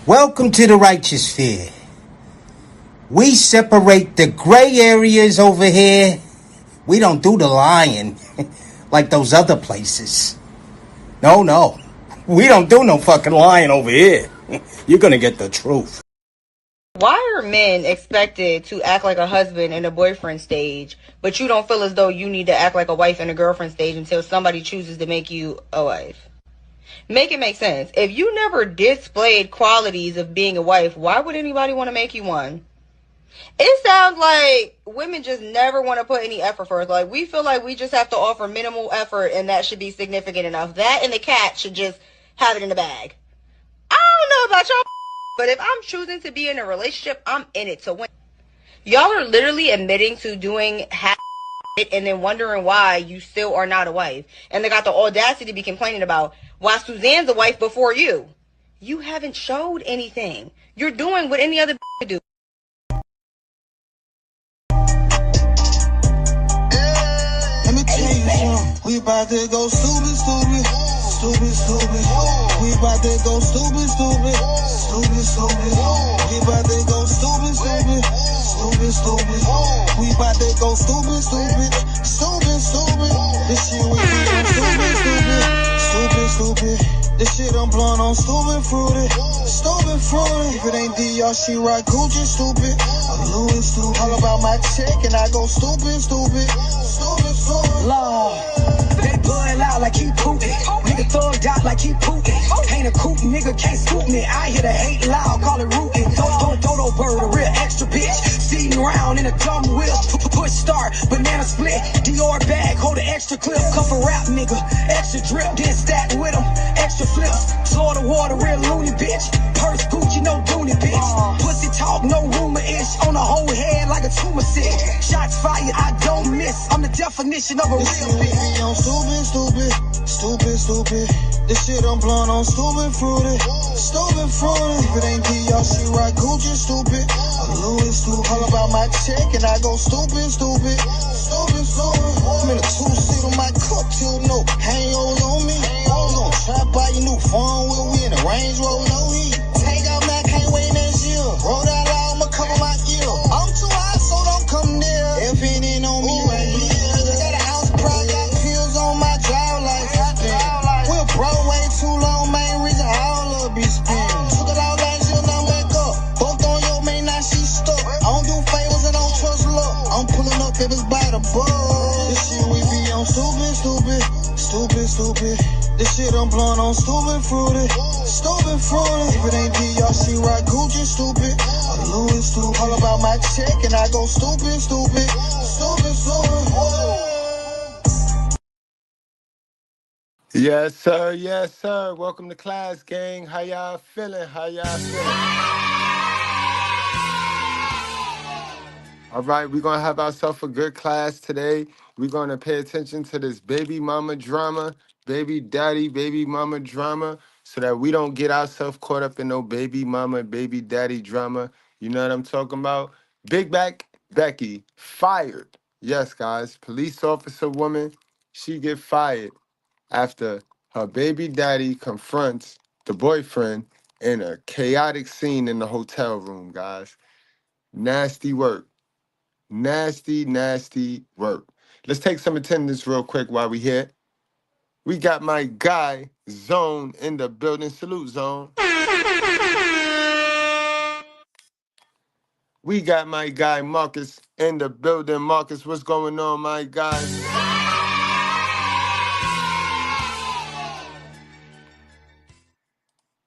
Welcome to the righteous sphere. We separate the gray areas over here. We don't do the lying like those other places. No. We don't do no fucking lying over here. You're gonna get the truth. Why are men expected to act like a husband in a boyfriend stage, but you don't feel as though you need to act like a wife in a girlfriend stage until somebody chooses to make you a wife? Make it make sense. If you never displayed qualities of being a wife, why would anybody want to make you one? It sounds like women just never want to put any effort first. Like, we feel like we just have to offer minimal effort and that should be significant enough. That and the cat should just have it in the bag. I don't know about y'all, but if I'm choosing to be in a relationship, I'm in it to win. Y'all are literally admitting to doing half it and then wondering why you still are not a wife. And they got the audacity to be complaining about why Suzanne's a wife before you. You haven't showed anything. You're doing what any other could do. Let me tell you something. We about to go stupid. We about to go stupid. We about to go stupid. We about to go stupid. This shit we be on stupid. This shit I'm blowing on stupid fruity. If it ain't DR, she right Gucci stupid. I'm Louis stupid. All about my check and I go stupid. Lord, they blood out like he Putin. Nigga thugged out like he Putin. Ain't a coot nigga, can't scoop me. I hear the hate loud, call it rootin'. Dodo bird, a real extra bitch. Speeding around in a dumb wheel. Push start, banana split. Dior bag, hold an extra clip. Cuff a rap nigga, extra drip. Then stack with him, extra flips. Florida water, real loony bitch. Purse Gucci, no Dooney bitch. Pussy talk, no rumor-ish. On the whole head like a tumor sick. Shots fired, I don't miss. I'm the definition of a real bitch. We on stupid. This shit I'm blowing on stupid fruity. If it ain't DR, she right Gucci stupid. I'm Louis stupid. All about my check and I go stupid. I'm in a two-seat on my cup till no hangovers on me. We gon' trap by your new phone wheel. We in a Range Rover, no heat. Take out man, can't wait next year. Roll that out, I'ma cover my ear. I'm too high, so don't come near. If it ain't on me right here. Got an ounce of pride, got pills on my drive license. We're broke way too long, main reason I don't love be spinning. Took it out last year, now I'm back up. Both on your man, now she stuck. I don't do favors and don't trust luck. I'm pulling up if it's by the bus. This shit we be on stupid. This shit I'm blowing on stupid fruity. If it ain't DR, she right Gucci stupid. I'm Louis stupid. All about my check and I go stupid. Yes, sir. Welcome to class, gang. How y'all feeling? All right, we're going to have ourselves a good class today. We're going to pay attention to this baby mama drama, baby daddy, baby mama drama, so that we don't get ourselves caught up in no baby mama, baby daddy drama. You know what I'm talking about? Big Back Becky, fired. Yes, guys, police officer woman, she get fired after her baby daddy confronts the boyfriend in a chaotic scene in the hotel room, guys. Nasty work. Nasty work. Let's take some attendance real quick while we here. We got my guy, Zone, in the building. Salute, Zone. We got my guy, Marcus, in the building. Marcus, what's going on, my guy?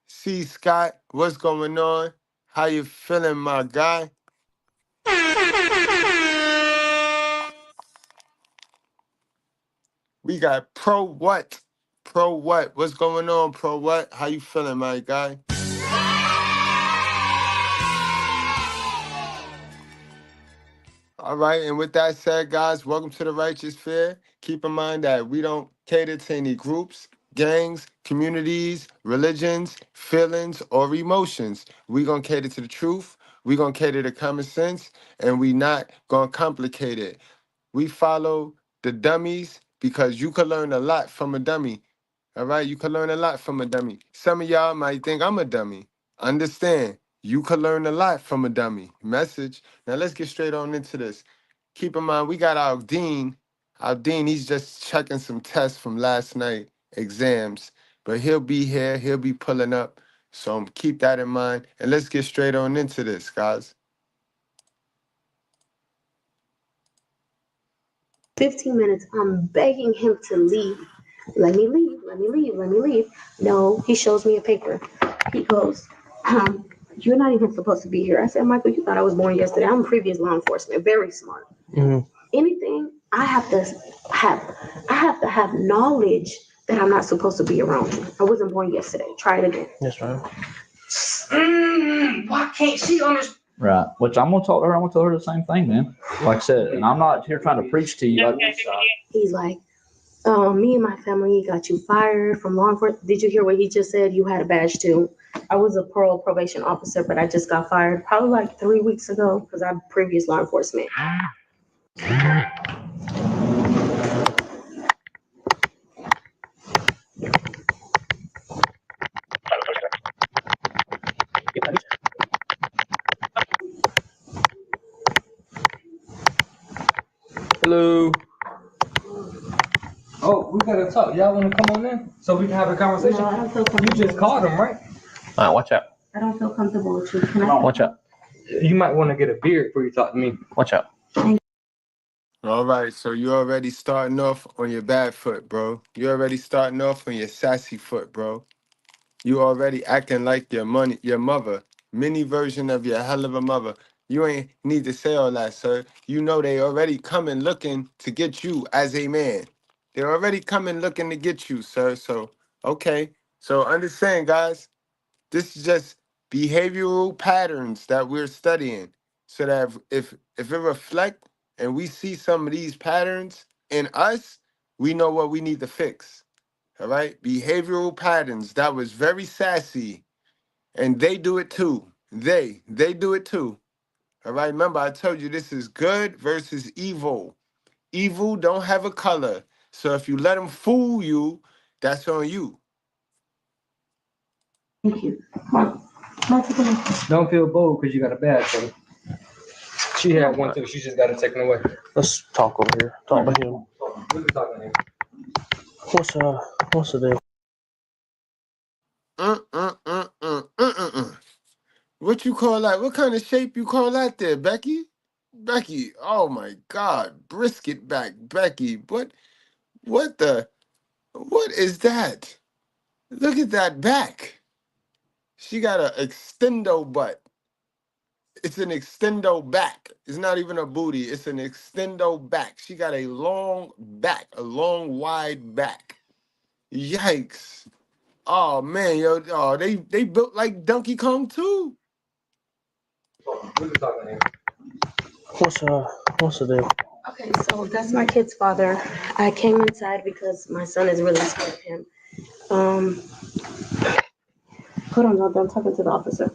C. Scott, what's going on? How you feeling, my guy? We got Pro What? Pro What? What's going on, Pro What? How you feeling, my guy? All right, and with that said, guys, welcome to the Righteous Fair. Keep in mind that we don't cater to any groups, gangs, communities, religions, feelings, or emotions. We're going to cater to the truth. We're going to cater to common sense, and we not going to complicate it. We follow the dummies because you can learn a lot from a dummy. All right, you can learn a lot from a dummy. Some of y'all might think I'm a dummy. Understand, you could learn a lot from a dummy. Message. Now let's get straight on into this. Keep in mind, we got our dean. Our dean, he's just checking some tests from last night, exams. But he'll be here, he'll be pulling up. So keep that in mind. And let's get straight on into this, guys. 15 minutes. I'm begging him to leave. Let me leave. Let me leave. Let me leave. No, he shows me a paper. He goes, you're not even supposed to be here. I said, Michael, you thought I was born yesterday. I'm previous law enforcement. Very smart. Mm-hmm. Anything I have to have knowledge that I'm not supposed to be around you. I wasn't born yesterday. Try it again. That's right. Why can't she understand? Right. Which I'm gonna tell her. I'm gonna tell her the same thing, man. Like I said, and I'm not here trying to preach to you. He's like, me and my family got you fired from law enforcement. Did you hear what he just said? You had a badge too. I was a parole probation officer, but I just got fired probably like 3 weeks ago because I'm previous law enforcement. Hello. Oh, we gotta talk. Y'all wanna come on in so we can have a conversation? No, I don't feel comfortable. You just called him, right? All right, watch out. I don't feel comfortable with you. Can I? Watch out. You might want to get a beer before you talk to me. Watch out. All right, so you already starting off on your bad foot, bro. You already starting off on your sassy foot, bro. You already acting like your mother, mini version of your hell of a mother. You ain't need to say all that, sir. You know they already coming looking to get you as a man. They're already coming looking to get you, sir. So, okay. So understand, guys, this is just behavioral patterns that we're studying. So that if it reflect and we see some of these patterns in us, we know what we need to fix. All right, behavioral patterns. That was very sassy, and they do it too. They do it too. All right. Remember, I told you this is good versus evil. Evil don't have a color, so if you let them fool you, that's on you. Thank you. Don't feel bold because you got a badge, brother. She had one too. She just got it taken away. Let's talk over here. Talk about him. We can talk to him. What's the deal? What you call that? What kind of shape you call that there, Becky? Becky, oh my God, brisket back, Becky. What is that? Look at that back. She got an extendo butt. It's an extendo back. It's not even a booty. It's an extendo back. She got a long back, a long, wide back. Yikes. Oh man, yo, oh, they built like Donkey Kong too. We can talk to him. What's the deal? Okay, so that's my kid's father. I came inside because my son is really scared of him. Hold on, I'm talking to the officer.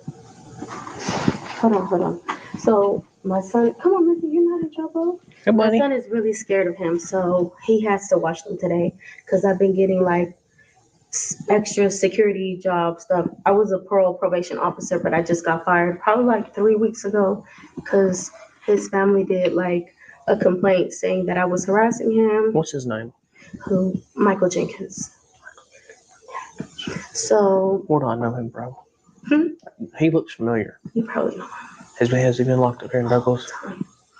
Hold on. So my son, come on, listen, you're not in trouble. Hey, my buddy. son is really scared of him, so he has to watch them today because I've been getting like extra security job stuff. I was a parole probation officer, but I just got fired probably like 3 weeks ago because his family did like a complaint saying that I was harassing him. What's his name? Michael Jenkins. So. Where do I know him, bro? He looks familiar. You probably know him. Has he been locked up here in Douglas?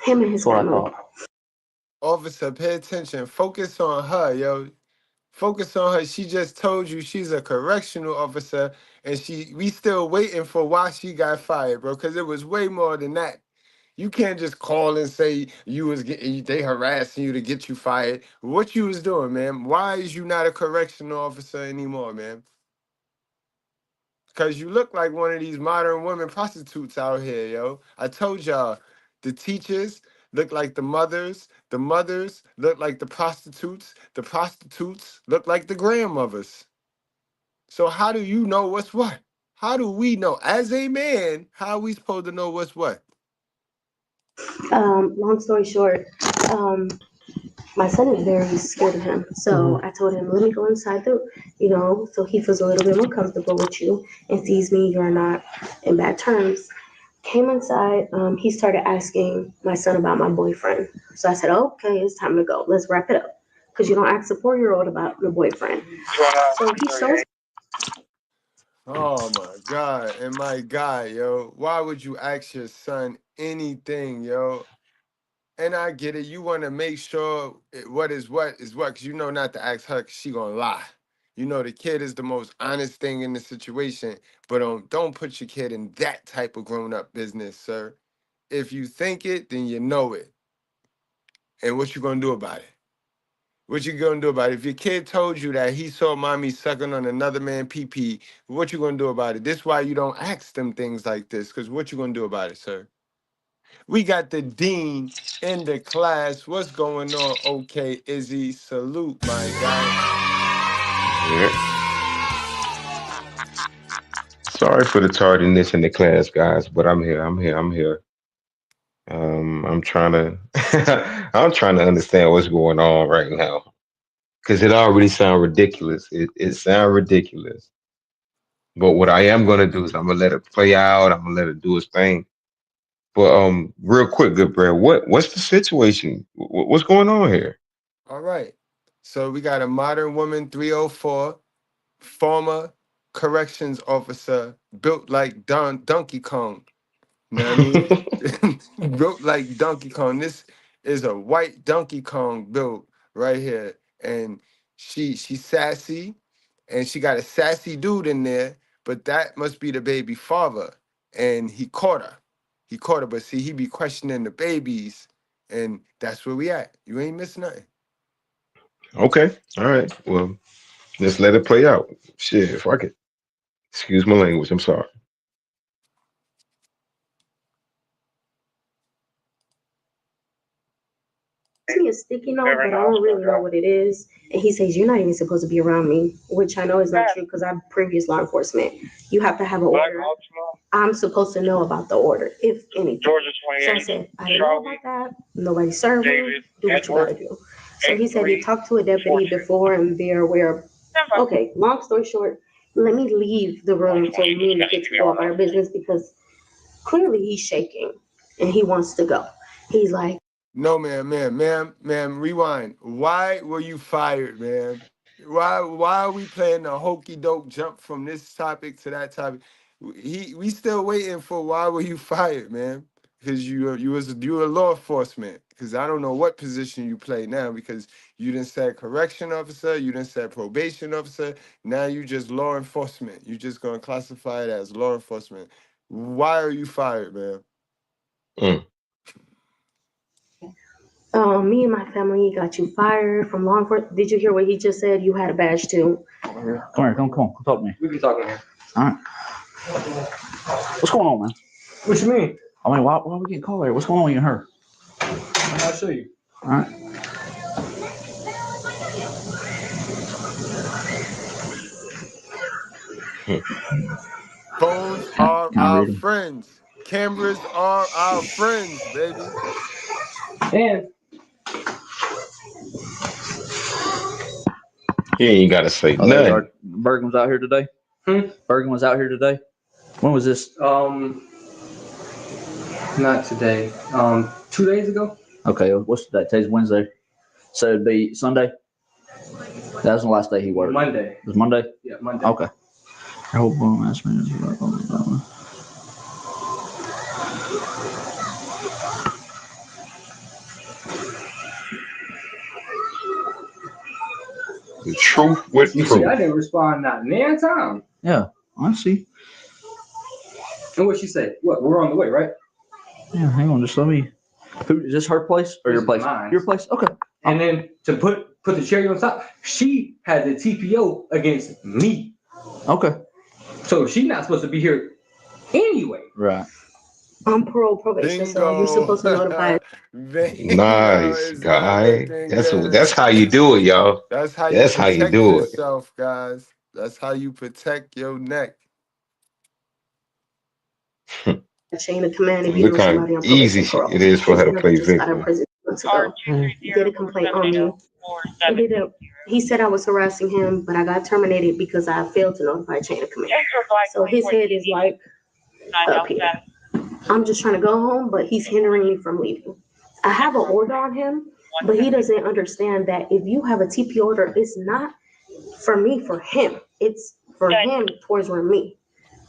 Him and his family. What I thought. Officer, pay attention. Focus on her, yo. Focus on her. She just told you she's a correctional officer, and we still waiting for why she got fired, bro. Because it was way more than that. You can't just call and say they harassing you to get you fired. What you was doing, man? Why is you not a correctional officer anymore, man? Because you look like one of these modern women prostitutes out here, yo. I told y'all, the teachers look like the mothers look like the prostitutes look like the grandmothers. So how do you know what's what? How do we know? As a man, how are we supposed to know what's what? Long story short, my son is very scared of him. So I told him, let me go inside so he feels a little bit more comfortable with you and sees me, you're not in bad terms. Came inside, he started asking my son about my boyfriend. So I said, okay, it's time to go. Let's wrap it up. Because you don't ask a 4-year-old about your boyfriend. So he shows. Oh my God. And my God, yo, why would you ask your son anything, yo? And I get it. You want to make sure what is what, because you know not to ask her because she going to lie. You know the kid is the most honest thing in the situation, but don't put your kid in that type of grown-up business, sir. If you think it, then you know it. And what you going to do about it? What you gonna do about it? If your kid told you that he saw mommy sucking on another man pee-pee, what you gonna do about it? This is why you don't ask them things like this, because what you gonna do about it, sir? We got the dean in the class. What's going on? Okay, Izzy, salute, my guy. Yeah. Sorry for the tardiness in the class, guys, but I'm here. I'm here. I'm trying to I'm trying to understand what's going on right now. Because it already sounds ridiculous. It sounds ridiculous. But what I am gonna do is I'm gonna let it play out. I'm gonna let it do its thing. But real quick, good Brad, what's the situation? What's going on here? All right. So we got a modern woman, 304, former corrections officer, built like Donkey Kong. You know what I mean? Built like Donkey Kong. This is a white Donkey Kong built right here. And she's sassy, and she got a sassy dude in there, but that must be the baby father. And he caught her. He caught her, but see, he be questioning the babies, and that's where we at. You ain't missing nothing. Okay, all right. Well, let's let it play out. Shit, fuck it. Excuse my language. I'm sorry. Me a sticky note, but I don't really know what it is. And he says, you're not even supposed to be around me, which I know is not true because I'm previous law enforcement. You have to have an order. I'm supposed to know about the order, if anything. So I said, I didn't know about that. Nobody served me. Do what you gotta do. So he said he talked to a deputy before and they're aware of. Okay, long story short, let me leave the room so me and the kids can go about our business because clearly he's shaking and he wants to go. He's like, No, ma'am, rewind. Why were you fired, ma'am? Why are we playing the hokey doke jump from this topic to that topic? We still waiting for why were you fired, ma'am? Because you were law enforcement. Because I don't know what position you play now. Because you didn't say correction officer, you didn't say probation officer. Now you just law enforcement. You just gonna classify it as law enforcement. Why are you fired, ma'am? Mm. me and my family got you fired from law enforcement. Did you hear what he just said? You had a badge too. Come here, come on, come talk to me. We be talking here. All right. What's going on, man? What you mean? I mean, why are we getting called here? What's going on with you and her? I'll show you. All right. Phones are Can I our read them? friends. Cameras are our friends, baby. And He ain't gotta say Oh, there you nothing. are. Bergen was out here today? Bergen was out here today? When was this? not today. 2 days ago. Okay, what's today? Today's Wednesday. So it'd be Sunday? That was the last day he worked. Monday. It was Monday? Yeah, Monday. Okay. The truth with You see, proof. I didn't respond not an time. Yeah, I see. And what she said? What? We're on the way, right? Yeah, hang on, just let me. Who is this? Her place or This your is place? mine. Your place. Okay. And then to put the cherry on top, she had the TPO against me. Okay. So she's not supposed to be here anyway. Right. I'm parole probation, so you're Bingo. supposed to notify. Bingo Nice is how guy. looking That's good. how you do it, y'all. That's how you That's how you protect do it. yourself, guys. That's how you protect your neck. Chain of command if you Look know how somebody on easy probation parole. it is for His her to brother play just got out of victim. prison. months ago. He did a complaint on me. He said I was harassing him, but I got terminated because I failed to notify chain of command. So his head is like up here. I'm just trying to go home, but he's hindering me from leaving. I have an order on him, but he doesn't understand that if you have a TP order, it's not for me, for him. It's for him towards me.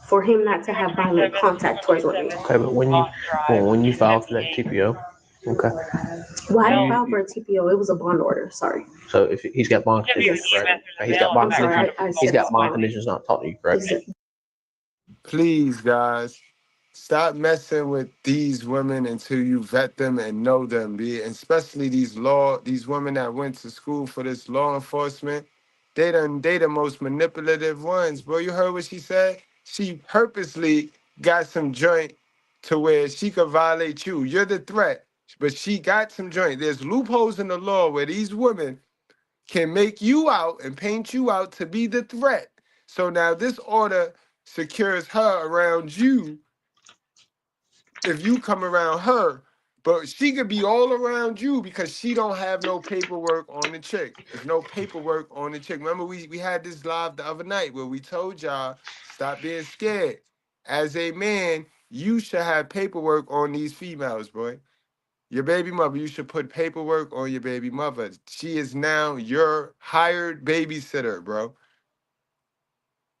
For him not to have violent contact towards me. Okay, but when you filed for that TPO, okay. Well, I didn't file for a TPO. It was a bond order. Sorry. So if he's got bond conditions, right? He's got bond conditions. He's got bond conditions not taught to you, correct? Please, guys, stop messing with these women until you vet them and know them, especially these women that went to school for this law enforcement. They the most manipulative ones. Bro, you heard what she said? She purposely got some joint to where she could violate you. You're the threat, but she got some joint. There's loopholes in the law where these women can make you out and paint you out to be the threat. So now this order secures her around you if you come around her, but she could be all around you because she don't have no paperwork on the chick. There's no paperwork on the chick. Remember, we had this live the other night where we told y'all, stop being scared. As a man, you should have paperwork on these females, boy. Your baby mother, you should put paperwork on your baby mother. She is now your hired babysitter, bro.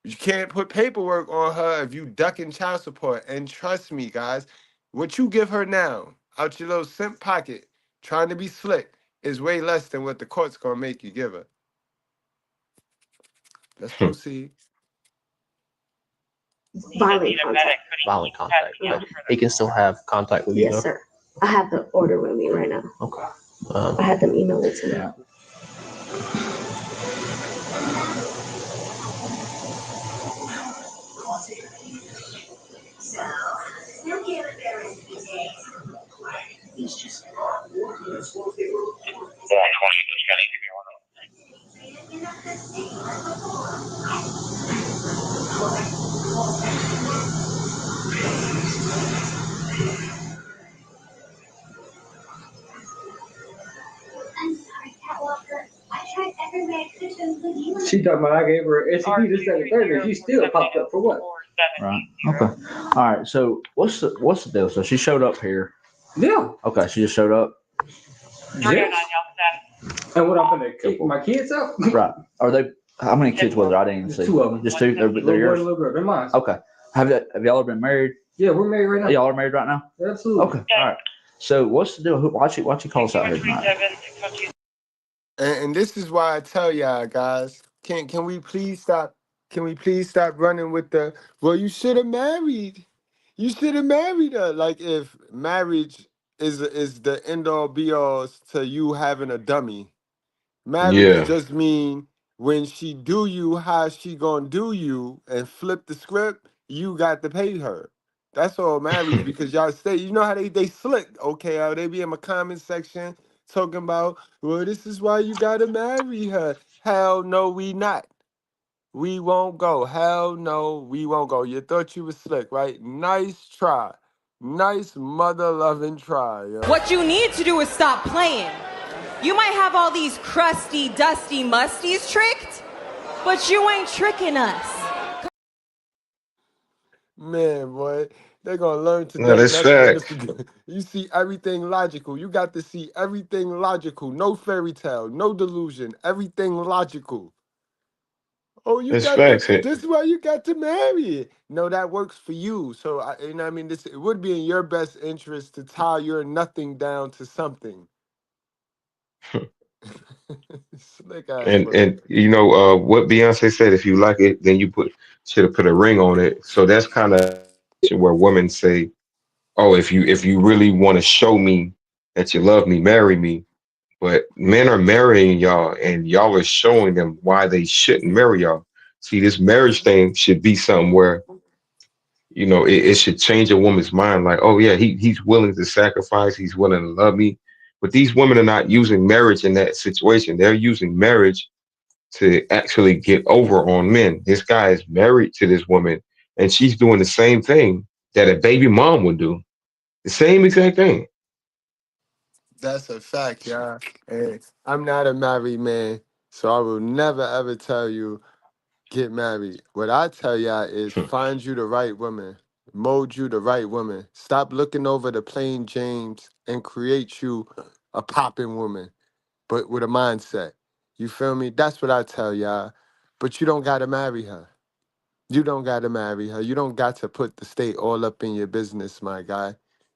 You can't put paperwork on her if you ducking child support. And trust me, guys, what you give her now out your little simp pocket, trying to be slick, is way less than what the court's gonna make you give her. Let's proceed. Violent contact. Violent contact. Yeah. He can still have contact with you. Yes, sir. I have the order with me right now. Okay. I had them email it to me. Yeah. She talking about I gave her an SCP this second Thursday. She still popped up for what? Right. Okay. All right. So what's the deal? So she showed up here. Yeah. Okay. She just showed up. Yes. And what I'm gonna kick my kids out? Right. Are they? How many kids was there? I didn't even see. 2 of them. Just 2. They're yours. Little girl. They're mine. Okay. Have y'all been married? Yeah, we're married right now. Y'all are married right now? Absolutely. Okay. All right. So what's the deal? Why'd you call us out here tonight? And this is why I tell y'all, guys, can we please stop? Can we please stop running with the, well, you should have married. You should have married her. Like if marriage is the end all be all to you having a dummy. Marriage just mean when she do you how she gonna do you and flip the script, you got to pay her. That's all marriage because y'all say, you know how they slick, okay? They be in my comment section talking about, well, this is why you gotta marry her. Hell no, we not. We won't go. Hell no, we won't go. You thought you was slick, right? Nice try. Nice mother-loving try, yo. What you need to do is stop playing. You might have all these crusty, dusty musties tricked, but you ain't tricking us. Man, boy, they're gonna learn today. No, that's fact. You see everything logical. You got to see everything logical. No fairy tale, no delusion. Everything logical. Oh, you That's got facts. to, this is why you got to marry it. No, that works for you. So, you know what I mean? It would be in your best interest to tie your nothing down to something. Slick ass And women. you know what Beyonce said, if you like it, then you should have put a ring on it. So that's kind of where women say, oh, if you really want to show me that you love me, marry me. But men are marrying y'all and y'all are showing them why they shouldn't marry y'all. See, this marriage thing should be something where, you know, it should change a woman's mind. Like, oh yeah, he's willing to sacrifice, he's willing to love me. But these women are not using marriage in that situation. They're using marriage to actually get over on men. This guy is married to this woman and she's doing the same thing that a baby mom would do. The same exact thing. That's a fact, y'all. And I'm not a married man, so I will never ever tell you get married. What I tell y'all is find you the right woman, mold you the right woman. Stop looking over the plain James and create you a popping woman, but with a mindset. You feel me? That's what I tell y'all. But you don't gotta marry her. You don't got to marry her. You don't got to put the state all up in your business, my guy.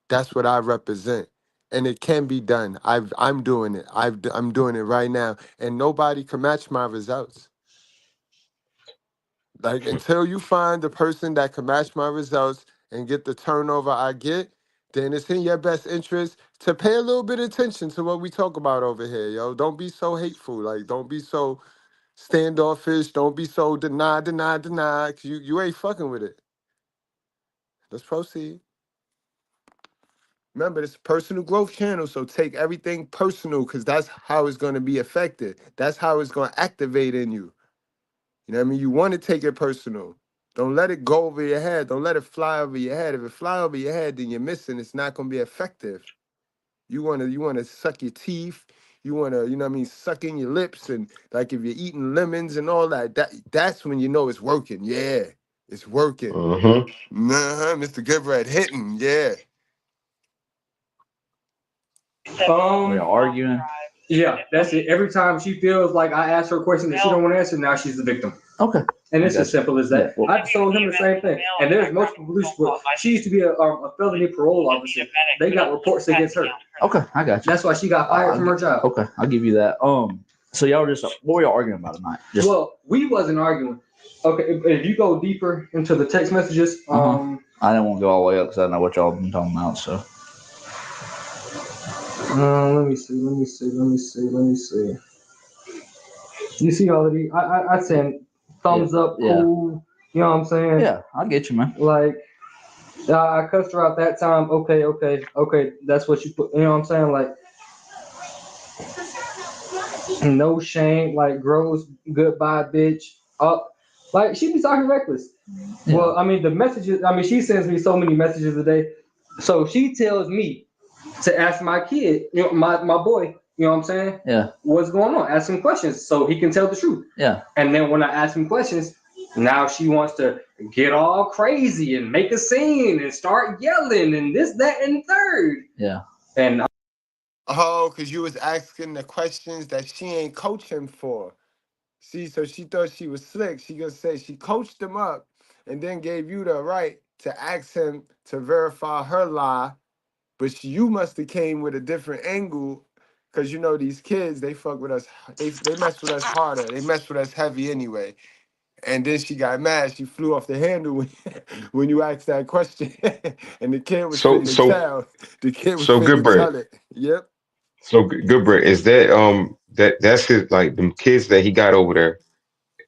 That's what I represent. And it can be done. I'm doing it. I'm doing it right now. And nobody can match my results. Like, until you find the person that can match my results and get the turnover I get, then it's in your best interest to pay a little bit of attention to what we talk about over here, yo. Don't be so hateful. Like, don't be so standoffish. Don't be so deny, deny. 'Cause you ain't fucking with it. Let's proceed. Remember, it's a personal growth channel, so take everything personal because that's how it's going to be affected. That's how it's going to activate in you. You know what I mean? You want to take it personal. Don't let it go over your head. Don't let it fly over your head. If it fly over your head, then you're missing. It's not going to be effective. You want to suck your teeth. You want to, you know what I mean, suck in your lips. And like if you're eating lemons and all that, that's when you know it's working. Yeah, it's working. Mr. Goodbread hitting. Yeah. We are arguing. Yeah, that's it. Every time she feels like I ask her a question that she don't want to answer, now she's the victim. Okay. And it's as simple as that. Yeah, well, I told him the same thing. And there's multiple police reports. She used to be a felony parole officer. They got reports against her. Okay, I got you. That's why she got fired from her job. Okay, I'll give you that. So y'all were just what were y'all arguing about tonight? Well, we wasn't arguing. Okay, if you go deeper into the text messages, I didn't want to go all the way up because I know what y'all been talking about. So. Let me see. You see all of these? I sent thumbs up, cool. You know what I'm saying? Yeah, I get you, man. Like, I cussed her out that time. Okay. That's what you put. You know what I'm saying? Like, no shame. Like, gross. Goodbye, bitch. Like she be talking reckless. Yeah. Well, I mean, the messages. I mean, she sends me so many messages a day. So she tells me to ask my kid, you know, my boy, you know what I'm saying? Yeah. What's going on? Ask him questions so he can tell the truth. Yeah. And then when I ask him questions, now she wants to get all crazy and make a scene and start yelling and this, that, and third. Yeah. And because you was asking the questions that she ain't coach him for. See, so she thought she was slick. She gonna say she coached him up and then gave you the right to ask him to verify her lie. But you must have came with a different angle, because you know these kids, they fuck with us. They mess with us harder. They mess with us heavy anyway. And then she got mad. She flew off the handle when you asked that question. And the kid was finna tell. The kid was finna tell it. Yep. So Goodbread, is that that's his, like, them kids that he got over there?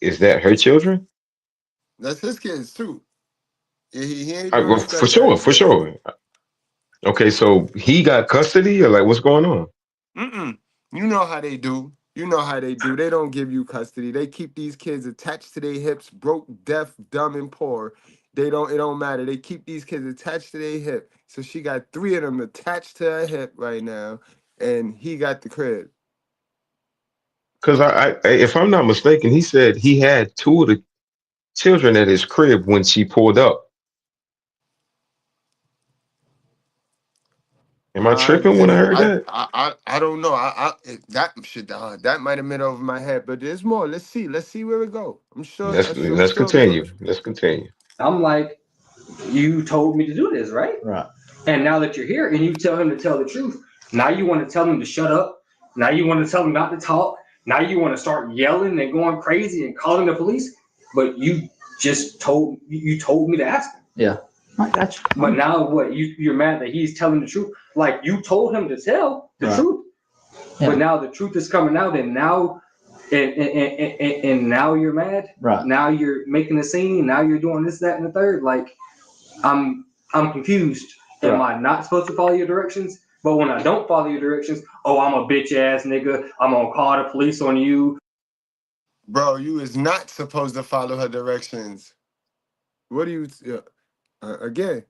Is that her children? That's his kids too. Yeah, he ain't doing his For sure, for sure. Okay, so he got custody, or like what's going on? You know how they do. You know how they do. They don't give you custody. They keep these kids attached to their hips, broke, deaf, dumb, and poor. It don't matter. They keep these kids attached to their hip. So she got 3 of them attached to her hip right now, and he got the crib. Because I, if I'm not mistaken, he said he had 2 of the children at his crib when she pulled up. Am I tripping when I heard that? I don't know. That might have been over my head, but there's more. Let's see where it go. I'm sure. Let's continue. Let's continue. I'm like, you told me to do this, right? Right. And now that you're here and you tell him to tell the truth, now you want to tell him to shut up. Now you want to tell him not to talk. Now you want to start yelling and going crazy and calling the police. But you just told me to ask him. Yeah. I got you. But now what? You're mad that he's telling the truth. Like, you told him to tell the truth. Yeah. But now the truth is coming out, and now and now you're mad. Right. Now you're making a scene. Now you're doing this, that, and the third. Like, I'm confused. Right. Am I not supposed to follow your directions? But when I don't follow your directions, I'm a bitch ass nigga. I'm gonna call the police on you. Bro, you is not supposed to follow her directions. What do you again?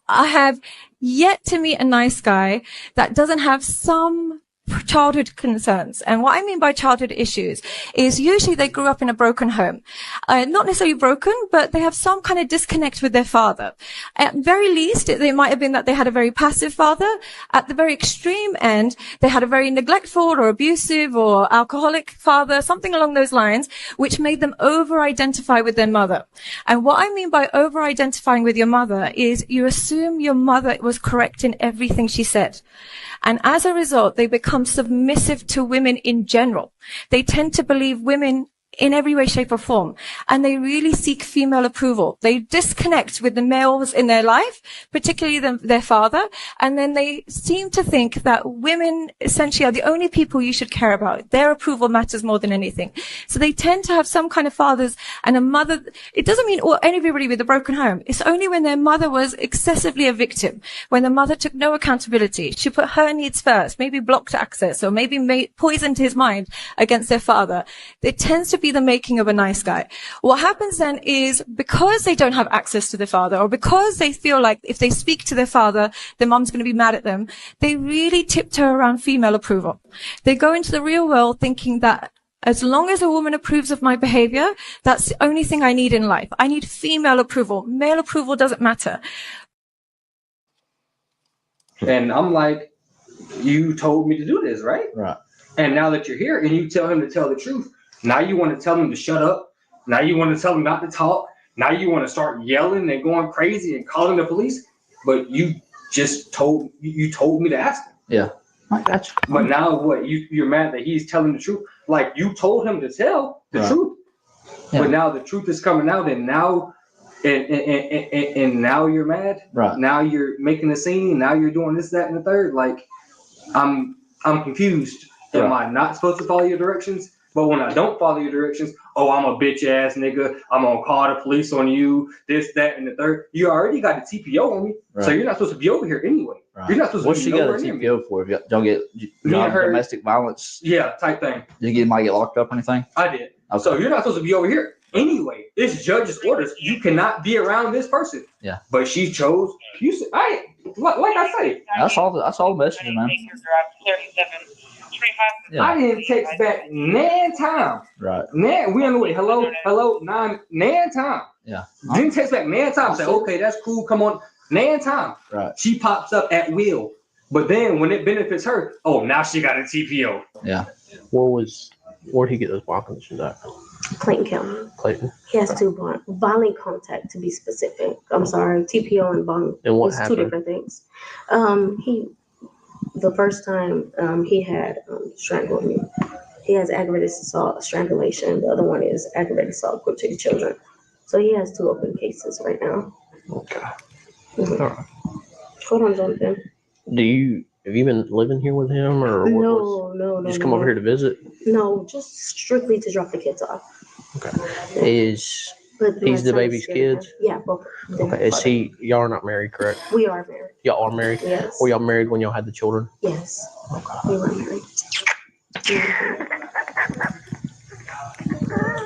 I have yet to meet a nice guy that doesn't have some childhood concerns. And what I mean by childhood issues is usually they grew up in a broken home. Not necessarily broken, but they have some kind of disconnect with their father. At very least, it might have been that they had a very passive father. At the very extreme end, they had a very neglectful or abusive or alcoholic father, something along those lines, which made them over-identify with their mother. And what I mean by over-identifying with your mother is you assume your mother was correct in everything she said. And as a result, they become submissive to women in general. They tend to believe women in every way, shape or form. And they really seek female approval. They disconnect with the males in their life, particularly their father. And then they seem to think that women essentially are the only people you should care about. Their approval matters more than anything. So they tend to have some kind of fathers and a mother. It doesn't mean anybody with a broken home. It's only when their mother was excessively a victim, when the mother took no accountability. She put her needs first, maybe blocked access or maybe poisoned his mind against their father. It tends to be the making of a nice guy. What happens then is because they don't have access to their father or because they feel like if they speak to their father, their mom's going to be mad at them, they really tiptoe around female approval. They go into the real world thinking that as long as a woman approves of my behavior, that's the only thing I need in life. I need female approval. Male approval doesn't matter. And I'm like, you told me to do this, right? Right. And now that you're here and you tell him to tell the truth, now you want to tell him to shut up. Now you want to tell him not to talk. Now you want to start yelling and going crazy and calling the police. But you just told me to ask him. Yeah. I got you. But now what? You're mad that he's telling the truth. Like you told him to tell the truth. Yeah. But now the truth is coming out, and now and now you're mad. Right. Now you're making a scene. Now you're doing this, that, and the third. Like I'm confused. Right. Am I not supposed to follow your directions? But when I don't follow your directions, I'm a bitch ass nigga. I'm gonna call the police on you. This, that, and the third. You already got a TPO on me, so you're not supposed to be over here anyway. Right. You're not supposed What's to be she got a nowhere near me. TPO for? If you don't get domestic violence, type thing. You might get locked up or anything. I did. Okay. So you're not supposed to be over here anyway. It's judge's orders. You cannot be around this person. Yeah. But she chose. You said, like I say. That's all the message, man. Yeah. I didn't text back nan time. Right. Nan, we on the way. Hello, nan time. Yeah. Didn't text back nan time. Say, okay, that's cool. Come on, nan time. Right. She pops up at will. But then when it benefits her, now she got a TPO. Yeah. Where'd he get those bond conditions at? Clayton County. Clayton. He has two violent contact to be specific. I'm sorry, TPO and bond. And what is happened? Two different things. The first time he had strangled me. He has aggravated assault, strangulation. The other one is aggravated assault, quick to the children. So he has two open cases right now. Okay. Mm-hmm. All right. Hold on, Jonathan. Have you been living here with him or No. Just come over here to visit? No, just strictly to drop the kids off. Okay. He's the baby's kids? Yeah, both. Okay. Y'all are not married, correct? We are married. Y'all are married? Yes. Were y'all married when y'all had the children? Yes. Okay. We were married.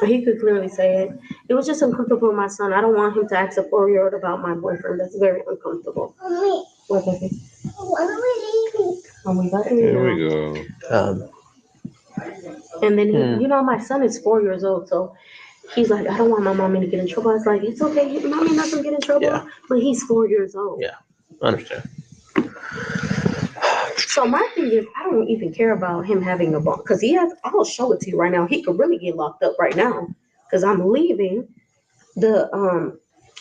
He could clearly say it. It was just uncomfortable with my son. I don't want him to ask a 4-year-old about my boyfriend. That's very uncomfortable. What, baby? When are we leaving? Here we go. And then my son is 4 years old, so he's like, I don't want my mommy to get in trouble. I was like, it's okay, mommy not gonna get in trouble. But he's 4 years old. Yeah, I understand. So my thing is, I don't even care about him having a bond because I'll show it to you right now. He could really get locked up right now because I'm leaving. The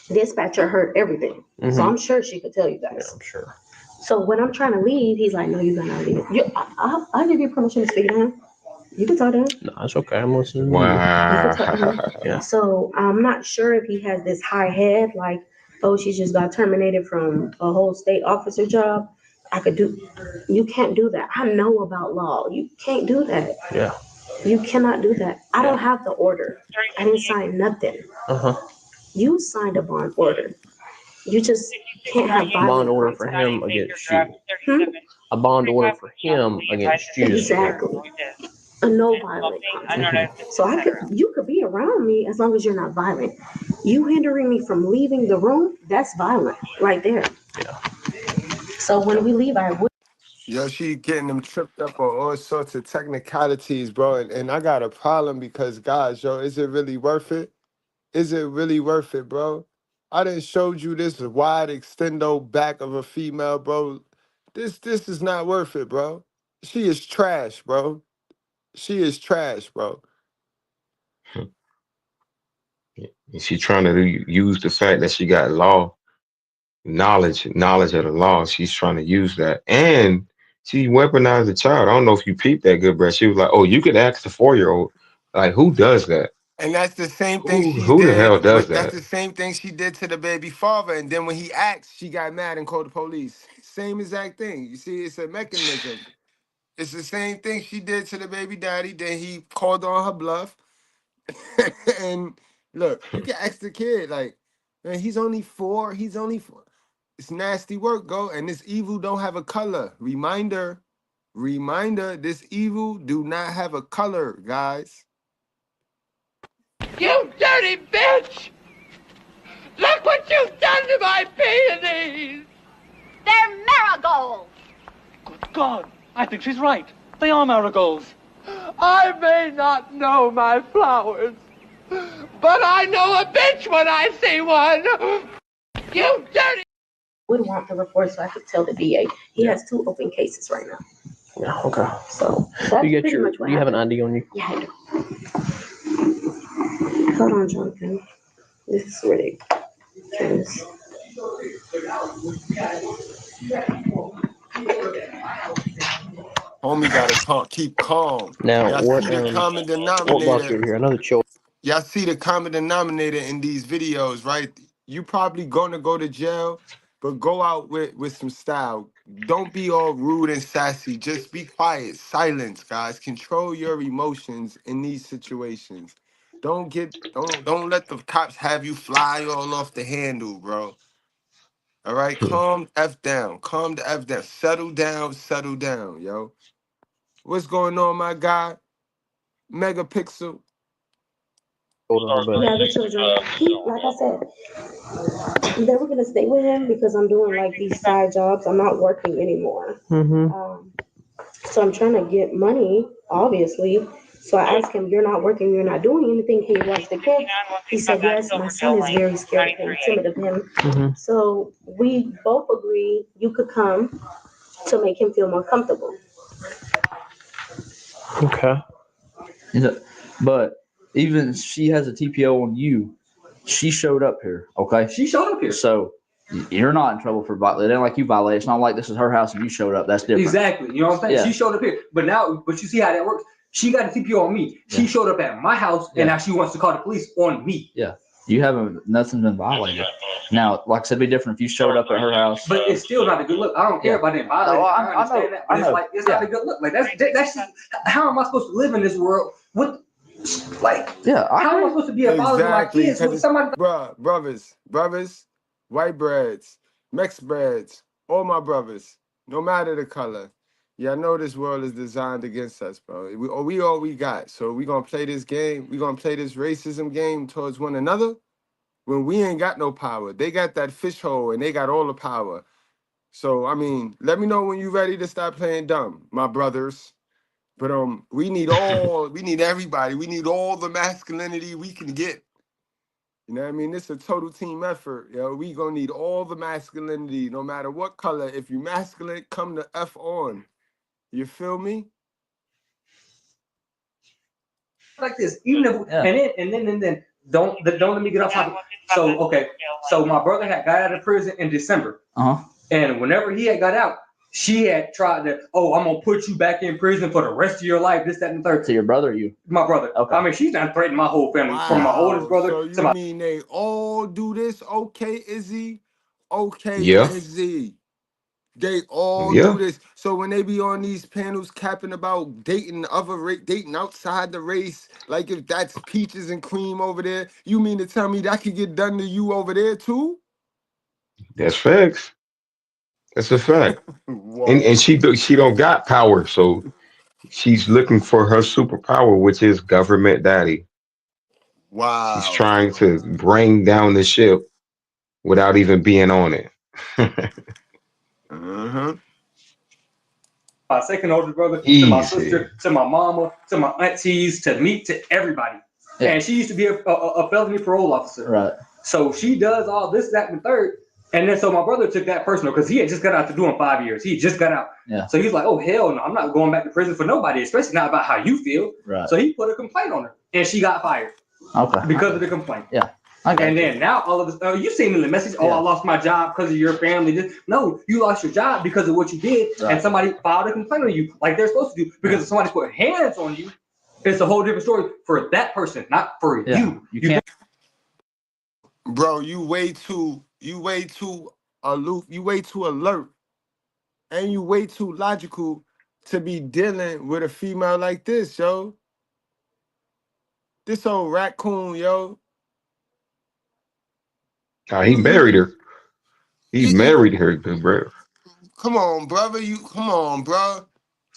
dispatcher heard everything. So I'm sure she could tell you guys. Yeah, I'm sure. So when I'm trying to leave, he's like, no, you're not leaving. I'll give you permission to speak to him. You can talk to him. No, it's okay. I'm listening. Wow. Yeah. So I'm not sure if he has this high head, like, she just got terminated from a whole state officer job. You can't do that. I know about law. You can't do that. Yeah. You cannot do that. I don't have the order. I didn't sign nothing. You signed a bond order. You just can't have a bond order for him against you. A bond order for him against you. Exactly. A no violent contact. So you could be around me as long as you're not violent. You hindering me from leaving the room, that's violent right there. Yeah. So when we leave, I would. Yo, she getting them tripped up on all sorts of technicalities, bro. And I got a problem because, guys, yo, is it really worth it? Is it really worth it, bro? I done showed you this wide extendo back of a female, bro. This is not worth it, bro. She is trash, bro. She is trash, bro. And she trying to use the fact that she got knowledge of the law. She's trying to use that, and she weaponized the child. I don't know if you peeped that good, bro. She was like, "Oh, you could ask the 4-year-old." Like, who does that? And that's the same thing she Who the hell did. does That's that? the same thing she did to the baby father. And then when he asked, she got mad and called the police. Same exact thing. You see, it's a mechanism. It's the same thing she did to the baby daddy. Then he called on her bluff. And look, you can ask the kid, like, man, he's only 4. He's only 4. It's nasty work, go. And this evil don't have a color. Reminder, this evil do not have a color, guys. You dirty bitch! Look what you've done to my peonies! They're marigolds! Good God, I think she's right. They are marigolds. I may not know my flowers, but I know a bitch when I see one! You dirty... Would want the report so I could tell the DA. He has 2 open cases right now. Yeah. Okay. So that's You get pretty your. much what Do you have an happened. ID on you? Yeah, I do. Hold on, Jonathan. This is ridiculous. Homie gotta keep calm. Now, Y'all what? see the common What brought you denominator. over here? I know the children. Y'all see the common denominator in these videos, right? You probably gonna go to jail, but go out with some style. Don't be all rude and sassy. Just be quiet. Silence, guys. Control your emotions in these situations. Don't let the cops have you fly all off the handle, bro. All right, calm the F down. Calm the F down. Settle down, yo. What's going on, my guy? Megapixel. Yeah, the children. He, like I said, they were gonna stay with him because I'm doing like these side jobs. I'm not working anymore. So I'm trying to get money, obviously. So I asked him, "You're not working. You're not doing anything. Can you watch the kids?" He said, "Yes." My son is very scared of him, timid of him. So we both agree you could come to make him feel more comfortable. Okay. But even if she has a TPO on you, she showed up here. Okay. She showed up here. So you're not in trouble for violating. It ain't like you violated. It's not like this is her house and you showed up. That's different. Exactly. You know what I'm saying? Yeah. She showed up here. But you see how that works. She got a TPO on me. She showed up at my house, and now she wants to call the police on me. Yeah. You haven't, nothing's been violated. Now, like I said, it'd be different if you showed up at her house. But it's still not a good look. I don't care if I didn't violate. No, I understand that. But I know. it's like it's not a good look. Like that's just, how am I supposed to live in this world? What, like? Yeah. How am I supposed to be a father to my kids with somebody? Brothers, white breads, Mex breads, all my brothers, no matter the color. Yeah, I know this world is designed against us, bro. We all we got. So we gonna play this game. We gonna play this racism game towards one another when we ain't got no power. They got that fish hole and they got all the power. So I mean, let me know when you're ready to stop playing dumb, my brothers. But we need everybody. We need all the masculinity we can get. You know what I mean? It's a total team effort. Yo, we gonna need all the masculinity, no matter what color. If you masculine, come the F on. You feel me? Like this, even if and then don't let me get off topic. So okay, so my brother had got out of prison in December, and whenever he had got out, she had tried to, I'm gonna put you back in prison for the rest of your life. This, that, and the third. To your brother, or you? My brother. Okay. I mean, she's done threatened my whole family, from my oldest brother so to my. Mean they all do this? Okay, Izzy. Okay, Yeah. Izzy. They all do this. So when they be on these panels capping about dating dating outside the race, like if that's peaches and cream over there, you mean to tell me that could get done to you over there too? That's facts. That's a fact. Whoa. And she don't got power, so she's looking for her superpower, which is government daddy. Wow. She's trying to bring down the ship without even being on it. My second oldest brother, to Easy. my sister, to my mama, to my aunties, to me, to everybody. Yeah. And she used to be a felony parole officer. Right. So she does all this, that, and the third. And then so my brother took that personal because he had just got out to doing 5 years. He just got out. Yeah. So he's like, oh, hell no, I'm not going back to prison for nobody, especially not about how you feel. Right. So he put a complaint on her, and she got fired. Okay. Because of the complaint. Yeah. And then now all of this, you seen in the message, I lost my job because of your family. No, you lost your job because of what you did, and somebody filed a complaint on you, like they're supposed to do. Because if somebody put hands on you, it's a whole different story for that person, not for you. You can't. Bro, you way too aloof, you way too alert, and you way too logical to be dealing with a female like this, yo. This old raccoon, yo. He married her. He married her, bro. Come on, brother. Come on, bro.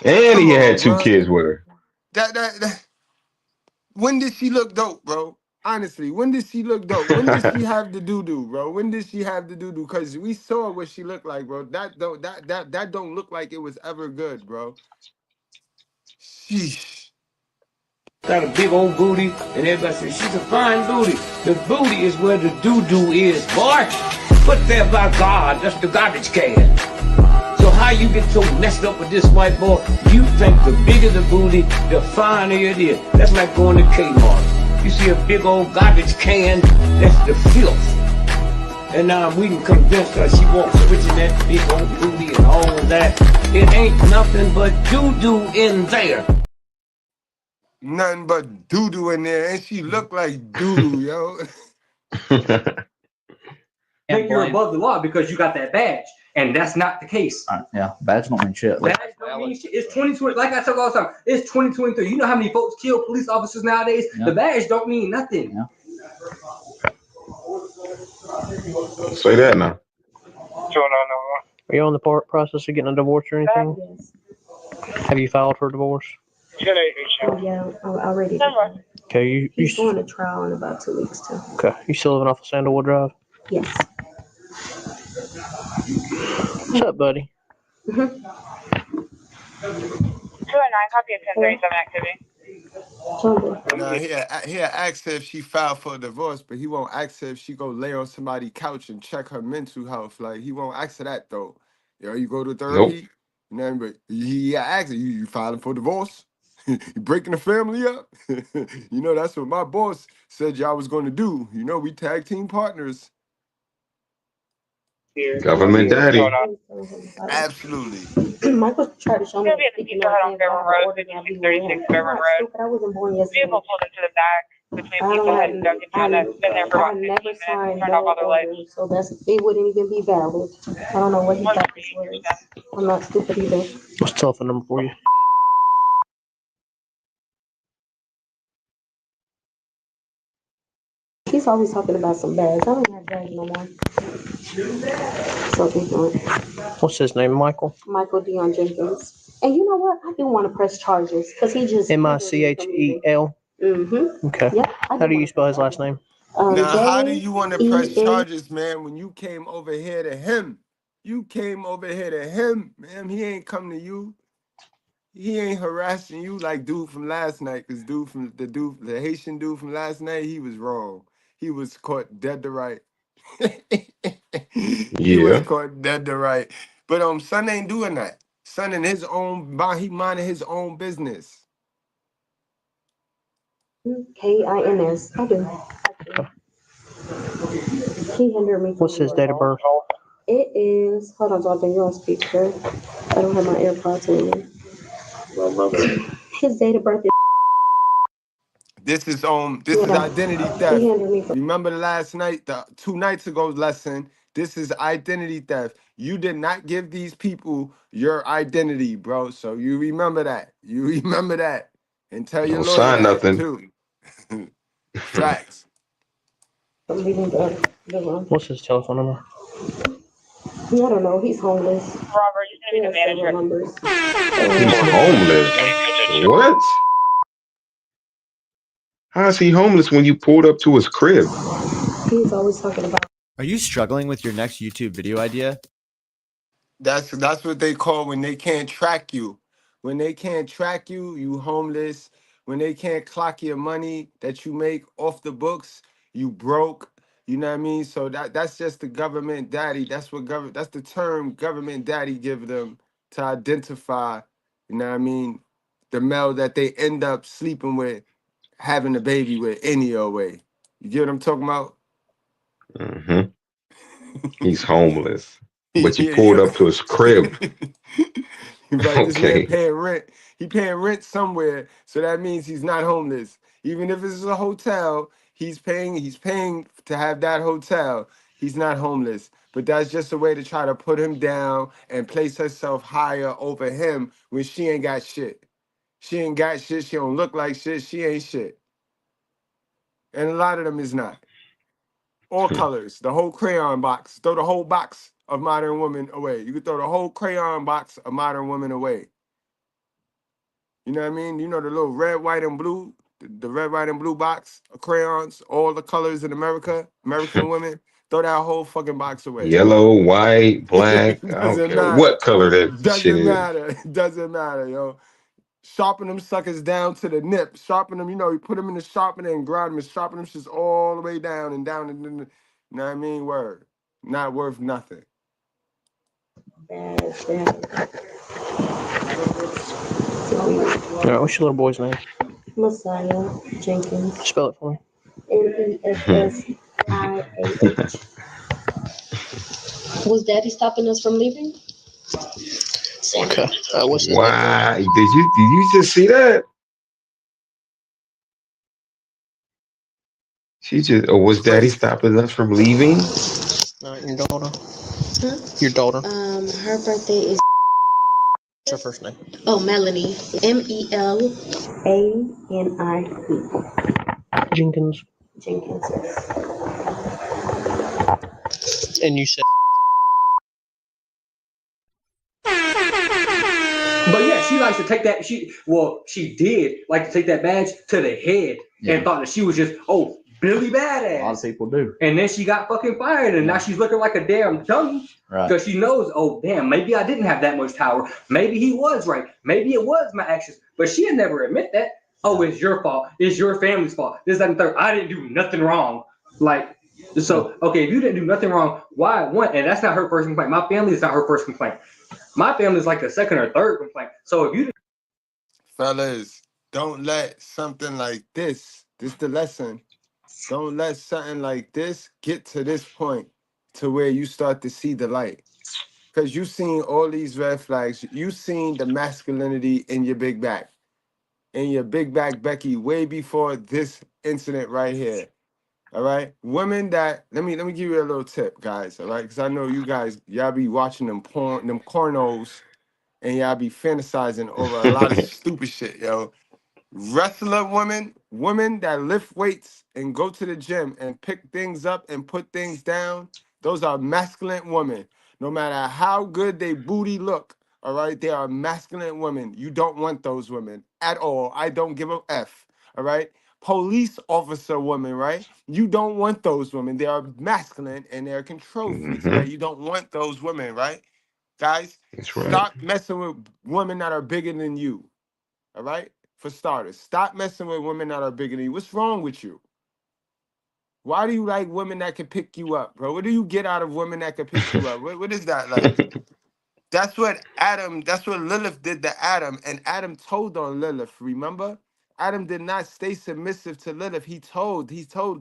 And he had two kids with her. That. When did she look dope, bro? Honestly, when did she look dope? When did she have the doo-doo, bro? When did she have the doo-doo? Because we saw what she looked like, bro. That don't look like it was ever good, bro. Sheesh. Got a big old booty, and everybody says she's a fine booty. The booty is where the doo-doo is, boy. Put there by God, that's the garbage can. So how you get so messed up with this white boy? You think the bigger the booty, the finer it is. That's like going to Kmart. You see a big old garbage can, that's the filth. And now we can convince her she wants switching that big old booty and all of that. It ain't nothing but doo-doo in there. Nothing but doo-doo in there, and she looked like doo-doo, yo. Think you're above the law because you got that badge, and that's not the case. Yeah, badge don't mean shit. Badge don't mean shit. It's 2020. Like I tell all the time, it's 2023. You know how many folks kill police officers nowadays? Yeah. The badge don't mean nothing. Yeah. Say that now. Are you on the process of getting a divorce or anything? Yes. Have you filed for divorce? Oh, yeah, I already. Okay, He's going to trial in about 2 weeks too. Okay, you still living off of Sandalwood Drive? Yes. What's up, buddy? 209, copy of 1037 activity. Nah, he'll ask her if she filed for a divorce, but he won't ask her if she go lay on somebody's couch and check her mental health. Like, he won't ask her that, though. Yo, you go to therapy? Nope. But he asks her, you filing for divorce? You breaking the family up? You know, that's what my boss said y'all was going to do. You know, we tag team partners. Government daddy. Absolutely. Michael tried to show me. He'll be at the Pizza Hut on Fairburn Road, 5636 Fairburn Road. I wasn't born yesterday. Vehicle pulled into the back between Pizza Hut and Dunkin' Donuts. Been there for about 15 minutes. Turned off all their lights. So it wouldn't even be valid. I don't know what he thought this was. I'm not stupid either. What's the telephone number for you? He's always talking about some bags. I don't have bags no more. So he's doing. What's his name, Michael? Michael Dion Jenkins. And you know what? I do want to press charges because he just. Michel. Mm-hmm. Okay. Yep. How do you spell his last name? Now, how do you want to press charges, man, when you came over here to him? You came over here to him, man. He ain't come to you. He ain't harassing you like dude from last night, because the Haitian dude from last night, he was wrong. He was caught dead to right. He was caught dead to right. But son ain't doing that. Son in his own, he minding his own business. Kins. I do. He hindered me. What's his date of birth? It is. Hold on, Jonathan. You're on speaker. I don't have my AirPods with me. His date of birth is. This is identity theft. Remember the last night, the 2 nights ago lesson. This is identity theft. You did not give these people your identity, bro. So you remember that. And tell your lawyer sign that nothing. too. Facts. What's his telephone number? I don't know. He's homeless. Robert, you're going to be the manager. He's homeless. What? How is he homeless when you pulled up to his crib? He's always talking about Are you struggling with your next YouTube video idea? That's what they call when they can't track you. When they can't track you, you homeless. When they can't clock your money that you make off the books, you broke. You know what I mean? So that's just the government daddy. That's the term government daddy give them to identify, you know what I mean, the male that they end up sleeping with, having a baby with any old way. You get what I'm talking about? Hmm. He's homeless, but you Yeah, pulled yeah. up to his crib. Right, this man Okay. paying rent. He paying rent somewhere, so that means he's not homeless. Even if it's a hotel, he's paying. He's paying to have that hotel. He's not homeless. But that's just a way to try to put him down and place herself higher over him when she ain't got shit. She ain't got shit. She don't look like shit. She ain't shit. And a lot of them is not. All colors, the whole crayon box. Throw the whole box of Modern Woman away. You could throw the whole crayon box of Modern Woman away. You know what I mean? You know the little red, white, and blue, the red, white, and blue box of crayons, all the colors in America, American women. Throw that whole fucking box away. Yellow, white, black. I don't Doesn't care matter. what color that shit Doesn't is. matter. Doesn't matter, yo. Sharpen them suckers down to the nip. Sharpen them, you put them in the sharpener and grind them and sharpen them shits all the way down and down. And you know what I mean? Word. Not worth nothing. All right, what's your little boy's name? Messiah Jenkins. Spell it for me. MESSIAH. Was Daddy stopping us from leaving? Okay. What's his name? Why? Did you just see that? She just, or was Daddy Crazy. stopping us from leaving? Your daughter. Huh? Your daughter. Her birthday is. What's her first name? Oh, Melanie. MELANIE. Jenkins. Jenkins. And you said. But yeah, she likes to take that. She did like to take that badge to the head and thought that she was just Billy Badass. A lot of people do. And then she got fucking fired, and now she's looking like a damn dummy because she knows, damn, maybe I didn't have that much power. Maybe he was right. Maybe it was my actions, but she'd never admit that. Oh, it's your fault. It's your family's fault. This, that, and third. I didn't do nothing wrong. Like, so okay, if you didn't do nothing wrong, why? One, and that's not her first complaint. My family is not her first complaint. My family is like the second or third complaint. So if you, Fellas, don't let something like this the lesson. Don't let something like this get to this point to where you start to see the light. Because you've seen all these red flags. You've seen the masculinity in your big back. In your big back, Becky, way before this incident right here. All right? Women that, let me give you a little tip, guys, all right? Because I know you guys, y'all be watching them pornos, and y'all be fantasizing over a lot of stupid shit, yo. Wrestler women that lift weights and go to the gym and pick things up and put things down, those are masculine women. No matter how good they booty look, all right, they are masculine women. You don't want those women at all. I don't give a F, all right? Police officer women, right? You don't want those women. They are masculine and they're control freaks, all Hmm. right? You don't want those women, right? Guys, That's right. stop messing with women that are bigger than you. All right? For starters, stop messing with women that are bigger than you. What's wrong with you? Why do you like women that can pick you up, bro? What do you get out of women that can pick you up? What is that like? That's what Lilith did to Adam, and Adam told on Lilith, remember? Adam did not stay submissive to Lilith. He told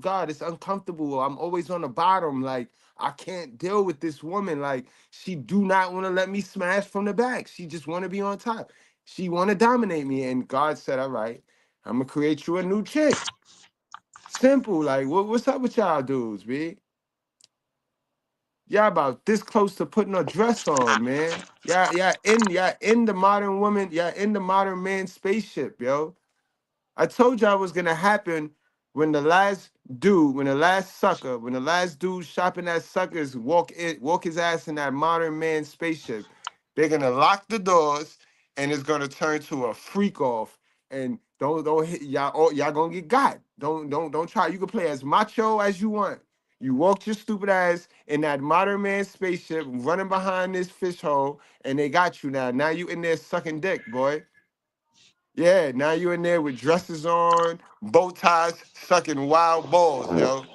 God, it's uncomfortable. I'm always on the bottom. Like, I can't deal with this woman. Like, she do not want to let me smash from the back. She just want to be on top. She want to dominate me. And God said, all right, I'm going to create you a new chick. Simple. Like, what's up with y'all dudes, B? Y'all about this close to putting a dress on, man. Y'all in the modern woman, y'all in the modern man spaceship, yo. I told y'all what's gonna happen when the last dude shopping at suckers walk his ass in that modern man spaceship. They're gonna lock the doors and it's gonna turn to a freak off. And don't hit y'all. Y'all gonna get got. Don't try. You can play as macho as you want. You walked your stupid ass in that modern man spaceship, running behind this fish hole, and they got you now. Now you in there sucking dick, boy. Yeah, now you in there with dresses on, bow ties, sucking wild balls, yo.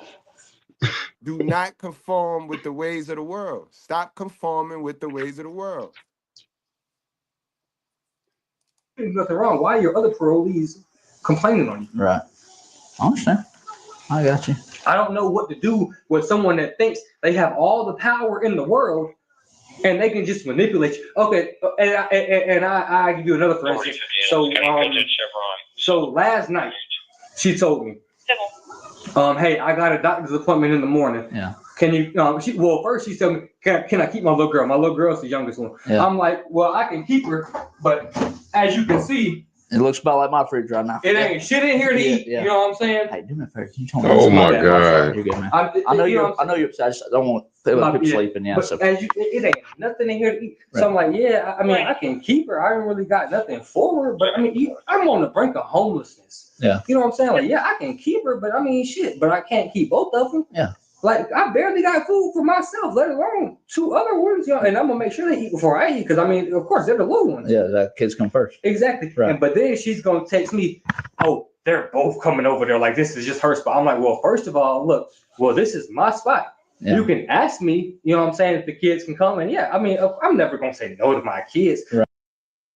Do not conform with the ways of the world. Stop conforming with the ways of the world. There's nothing wrong. Why are your other parolees complaining on you? Right. I understand. I got you. I don't know what to do with someone that thinks they have all the power in the world and they can just manipulate you. Okay, and I give you another for instance. So last night she told me, hey, I got a doctor's appointment in the morning. Yeah. Can you? First she told me, can I keep my little girl? My little girl's the youngest one. Yeah. I'm like, well, I can keep her, but as you can see, it looks about like my fridge right now. it ain't shit in here to eat. Yeah. You know what I'm saying? Hey, do me a favor. Can you tell me? Oh my God. You're good, man. I know you're upset. I just don't want people sleeping. Yeah. But So. it ain't nothing in here to eat. Right. So I'm like, yeah. I mean, I can keep her. I ain't really got nothing for her. But I mean, I'm on the brink of homelessness. Yeah. You know what I'm saying? Like, yeah, I can keep her, but I mean, shit. But I can't keep both of them. Yeah. Like, I barely got food for myself, let alone two other ones, you know, and I'm gonna make sure they eat before I eat, because I mean, of course, they're the little ones. Yeah, that kids come first. Exactly. Right. But then she's gonna text me, oh, they're both coming over there, like this is just her spot. I'm like, well, first of all, look, well, this is my spot. Yeah. You can ask me, you know what I'm saying, if the kids can come, and yeah, I mean, I'm never gonna say no to my kids. Right.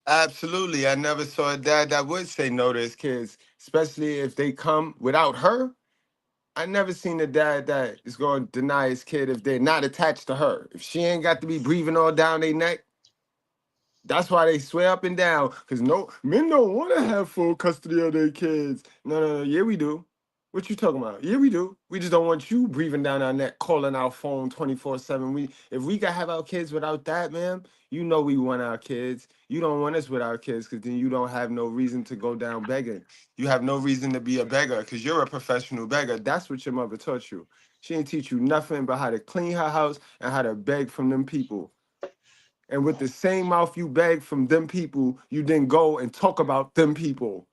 Absolutely. I never saw a dad that would say no to his kids, especially if they come without her. I never seen a dad that is going to deny his kid if they're not attached to her. If she ain't got to be breathing all down their neck, that's why they swear up and down. Because no, men don't want to have full custody of their kids. No. Yeah, we do. What you talking about? Yeah, we do. We just don't want you breathing down our neck, calling our phone 24/7. If we could have our kids without that, man, you know we want our kids. You don't want us with our kids because then you don't have no reason to go down begging. You have no reason to be a beggar because you're a professional beggar. That's what your mother taught you. She didn't teach you nothing but how to clean her house and how to beg from them people. And with the same mouth you beg from them people, you then go and talk about them people.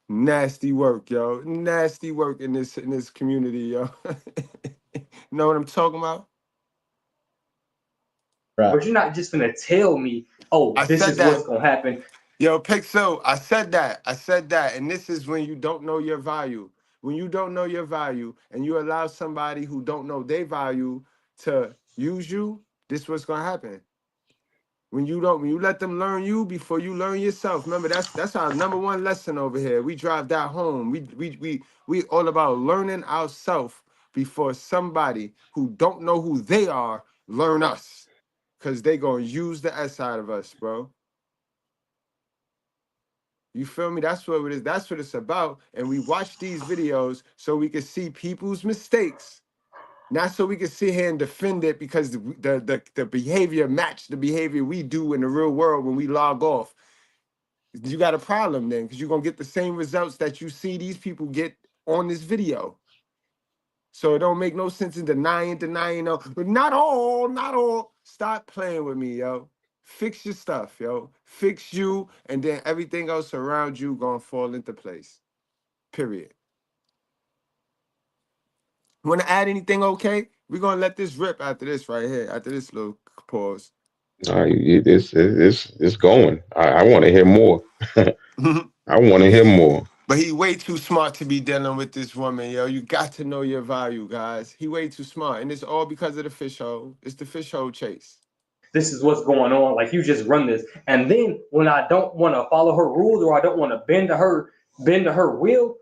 Nasty work, yo. Nasty work in this community, yo. Know what I'm talking about? Right. But you're not just gonna tell me, oh, this is what's gonna happen. Yo, Pixel, I said that. And this is when you don't know your value. When you don't know your value and you allow somebody who don't know their value to use you, this is what's gonna happen. When you let them learn you before you learn yourself. Remember, that's our number one lesson over here. We drive that home. We all about learning ourselves before somebody who don't know who they are learn us. Cause they gonna use the S out of us, bro. You feel me? That's what it is. That's what it's about. And we watch these videos so we can see people's mistakes. Not so we can sit here and defend it because the behavior matched the behavior we do in the real world when we log off. You got a problem then, because you're going to get the same results that you see these people get on this video. So it don't make no sense in denying, no. But not all. Stop playing with me, yo. Fix your stuff, yo. Fix you, and then everything else around you going to fall into place. Period. Want to add anything, okay? We're going to let this rip after this right here, after this little pause. It's going. I want to hear more. I want to hear more. But he way too smart to be dealing with this woman, yo. You got to know your value, guys. He way too smart. And it's all because of the fish hole. It's the fish hole chase. This is what's going on. Like, you just run this. And then when I don't want to follow her rules or I don't want to bend to her will,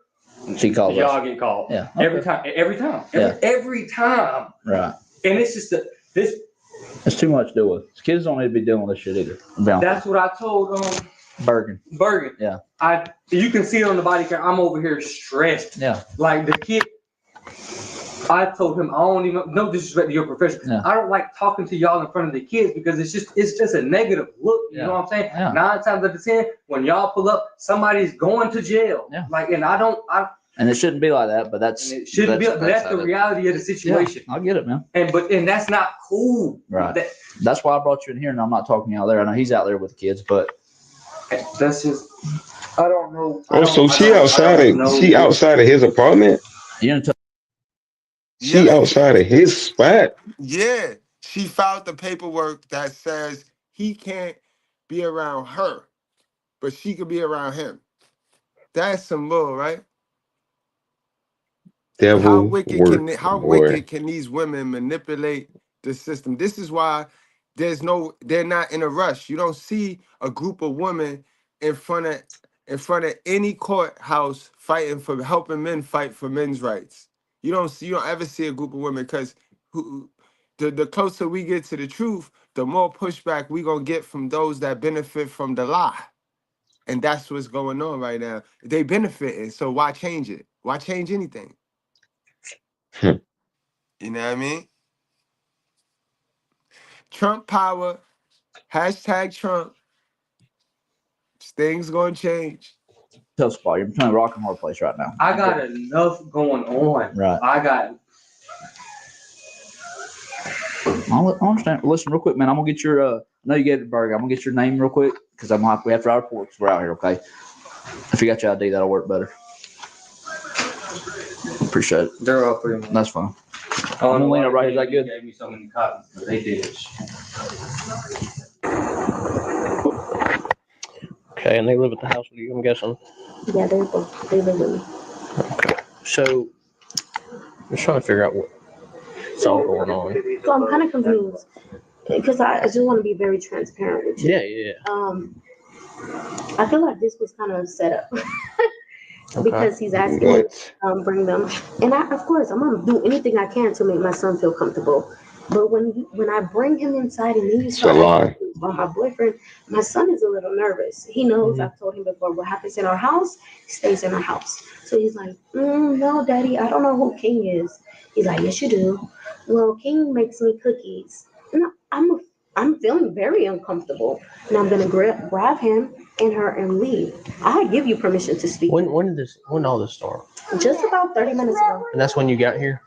she calls y'all us. Get called. Yeah. Okay. Every time. Right. And it's just this. It's too much to deal with. Kids don't need to be dealing with this shit either. That's what I told Bergen. Yeah. You can see it on the body cam. I'm over here stressed. Yeah. Like the kid. I told him I don't even no disrespect to your profession. Yeah. I don't like talking to y'all in front of the kids because it's just a negative look. You know what I'm saying? Yeah. 9 times out of 10, when y'all pull up, somebody's going to jail. Yeah. Like, and and it shouldn't be like that, but that's that's the reality of the situation. Yeah, I get it, man. And that's not cool. Right. That's why I brought you in here, and I'm not talking out there. I know he's out there with the kids, but that's just I don't know. She outside of his apartment? You didn't tell She outside of his spot. Yeah, she filed the paperwork that says he can't be around her, but she could be around him. That's some bull, right? How Devil wicked work, boy. can these women manipulate the system? This is why they're not in a rush. You don't see a group of women in front of any courthouse fighting for helping men fight for men's rights. You don't ever see a group of women because the closer we get to the truth, the more pushback we gonna get from those that benefit from the lie. And that's what's going on right now. They benefiting, so why change it? Why change anything? You know what I mean? Trump power, #Trump. Things gonna change. Tough spot. You're between a rock and hard place right now. I got enough going on. Right. I understand. Listen, real quick, man. I'm gonna get your. I know you get the burger. I'm gonna get your name real quick because we have to write reports. We're out here, okay? If you got your ID, that'll work better. Appreciate it. They're all pretty much. That's fine. I'm gonna lean up right here. Is that good? Gave me so many copies, but they did. Okay, and they live at the house with you, I'm guessing. Yeah, they live with me. Okay. So, I'm just trying to figure out what's all going on. So I'm kind of confused because I just want to be very transparent with you. Yeah. I feel like this was kind of set up because he's asking me to bring them, and of course I'm gonna do anything I can to make my son feel comfortable. But when I bring him inside and then you start asking about my boyfriend, my son is a little nervous. He knows I've told him before what happens in our house stays in our house. So he's like, no, Daddy, I don't know who King is. He's like, yes, you do. Well, King makes me cookies. And I'm feeling very uncomfortable, and I'm gonna grab him and her and leave. I give you permission to speak. When all this start? Just about 30 minutes ago. And that's when you got here?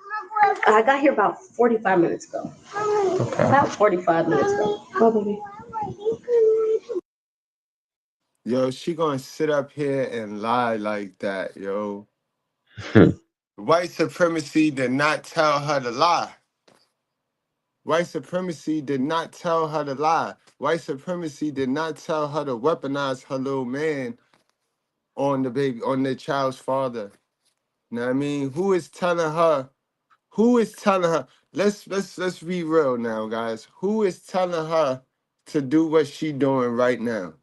I got here about 45 minutes ago. Okay. About 45 minutes ago. Oh, baby. Yo, she gonna sit up here and lie like that, yo. White supremacy did not tell her to lie. White supremacy did not tell her to lie. White supremacy did not tell her to weaponize her little man on the child's father. You know what I mean? Who is telling her? Let's be real now, guys. Who is telling her to do what she doing right now?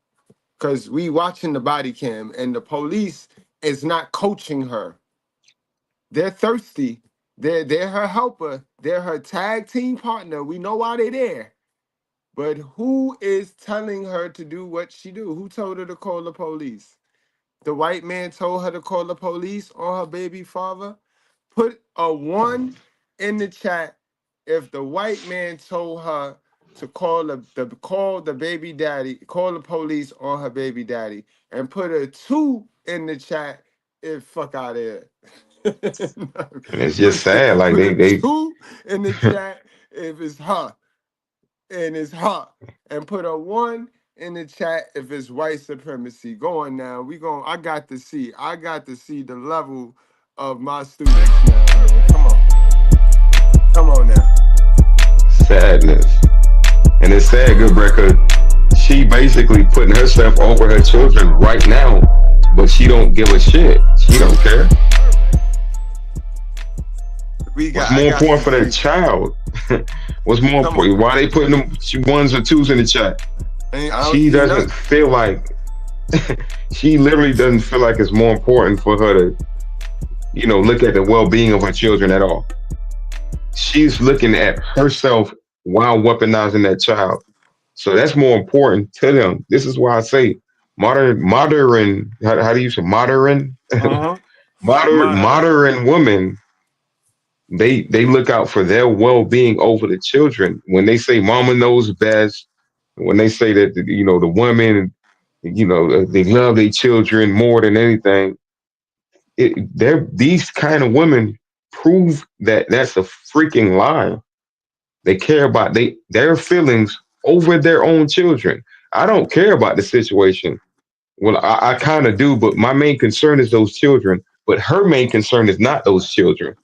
Because we watching the body cam and the police is not coaching her. They're thirsty. They're her helper. They're her tag team partner. We know why they're there. But who is telling her to do what she do? Who told her to call the police? The white man told her to call the police on her baby father? Put a 1 in the chat if the white man told her to call the baby daddy, call the police on her baby daddy, and put a 2 in the chat if fuck out of here. And it's just sad, like they 2 in the chat if it's her, and it's her, and put a 1 in the chat if it's white supremacy. Go on now, I got to see the level of my students now. Man. Come on now. Sadness, and it's sad, good record. She basically putting herself over her children right now, but she don't give a shit. She don't care. What's more important for that child? What's more important? Why they putting them 1s or 2s in the chat? She doesn't feel like. She literally doesn't feel like it's more important for her to, look at the well-being of her children at all. She's looking at herself while weaponizing that child. So that's more important to them. This is why I say modern. How do you say modern? Modern women. They look out for their well-being over the children. When they say mama knows best, when they say that the women, they love their children more than anything. These kind of women prove that that's a freaking lie. They care about their feelings over their own children. I don't care about the situation. Well, I kind of do, but my main concern is those children. But her main concern is not those children.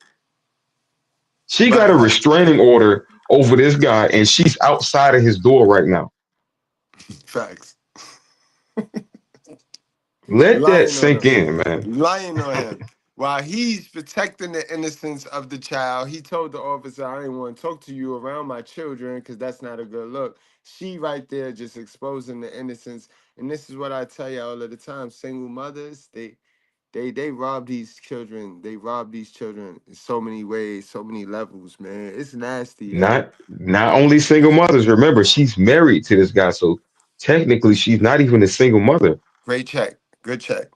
She got a restraining order over this guy, and she's outside of his door right now. Facts. Let that Lying on sink him. in, man. Lying on him. While he's protecting the innocence of the child, he told the officer, I didn't want to talk to you around my children because that's not a good look. She right there just exposing the innocence. And this is what I tell you all of the time. Single mothers, they rob these children. They rob these children in so many ways, so many levels, man. It's nasty, yo. Not only single mothers. Remember, she's married to this guy, so technically she's not even a single mother. Great check. Good check.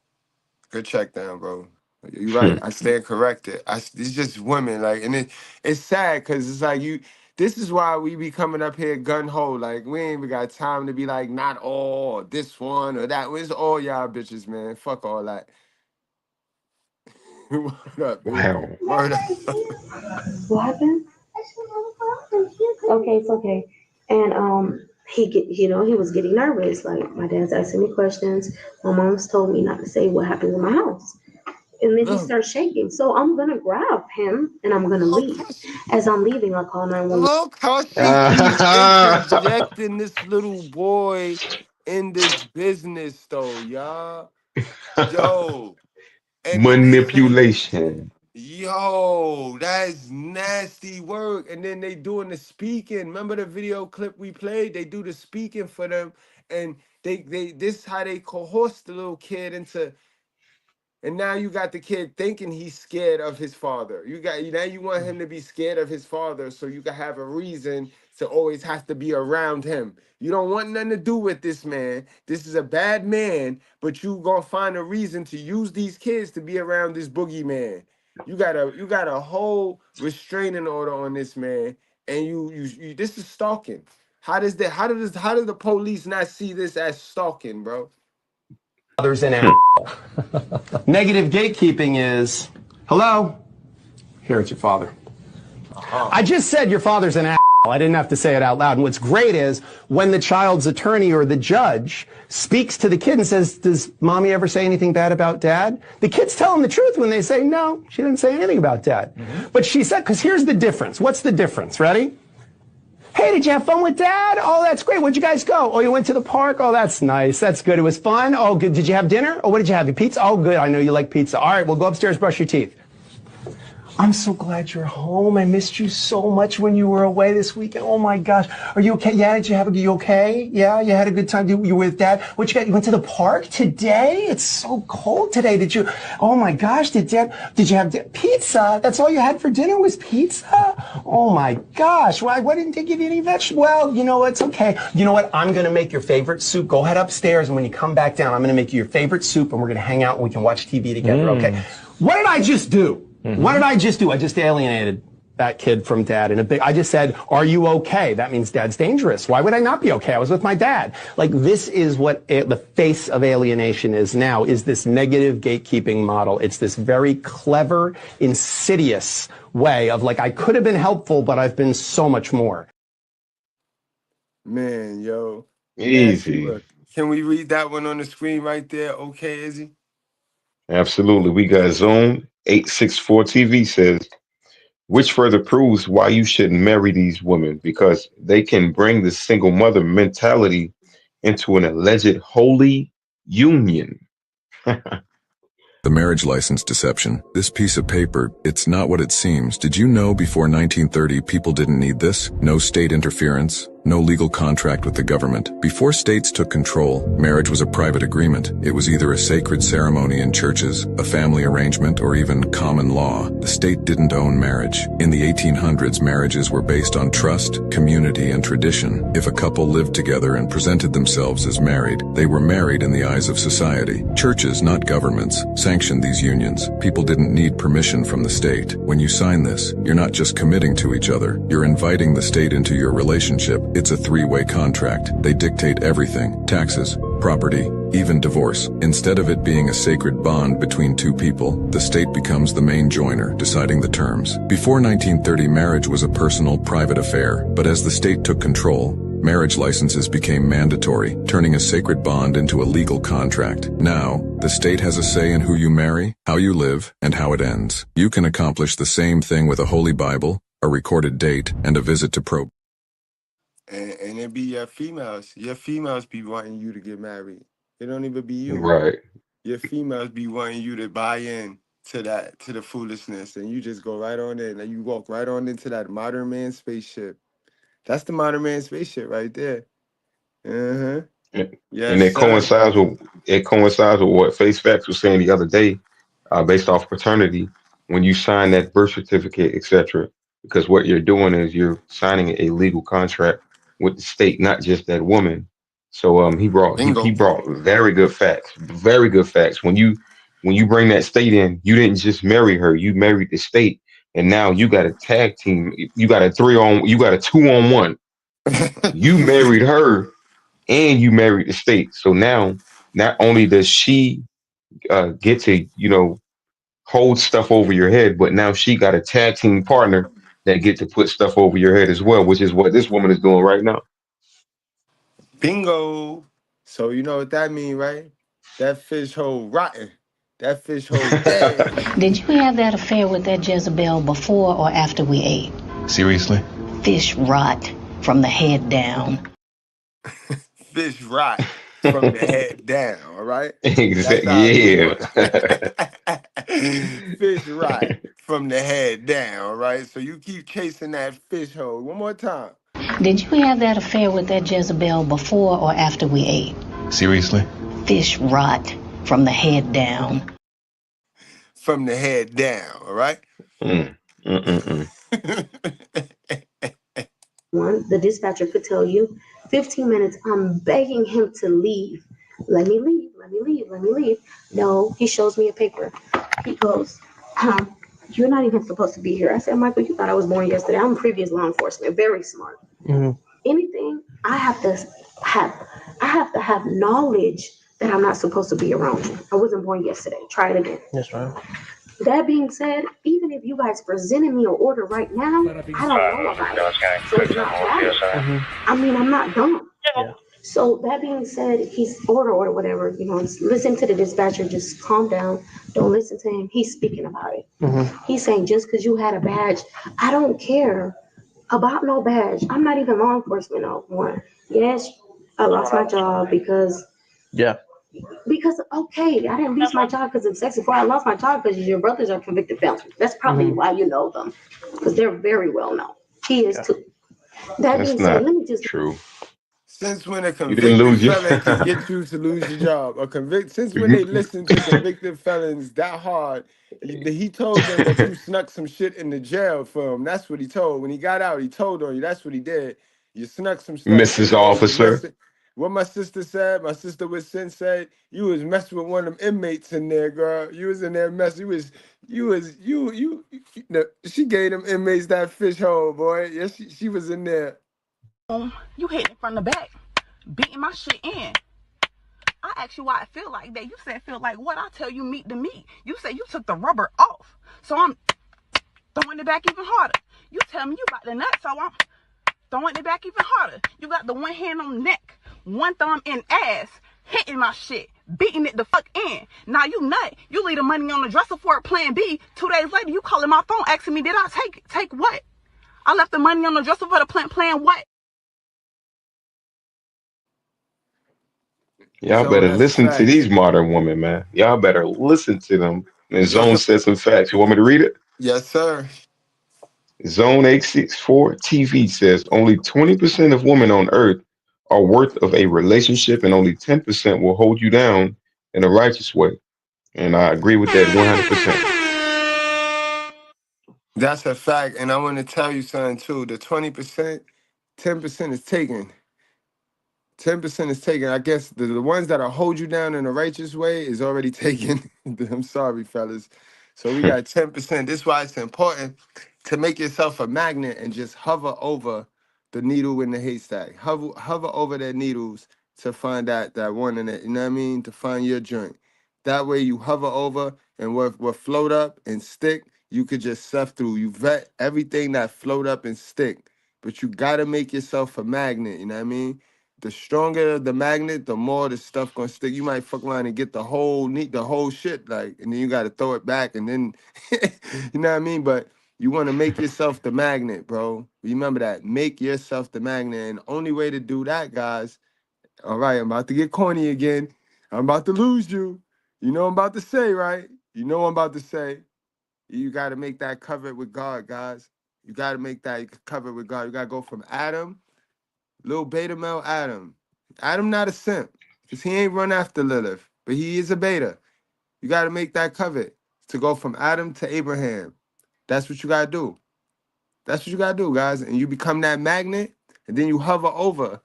Good check down, bro. You're right. I stand corrected. It's just women, like, and it's sad because it's like you. This is why we be coming up here gun ho. Like we ain't even got time to be like not all or this one or that. It's all y'all bitches, man. Fuck all that. Word up, dude. Wow. Word up. What happened? Okay, it's okay. And he was getting nervous. Like my dad's asking me questions. My mom's told me not to say what happened in my house. And then he starts shaking. So I'm gonna grab him and I'm gonna leave. As I'm leaving, I call 911. Look how she keeps interjecting this little boy in this business, though, y'all. Yo. And then they say, Manipulation. yo, that's nasty work. And then they doing the speaking. Remember the video clip we played? They do the speaking for them. And they this is how they coerce the little kid into. And now you got the kid thinking he's scared of his father. Now you want him to be scared of his father so you can have a reason to always have to be around him. You don't want nothing to do with this man. This is a bad man, but you gonna find a reason to use these kids to be around this boogeyman. You got a whole restraining order on this man, and you this is stalking. How does the police not see this as stalking, bro? Others an Negative gatekeeping is, hello, here it's your father. I just said your father's an I didn't have to say it out loud. And what's great is when the child's attorney or the judge speaks to the kid and says, does mommy ever say anything bad about dad? The kids tell him the truth when they say, no, she didn't say anything about dad. But she said, because here's the difference. What's the difference? Ready? Hey, did you have fun with dad? Oh, that's great. Where'd you guys go? Oh, you went to the park? Oh, that's nice. That's good. It was fun? Oh, good. Did you have dinner? Oh, what did you have? Pizza? Oh, good. I know you like pizza. All right, well, go upstairs, brush your teeth. I'm so glad you're home. I missed you so much when you were away this weekend. Oh my gosh. Are you okay? Yeah, are you okay? Yeah, you had a good time. You were with dad? What you got? You went to the park today? It's so cold today. Oh my gosh, did you have pizza? That's all you had for dinner was pizza? Oh my gosh. Why didn't they give you any vegetables? Well, you know what? It's okay. You know what? I'm going to make your favorite soup. Go head upstairs, and when you come back down, I'm going to make you your favorite soup, and we're going to hang out and we can watch TV together, okay? What did I just do? What did I just do? I just alienated that kid from dad I just said, are you okay? That means dad's dangerous. Why would I not be okay? I was with my dad. Like, this is what the face of alienation is now, is this negative gatekeeping model. It's this very clever, insidious way of like, I could have been helpful, but I've been so much more. Man, yo. Easy. Can we read that one on the screen right there? Okay, Izzy? Absolutely. We got Zone 864 TV says, which further proves why you shouldn't marry these women, because they can bring the single mother mentality into an alleged holy union. The marriage license deception. This piece of paper, it's not what it seems. Did you know before 1930 people didn't need this? No state interference, no legal contract with the government. Before states took control, marriage was a private agreement. It was either a sacred ceremony in churches, a family arrangement, or even common law. The state didn't own marriage. In the 1800s, marriages were based on trust, community, and tradition. If a couple lived together and presented themselves as married, they were married in the eyes of society. Churches, not governments, sanctioned these unions. People didn't need permission from the state. When you sign this, you're not just committing to each other, you're inviting the state into your relationship. It's a three-way contract. They dictate everything: taxes, property, even divorce. Instead of it being a sacred bond between two people, the state becomes the main joiner, deciding the terms. Before 1930, marriage was a personal, private affair, but as the state took control, marriage licenses became mandatory, turning a sacred bond into a legal contract. Now, the state has a say in who you marry, how you live, and how it ends. You can accomplish the same thing with a holy Bible, a recorded date, and a visit to probe. And it be your females. Your females be wanting you to get married. It don't even be you. Right. Your females be wanting you to buy in to the foolishness, and you just go right on in, and you walk right on into that modern man spaceship. That's the modern man spaceship right there. Uh-huh. And Yes, it sir. coincides with what Face Facts was saying the other day, based off paternity, when you sign that birth certificate, etc. Because what you're doing is you're signing a legal contract with the state, not just that woman. So he Bingo. brought very good facts, very good facts. When you bring that state in, you didn't just marry her, you married the state, and now you got a tag team. You got a two on one. You married her and you married the state. So now, not only does she get to, hold stuff over your head, but now she got a tag team partner that get to put stuff over your head as well, which is what this woman is doing right now. Bingo. So you know what that mean, right? That fish hole rotten. That fish hole dead. Did you have that affair with that Jezebel before or after we ate? Seriously? Fish rot from the head down. Fish rot from the head down, all right? That's how it be. Yeah. Fish rot from the head down, all right? So you keep chasing that fish hole. One more time. Did you have that affair with that Jezebel before or after we ate? Seriously? Fish rot from the head down. From the head down, all right? One, the dispatcher could tell you, 15 minutes, I'm begging him to leave. Let me leave, let me leave, let me leave. No, he shows me a paper. He goes, you're not even supposed to be here. I said, Michael, you thought I was born yesterday. I'm previous law enforcement, very smart. Anything, I have to have knowledge that I'm not supposed to be around you. I wasn't born yesterday. Try it again. That's right. That being said, even if you guys presented me an order right now, I don't know about it. So it's not valid. I mean, I'm not dumb. Yeah. So that being said, he's order, whatever, listen to the dispatcher, just calm down. Don't listen to him. He's speaking about it. He's saying just because you had a badge, I don't care about no badge. I'm not even law enforcement no more. Yes, I lost my job because okay, I didn't lose my job because of sex before. I lost my job because your brothers are convicted felons. That's probably why you know them, because they're very well known. He is too. That That's being said, not let me just true. Since when a You didn't convicted lose your felon can get you to lose your job, since when they listen to convicted felons that hard, he told them that you snuck some shit in the jail for him. That's what he told. When he got out, he told on you. That's what he did. You snuck some stuff in Mrs. there. You Officer. messing. What my sister said, my sister with Sin said, you was messing with one of them inmates in there, girl. You was in there messing. She gave them inmates that fish hole, boy. Yeah, she was in there. You hitting it from the back, beating my shit in. I asked you why it feel like that. You said feel like what? I tell you meat to meat. You said you took the rubber off. So I'm throwing it back even harder. You tell me you got the nut, so I'm throwing it back even harder. You got the one hand on the neck, one thumb in ass, hitting my shit, beating it the fuck in. Now you nut. You leave the money on the dresser for a plan B. 2 days later, you calling my phone asking me, did I take it? Take what? I left the money on the dresser for the plan what? Y'all better listen to these modern women, man. Y'all better listen to them. And Zone said some facts. You want me to read it? Yes, sir. Zone 864 TV says only 20% of women on earth are worth of a relationship, and only 10% will hold you down in a righteous way. And I agree with that 100%. That's a fact. And I want to tell you something too. The 20%, 10% is taken. 10% is taken. I guess the ones that hold you down in a righteous way is already taken. I'm sorry, fellas. So we got 10%. This is why it's important to make yourself a magnet and just hover over the needle in the haystack. Hover over their needles to find that one in it. You know what I mean? To find your joint. That way you hover over, and what float up and stick, you could just surf through. You vet everything that float up and stick. But you gotta make yourself a magnet, you know what I mean? The stronger the magnet, the more the stuff gonna stick. You might fuck around and get the whole shit, like, and then you gotta throw it back, and then you know what I mean. But You want to make yourself the magnet, bro. Remember that. Make yourself the magnet. And the only way to do that, guys. All right, I'm about to get corny again. I'm about to lose you. You know what I'm about to say, right? You know what I'm about to say. You got to make that covenant with God, guys. You got to make that covenant with God. You got to go from Adam, little beta male Adam. Adam not a simp because he ain't run after Lilith, but he is a beta. You got to make that covenant to go from Adam to Abraham. That's what you got to do. That's what you got to do, guys. And you become that magnet, and then you hover over.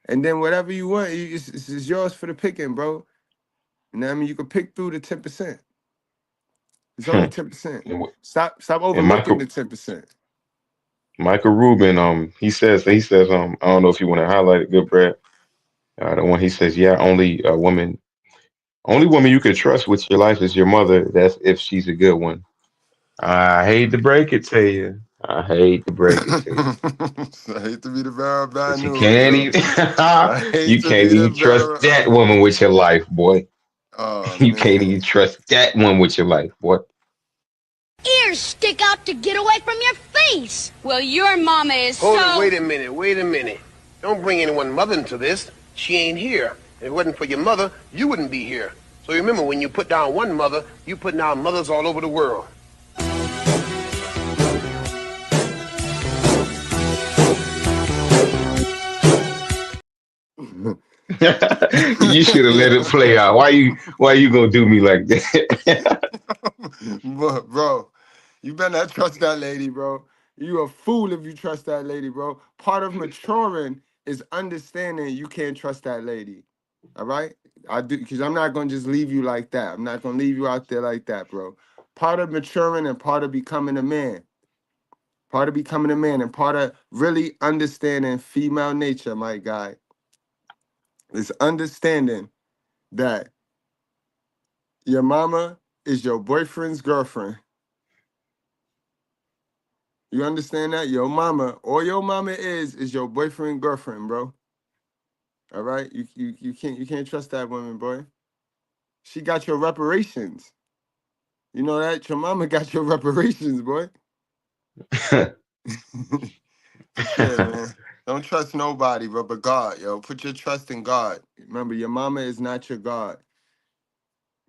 And then whatever you want, it's yours for the picking, bro. You know what I mean? You can pick through the 10%. It's only 10%. Stop And overlooking the 10%. Michael Rubin, he says, I don't know if you want to highlight it, good Brad. The one he says, yeah, only woman you can trust with your life is your mother. That's if she's a good one. I hate to break it to you. I hate to break it to you. I hate to be the bearer of bad But you news, can't yo. even I hate you to can't be the even trust bearer that of. woman with your life, boy. Oh You can't even man. trust that one with your life, boy. Ears stick out to get away from your face. Well, your mama is Hold it, wait a minute. Don't bring anyone mother into this. She ain't here. If it wasn't for your mother, you wouldn't be here. So remember, when you put down one mother, you put down mothers all over the world. You should have let it play out. Why you gonna do me like that? Bro, you better not trust that lady, bro. You a fool if you trust that lady, bro. Part of maturing is understanding you can't trust that lady. All right? I do, because I'm not gonna just leave you like that. I'm not gonna leave you out there like that, bro. Part of maturing and part of becoming a man. Part of becoming a man and part of really understanding female nature, my guy, is understanding that your mama is your boyfriend's girlfriend. You understand that? Your mama, all your mama is your boyfriend girlfriend, bro. All right? You can't trust that woman, boy. She got your reparations. You know that? Your mama got your reparations, boy. Yeah, man. Don't trust nobody, bro, but God, yo. Put your trust in God. Remember, your mama is not your God.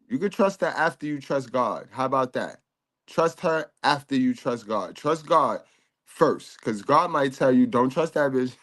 You could trust her after you trust God. How about that? Trust her after you trust God. Trust God first, because God might tell you, don't trust that bitch.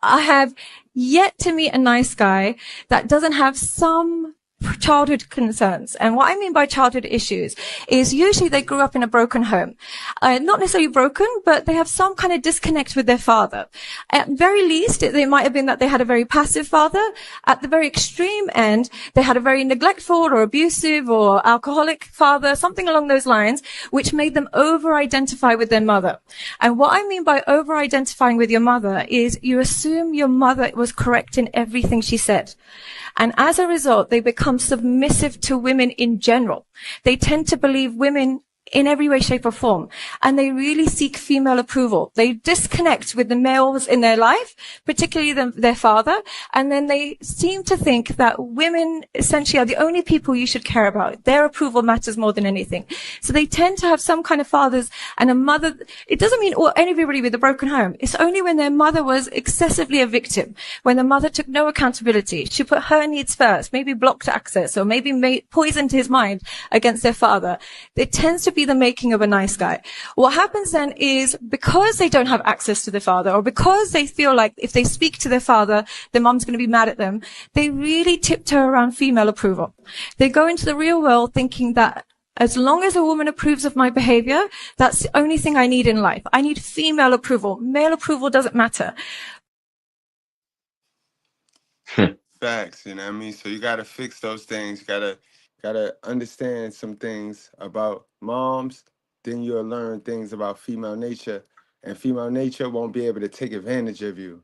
I have yet to meet a nice guy that doesn't have some childhood concerns. And what I mean by childhood issues is usually they grew up in a broken home. Not necessarily broken, but they have some kind of disconnect with their father. At very least, it might have been that they had a very passive father. At the very extreme end, they had a very neglectful or abusive or alcoholic father, something along those lines, which made them over-identify with their mother. And what I mean by over-identifying with your mother is you assume your mother was correct in everything she said. And as a result, they become submissive to women in general. They tend to believe women in every way, shape or form. And they really seek female approval. They disconnect with the males in their life, particularly their father. And then they seem to think that women essentially are the only people you should care about. Their approval matters more than anything. So they tend to have some kind of fathers and a mother. It doesn't mean anybody with a broken home. It's only when their mother was excessively a victim, when the mother took no accountability. She put her needs first, maybe blocked access or maybe poisoned his mind against their father. It tends to be the making of a nice guy. What happens then is because they don't have access to their father or because they feel like if they speak to their father, their mom's going to be mad at them, they really tiptoe around female approval. They go into the real world thinking that as long as a woman approves of my behavior, that's the only thing I need in life. I need female approval. Male approval doesn't matter. Facts, you know what I mean? So you gotta fix those things. You gotta understand some things about moms. Then you'll learn things about female nature, and female nature won't be able to take advantage of you.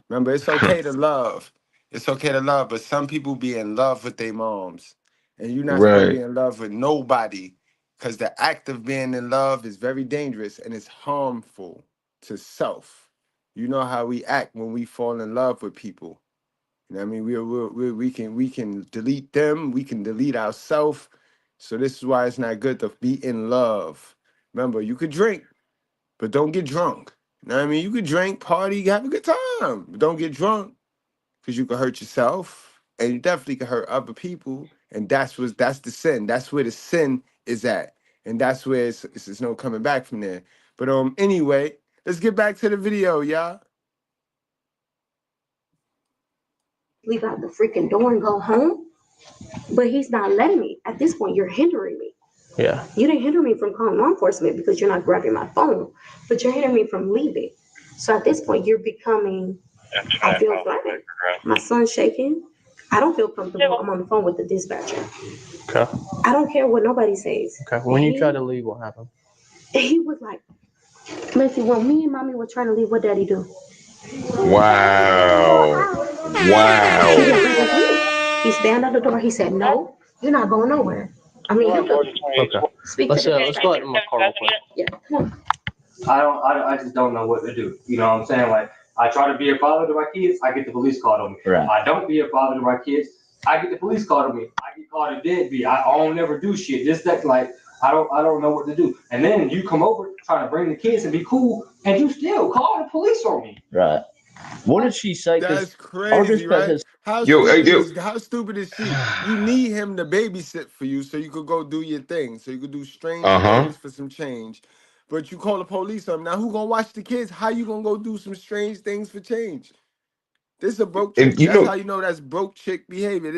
Remember, it's okay to love. It's okay to love, but some people be in love with their moms, and you're not supposed to be Right. in love with nobody, because the act of being in love is very dangerous and it's harmful to self. You know how we act when we fall in love with people. You know what I mean? We can delete them. We can delete ourselves. So this is why it's not good to be in love. Remember, you could drink, but don't get drunk. You know what I mean? You could drink, party, have a good time, but don't get drunk because you can hurt yourself and you definitely can hurt other people. And that's the sin. That's where the sin is at. And that's where it's no coming back from there. But anyway, let's get back to the video, y'all. Leave out the freaking door and go home. But he's not letting me. At this point, you're hindering me. Yeah. You didn't hinder me from calling law enforcement because you're not grabbing my phone, but you're hindering me from leaving. So at this point, you're becoming, I feel threatened. My son's shaking. I don't feel comfortable. I'm on the phone with the dispatcher. Okay. I don't care what nobody says. Okay. When you tried to leave, what happened? He was like, Missy, when me and mommy were trying to leave, what daddy do? Wow. Wow. He didn't let us leave. He stand at the door. He said, no, you're not going nowhere. I mean, you could speak Let's to the go ahead in my car real quick. Yeah, come on. I just don't know what to do. You know what I'm saying? Like, I try to be a father to my kids, I get the police called on me. Right. I don't be a father to my kids, I get the police called on me. I get called a deadbeat. I don't never do shit. Just that, like, I don't know what to do. And then you come over trying to bring the kids and be cool, and you still call the police on me. Right. What did she say? That's crazy, right? How stupid is she? You need him to babysit for you so you could go do your thing, so you could do strange things for some change. But you call the police on him. Now who gonna watch the kids? How you gonna go do some strange things for change? This is a broke chick. That's how you know that's broke chick behavior.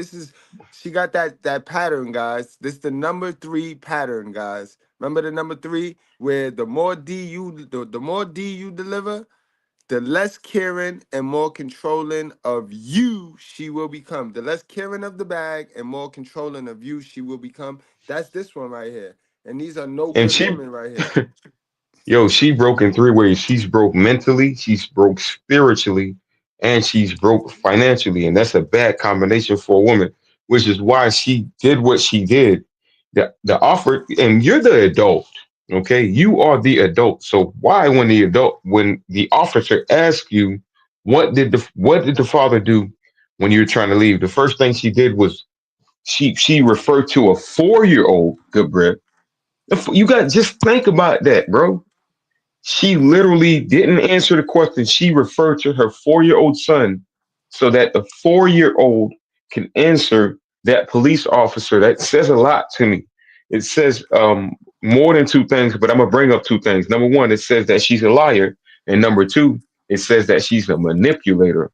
She got that pattern, guys. This is the number 3 pattern, guys. Remember the number 3, where the more D you deliver, the less caring and more controlling of you she will become. The less caring of the bag and more controlling of you she will become. That's this one right here. And these are no And good women right here. Yo, she broke in 3 ways. She's broke mentally, she's broke spiritually, and she's broke financially. And that's a bad combination for a woman, which is why she did what she did. The offer, and you're the adult, okay? You are the adult. So why, when the officer asks you, what did the father do when you were trying to leave? The first thing she did was she referred to a 4-year-old, good bread. You got just think about that, bro. She literally didn't answer the question. She referred to her 4-year-old son so that the 4-year-old can answer that police officer. That says a lot to me. It says more than 2 things, but I'm going to bring up 2 things. Number 1, it says that she's a liar. And number 2, it says that she's a manipulator.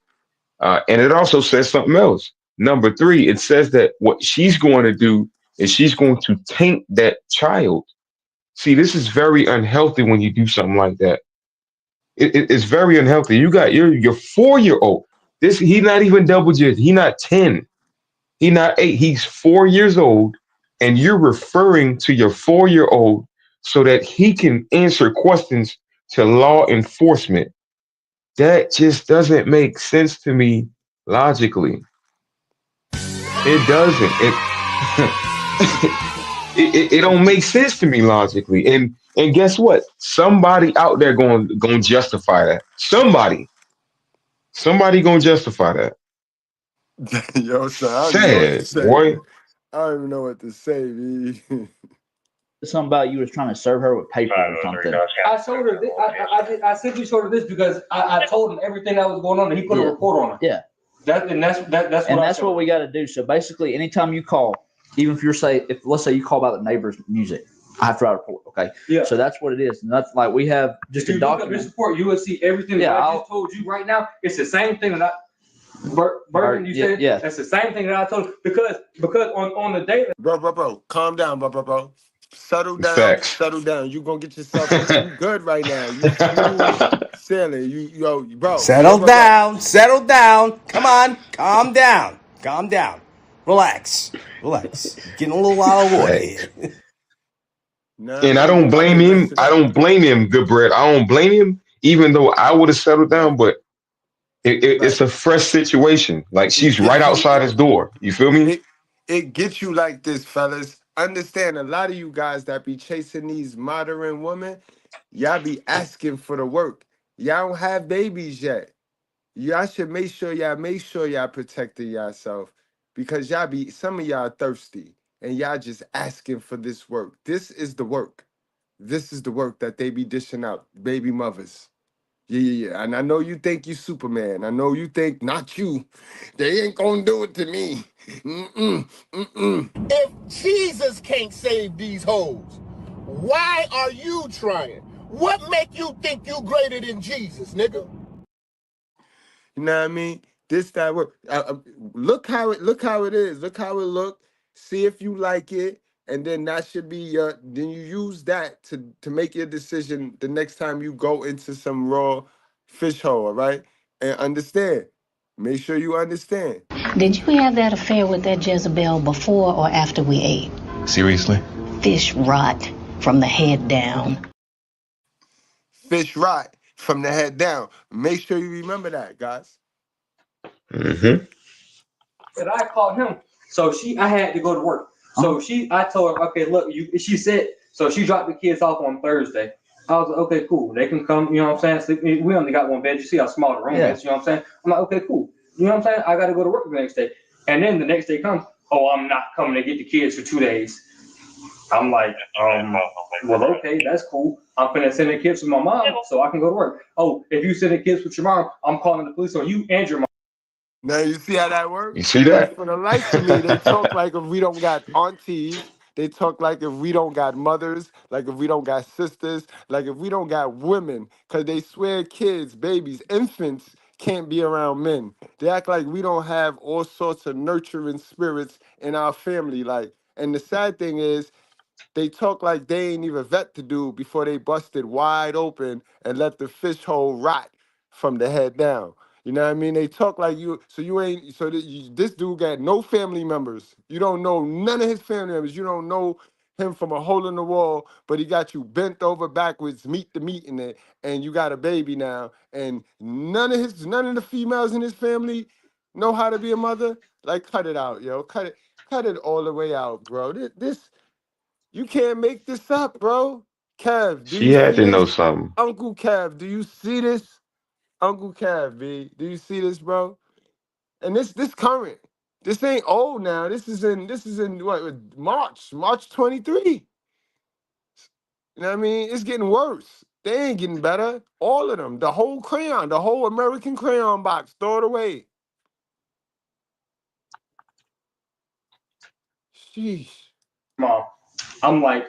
And it also says something else. Number 3, it says that what she's going to do is she's going to taint that child. See, this is very unhealthy when you do something like that. It's very unhealthy. You got your 4-year-old. He's not even double digits. He's not 10. He's not 8. He's 4 years old, and you're referring to your 4-year-old so that he can answer questions to law enforcement. That just doesn't make sense to me logically. It doesn't. It don't make sense to me logically. And guess what? Somebody out there going to justify that. Somebody going to justify that. Yo, son, I don't even know what to Sad, say. boy. I don't even know what to say, B. Something about you was trying to serve her with paper or something. I showed her this. I simply showed her this because I told him everything that was going on, and he put a report on her. Yeah. That's what we got to do. So basically, anytime you call, even if let's say you call about the neighbor's music, I have to write a report. Okay. Yeah. So that's what it is. And that's like we have just a document. If you look up this report, you will see everything that I just told you right now. It's the same thing that Burton, you said. Yeah. That's the same thing that I told you because on the day. Bro, calm down, bro. Settle down. Facts. Settle down. You gonna get yourself. You good right now. You smooth sailing. Bro. Settle down. Come on, calm down. Relax. Getting a little out of order here. And I don't blame him. Good bread. I don't blame him, even though I would have settled down. But it's a fresh situation. Like she's right outside his door. You feel me? It gets you like this, fellas. Understand, a lot of you guys that be chasing these modern women, y'all be asking for the work. Y'all don't have babies yet. Y'all should make sure y'all protecting yourself because some of y'all thirsty. and y'all just asking for this work. This is the work. This is the work that they be dishing out, baby mothers. Yeah. And I know you think you Superman. I know you think, not you. They ain't gonna do it to me. If Jesus can't save these hoes, why are you trying? What make you think you greater than Jesus, nigga? You know what I mean? This, that work. Look how it is. Look how it look. See if you like it. And then that should be your, then you use that to make your decision the next time you go into some raw fish hole, all right? And understand. Make sure you understand. Did you have that affair with that Jezebel before or after we ate? Seriously? Fish rot from the head down. Fish rot from the head down. Make sure you remember that, guys. Mm-hmm. And I called him. So I had to go to work. So I told her, okay, look, she said, so she dropped the kids off on Thursday. I was like, okay, cool. They can come, you know what I'm saying? Sleep. We only got one bed. You see how small the room is, you know what I'm saying? I'm like, okay, cool. You know what I'm saying? I got to go to work the next day. And then the next day comes, oh, I'm not coming to get the kids for 2 days. I'm like, well, okay, that's cool. I'm finna send the kids with my mom so I can go to work. Oh, if you send the kids with your mom, I'm calling the police on you and your mom. Now you see how that works? You see that? For the life of me, they talk like if we don't got aunties. They talk like if we don't got mothers, like if we don't got sisters, like if we don't got women, because they swear kids, babies, infants can't be around men. They act like we don't have all sorts of nurturing spirits in our family. Like, and the sad thing is, they talk like they ain't even vet the dude before they busted wide open and let the fish hole rot from the head down. You know what I mean? They talk like you, so you ain't, so this dude got no family members. You don't know none of his family members. You don't know him from a hole in the wall, but he got you bent over backwards, meat to meat in it, and you got a baby now. And none of the females in his family know how to be a mother. Like, cut it out, yo. Cut it all the way out, bro. This you can't make this up, bro. Kev, do She you had see to know this? something. Uncle Kev, do you see this? Uncle Kev, B, do you see this, bro? And this current. This ain't old now. This is in what, March 23. You know what I mean? It's getting worse. They ain't getting better. All of them. The whole crayon, the whole American crayon box, throw it away. Sheesh. Mom, I'm like,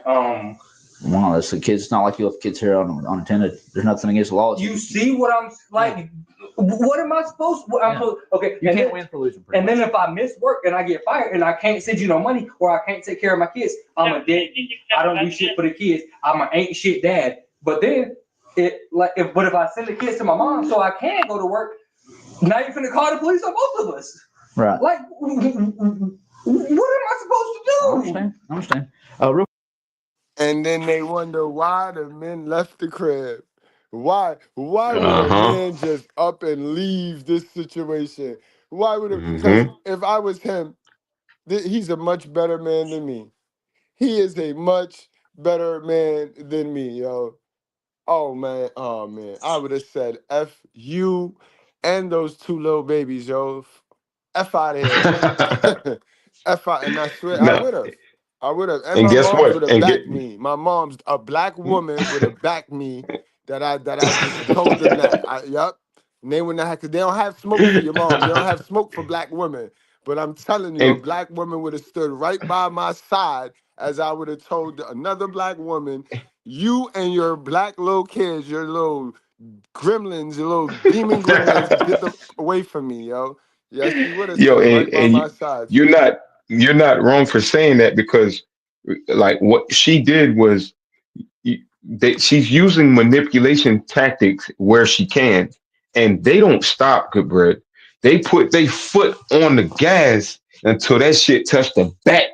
Wow, that's the kids. It's not like you left kids here unattended. There's nothing against the law. you see what I'm like? What am I supposed to? Okay, You can't win for losing. And then if I miss work and I get fired and I can't send you no money or I can't take care of my kids, I'm a deadbeat. I don't do shit for the kids. I'm an ain't shit dad. But then if I send the kids to my mom so I can go to work, now you're finna call the police on both of us. Right. Like, what am I supposed to do? I understand. And then they wonder why the men left the crib. Why would a Uh-huh. man just up and leave this situation? Why would it? Because Mm-hmm. if I was him, he's a much better man than me. He is a much better man than me, yo. Oh man, I would have said F you and those two little babies, yo. F out of here. F out, and I swear I Now, would have. And and my guess mom's what? would have And get backed me. My mom's a black woman would have backed me that I just told them that. Yup. And they wouldn't have, because they don't have smoke for your moms. They don't have smoke for black women. But I'm telling you, a and black woman would have stood right by my side as I would have told another black woman, you and your black little kids, your little gremlins, your little demon gremlins, get the away from me, yo. Yes, she would have yo, stood and, right by and my side. you're not wrong for saying that, because like what she did was she's using manipulation tactics where she can, and they don't stop, good bread. They put their foot on the gas until that shit touched the back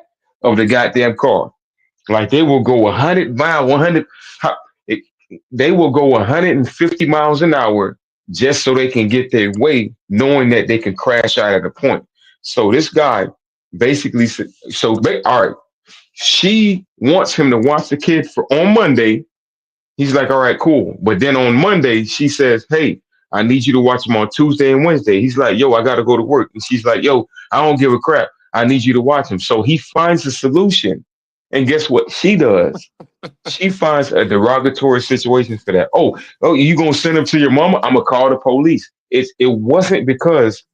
of the goddamn car. Like they will go 100 mile, 100. It, they will go 150 miles an hour just so they can get their way, knowing that they can crash out at a point. So this guy basically said, all right, she wants him to watch the kid for on Monday. He's like, all right, cool. But then on Monday, she says, hey, I need you to watch him on Tuesday and Wednesday. He's like, yo, I got to go to work. And she's like, yo, I don't give a crap. I need you to watch him. So he finds a solution. And guess what she does? She finds a derogatory situation for that. Oh, you gonna send him to your mama? I'm gonna call the police. It wasn't because,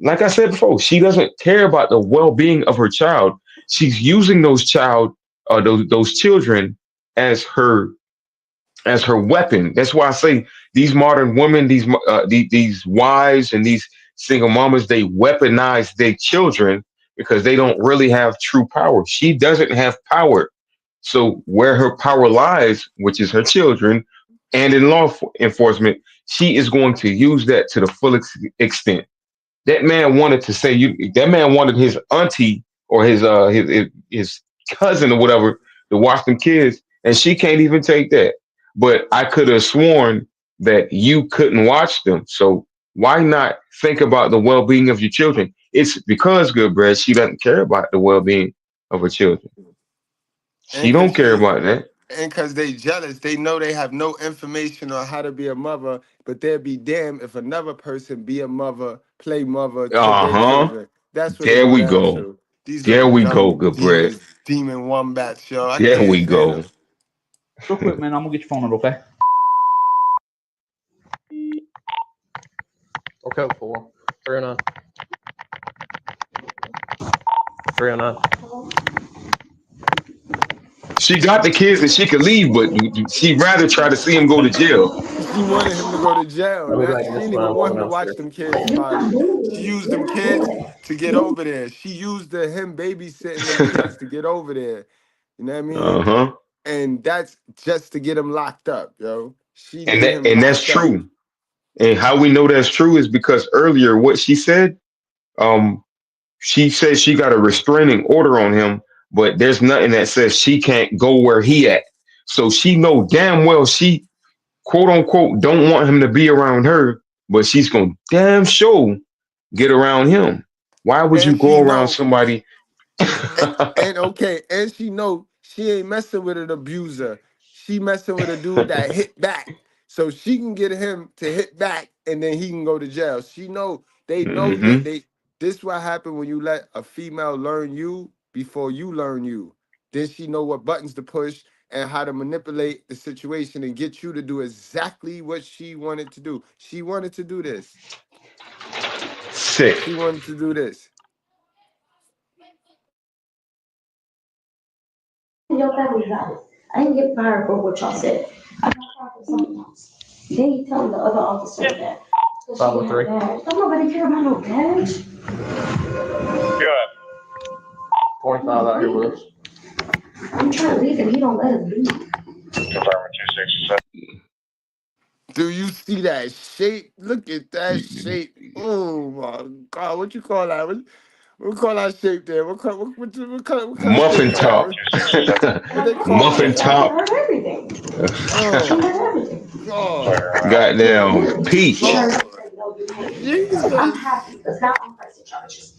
like I said before, she doesn't care about the well-being of her child. She's using those children as her weapon. That's why I say these modern women, these wives and these single mamas, they weaponize their children because they don't really have true power. She doesn't have power. So where her power lies, which is her children, and in law enforcement, she is going to use that to the full extent. That man wanted to say that man wanted his auntie or his cousin or whatever to watch them kids, and she can't even take that. But I could have sworn that you couldn't watch them. So why not think about the well-being of your children? It's because, good bread, she doesn't care about the well-being of her children. She And don't cause care about that. and cause they jealous, they know they have no information on how to be a mother, but they'd be damned if another person be a mother, play mother to their Uh-huh. children. That's what it There go we down go. to. These There little we go, dumb good bread. demon wombats, yo. I There can't we stand go. them. Real quick, man, I'm gonna get your phone number, okay? Or code 4. 309. 309. She got the kids and she could leave, but she'd rather try to see him go to jail. She wanted him to go to jail. I'll be back She in this didn't one. even I'm want him walking to watch downstairs. them kids, probably. She used them kids to get over there. She used him babysitting them kids to get over there. You know what I mean? Uh-huh. And that's just to get him locked up, yo. She And needed him that's locked up. true. And how we know that's true is because earlier what she said, she said she got a restraining order on him, but there's nothing that says she can't go where he at. So she know damn well she quote unquote don't want him to be around her, but she's gonna damn sure get around him. Why would you And she go around know, somebody? and okay, and she know she ain't messing with an abuser. She messing with a dude that hit back. So she can get him to hit back and then he can go to jail. She know they know Hmm. that this what happen when you let a female learn you before you learn you. Then she know what buttons to push and how to manipulate the situation and get you to do exactly what she wanted to do. She wanted to do this. Sick. She wanted to do this. Your family got it. I didn't get fired for what y'all said. I got fired for something else. Then you tell the other officer that. 503. Don't nobody care about no badge. Good. 25 out here with us. I'm trying to leave and he don't let us leave. Confirming 267. Do you see that shape? Look at that shape. Oh my God. What you call that? What call that shape there? What kind of shape Muffin is that? top. What they call Muffin that? top. Everything. Oh God. Goddamn peach. Oh, Jesus. I'm happy because now I'm pressing charges.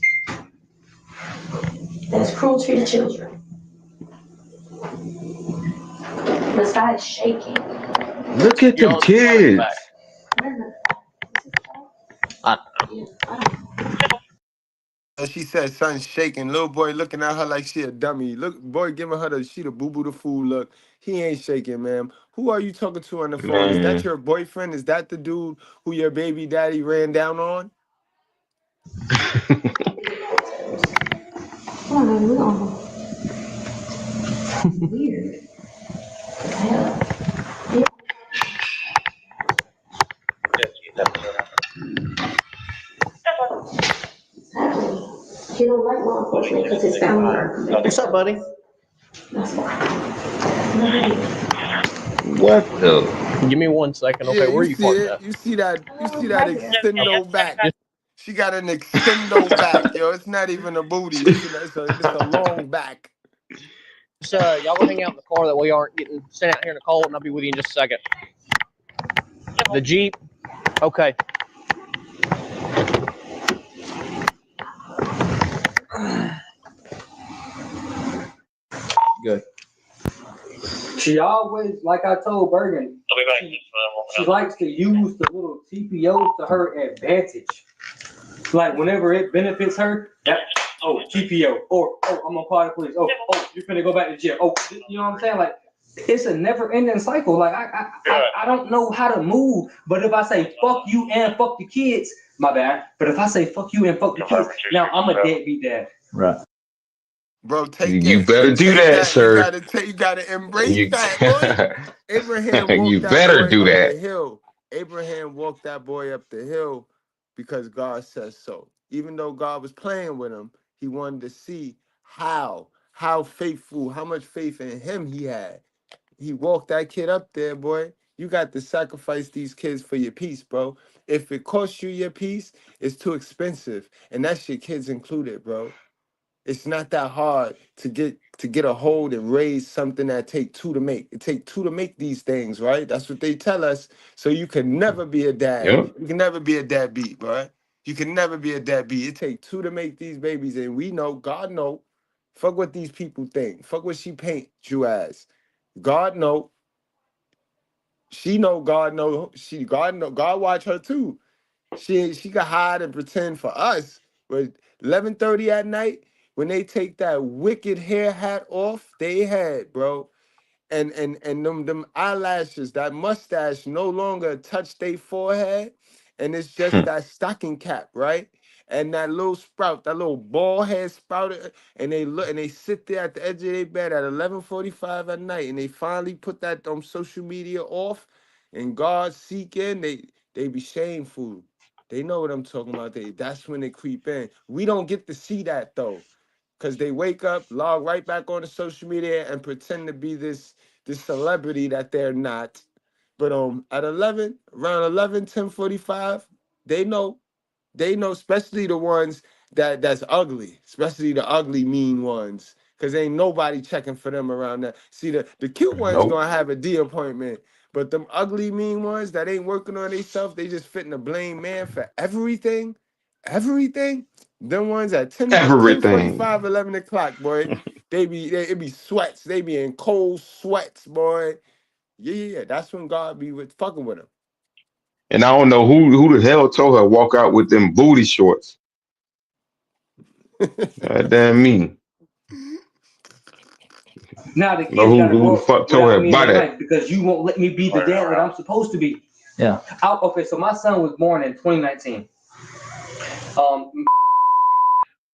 That's cruelty to children. Besides shaking. Look at them kids. She said, "Son shaking." Little boy looking at her like she a dummy. Look, boy giving her the boo boo the fool look. He ain't shaking, ma'am. Who are you talking to on the phone? Is that Man. your boyfriend? Is that the dude who your baby daddy ran down on? Weird. He don't like law enforcement because his family are convicted. What's up, buddy? That's why. What the? Give me 1 second. Okay, Yeah, where you are you see parked it. at? You see that extendo back. She got an extendo back, yo. It's not even a booty. It's a long back. Just, y'all go hang out in the car that we aren't getting sent out here in the cold, and I'll be with you in just a second. The Jeep? Okay. Good. She always, like I told Bergen, she likes to use the little TPO to her advantage. Like whenever it benefits her, oh, TPO, or oh, I'm gonna call the police. Oh, you're finna go back to jail. Oh, you know what I'm saying? Like, it's a never-ending cycle. Like, I don't know how to move. But if I say fuck you and fuck the kids, my bad. But if I say fuck you and fuck the kids, now I'm a deadbeat dad. Right. Bro, take You it. better do Take that, that. You sir. gotta embrace You that, boy. Abraham you walked that better boy do up that. the hill. Abraham walked that boy up the hill because God says so. Even though God was playing with him, he wanted to see how faithful, how much faith in him he had. He walked that kid up there, boy. You got to sacrifice these kids for your peace, bro. If it costs you your peace, it's too expensive. And that's your kids included, bro. It's not that hard to get a hold and raise something that take two to make. It take two to make these things, right? That's what they tell us. So you can never be a dad. Yep. You can never be a deadbeat, bro. You can never be a deadbeat. It take two to make these babies, and we know, God know. Fuck what these people think. Fuck what she paint you as. God know. She know. God know. God know. God watch her too. She can hide and pretend for us. But 11:30 at night, when they take that wicked hair hat off they had, bro, and them eyelashes, that mustache no longer touch their forehead, and it's just that stocking cap, right? And that little sprout, that little bald head sprouted, and they look and they sit there at the edge of their bed at 11:45 at night, and they finally put that social media off, and God seeking, they be shameful. They know what I'm talking about. That's when they creep in. We don't get to see that though, because they wake up, log right back on the social media and pretend to be this celebrity that they're not. But at 11, around 11, 10:45, they know, especially the ones that's ugly, especially the ugly, mean ones, because ain't nobody checking for them around that. See, the cute ones Nope. gonna have a D appointment, but them ugly, mean ones that ain't working on themselves, they just fitting to blame man for everything. Them ones at 10, Everything. 10:45, 11 o'clock, boy, it be sweats. They be in cold sweats, boy. Yeah. That's when God be fucking with them. And I don't know who the hell told her to walk out with them booty shorts. God damn me. Now the Know kids gotta who grow the up fuck told her without to me in buy their that? life because you won't let me be the dad that I'm supposed to be. Yeah. Okay, so my son was born in 2019.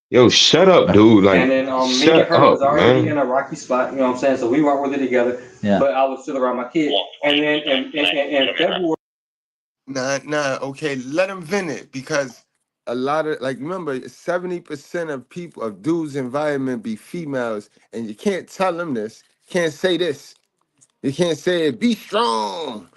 Yo, shut up, dude. And Like, then me and shut her was up, already in man. a rocky spot, you know what I'm saying? So we weren't really together. Yeah. But I was still around my kid. And then in February. Nah, okay, let them vent it, because a lot of, like, remember, 70% of dudes' environment be females, and you can't tell them this, can't say this. You can't say it, be strong.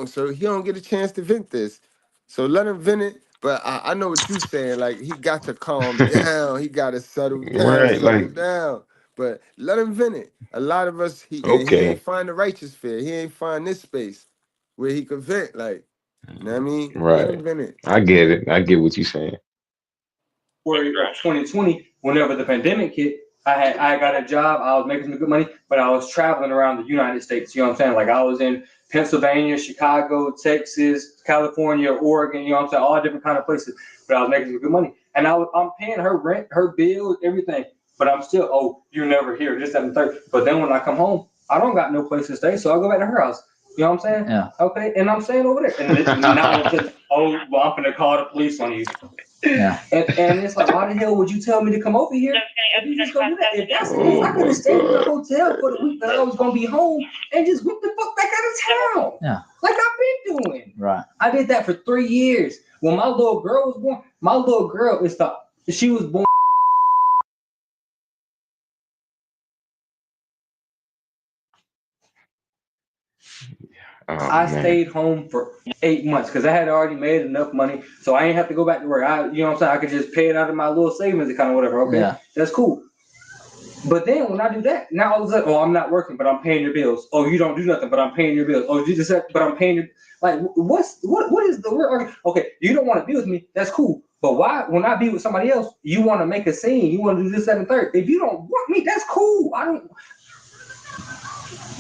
So he don't get a chance to vent this. So let him vent it. But I know what you're saying. Like, he got to calm down. He got to settle Right, like, down. But let him vent it. A lot of us, he ain't okay. find the righteous fear. He ain't find this space where he could vent. Like, you know what I mean? Let him Right. vent it. I get it. I get what you're saying. Of 2020, whenever the pandemic hit, I got a job. I was making some good money, but I was traveling around the United States. You know what I'm saying? Like, I was in Pennsylvania, Chicago, Texas, California, Oregon. You know what I'm saying? All different kind of places. But I was making some good money, and I'm paying her rent, her bills, everything. But I'm still, oh, you're never here, this, that, and the third. But then when I come home, I don't got no place to stay, so I go back to her house. You know what I'm saying? Yeah. Okay, and I'm staying over there. And now it's just, oh, well, I'm gonna call the police on you. Yeah. And it's like, why the hell would you tell me to come over here? If you just gonna do that, if that's the case, I could have stayed in the hotel for the week that I was gonna be home and just went the fuck back out of town. Yeah. Like I've been doing. Right. I did that for 3 years. When my little girl was born, my little girl she was born. Oh, I man. stayed home for 8 months because I had already made enough money, so I ain't have to go back to work. You know what I'm saying? I could just pay it out of my little savings account or whatever. Okay, Yeah. That's cool. But then when I do that, now all of a sudden, oh, I'm not working, but I'm paying your bills. Oh, you don't do nothing, but I'm paying your bills. Oh, you just said, but I'm paying your. Like, what is the word? Okay, you don't want to be with me. That's cool. But why, when I be with somebody else, you want to make a scene? You want to do this, that, and third. If you don't want me, that's cool. I don't.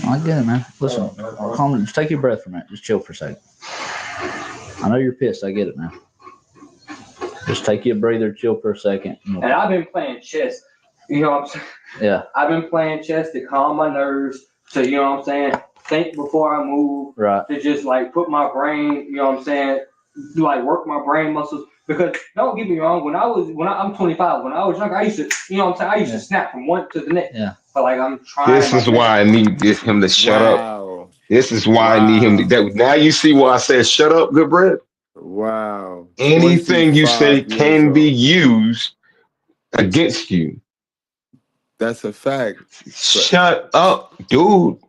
I get it, man. Listen, calm, just take your breath from it. Just chill for a second. I know you're pissed. I get it now. Just take you a breather, chill for a second. And I've been playing chess. You know what I'm saying? Yeah. I've been playing chess to calm my nerves. To, you know what I'm saying? Think before I move. Right. To just like put my brain, you know what I'm saying? Like work my brain muscles. Because don't get me wrong, I'm 25. When I was younger, I used to, you know what I'm saying? I used to snap from one to the next. Yeah. But like I'm trying. This is why I need him to shut up. This is why I need him to. Now you see why I said shut up, good bread. Wow. Anything you say 25 years can be old. used against you. That's a fact. Shut up, dude.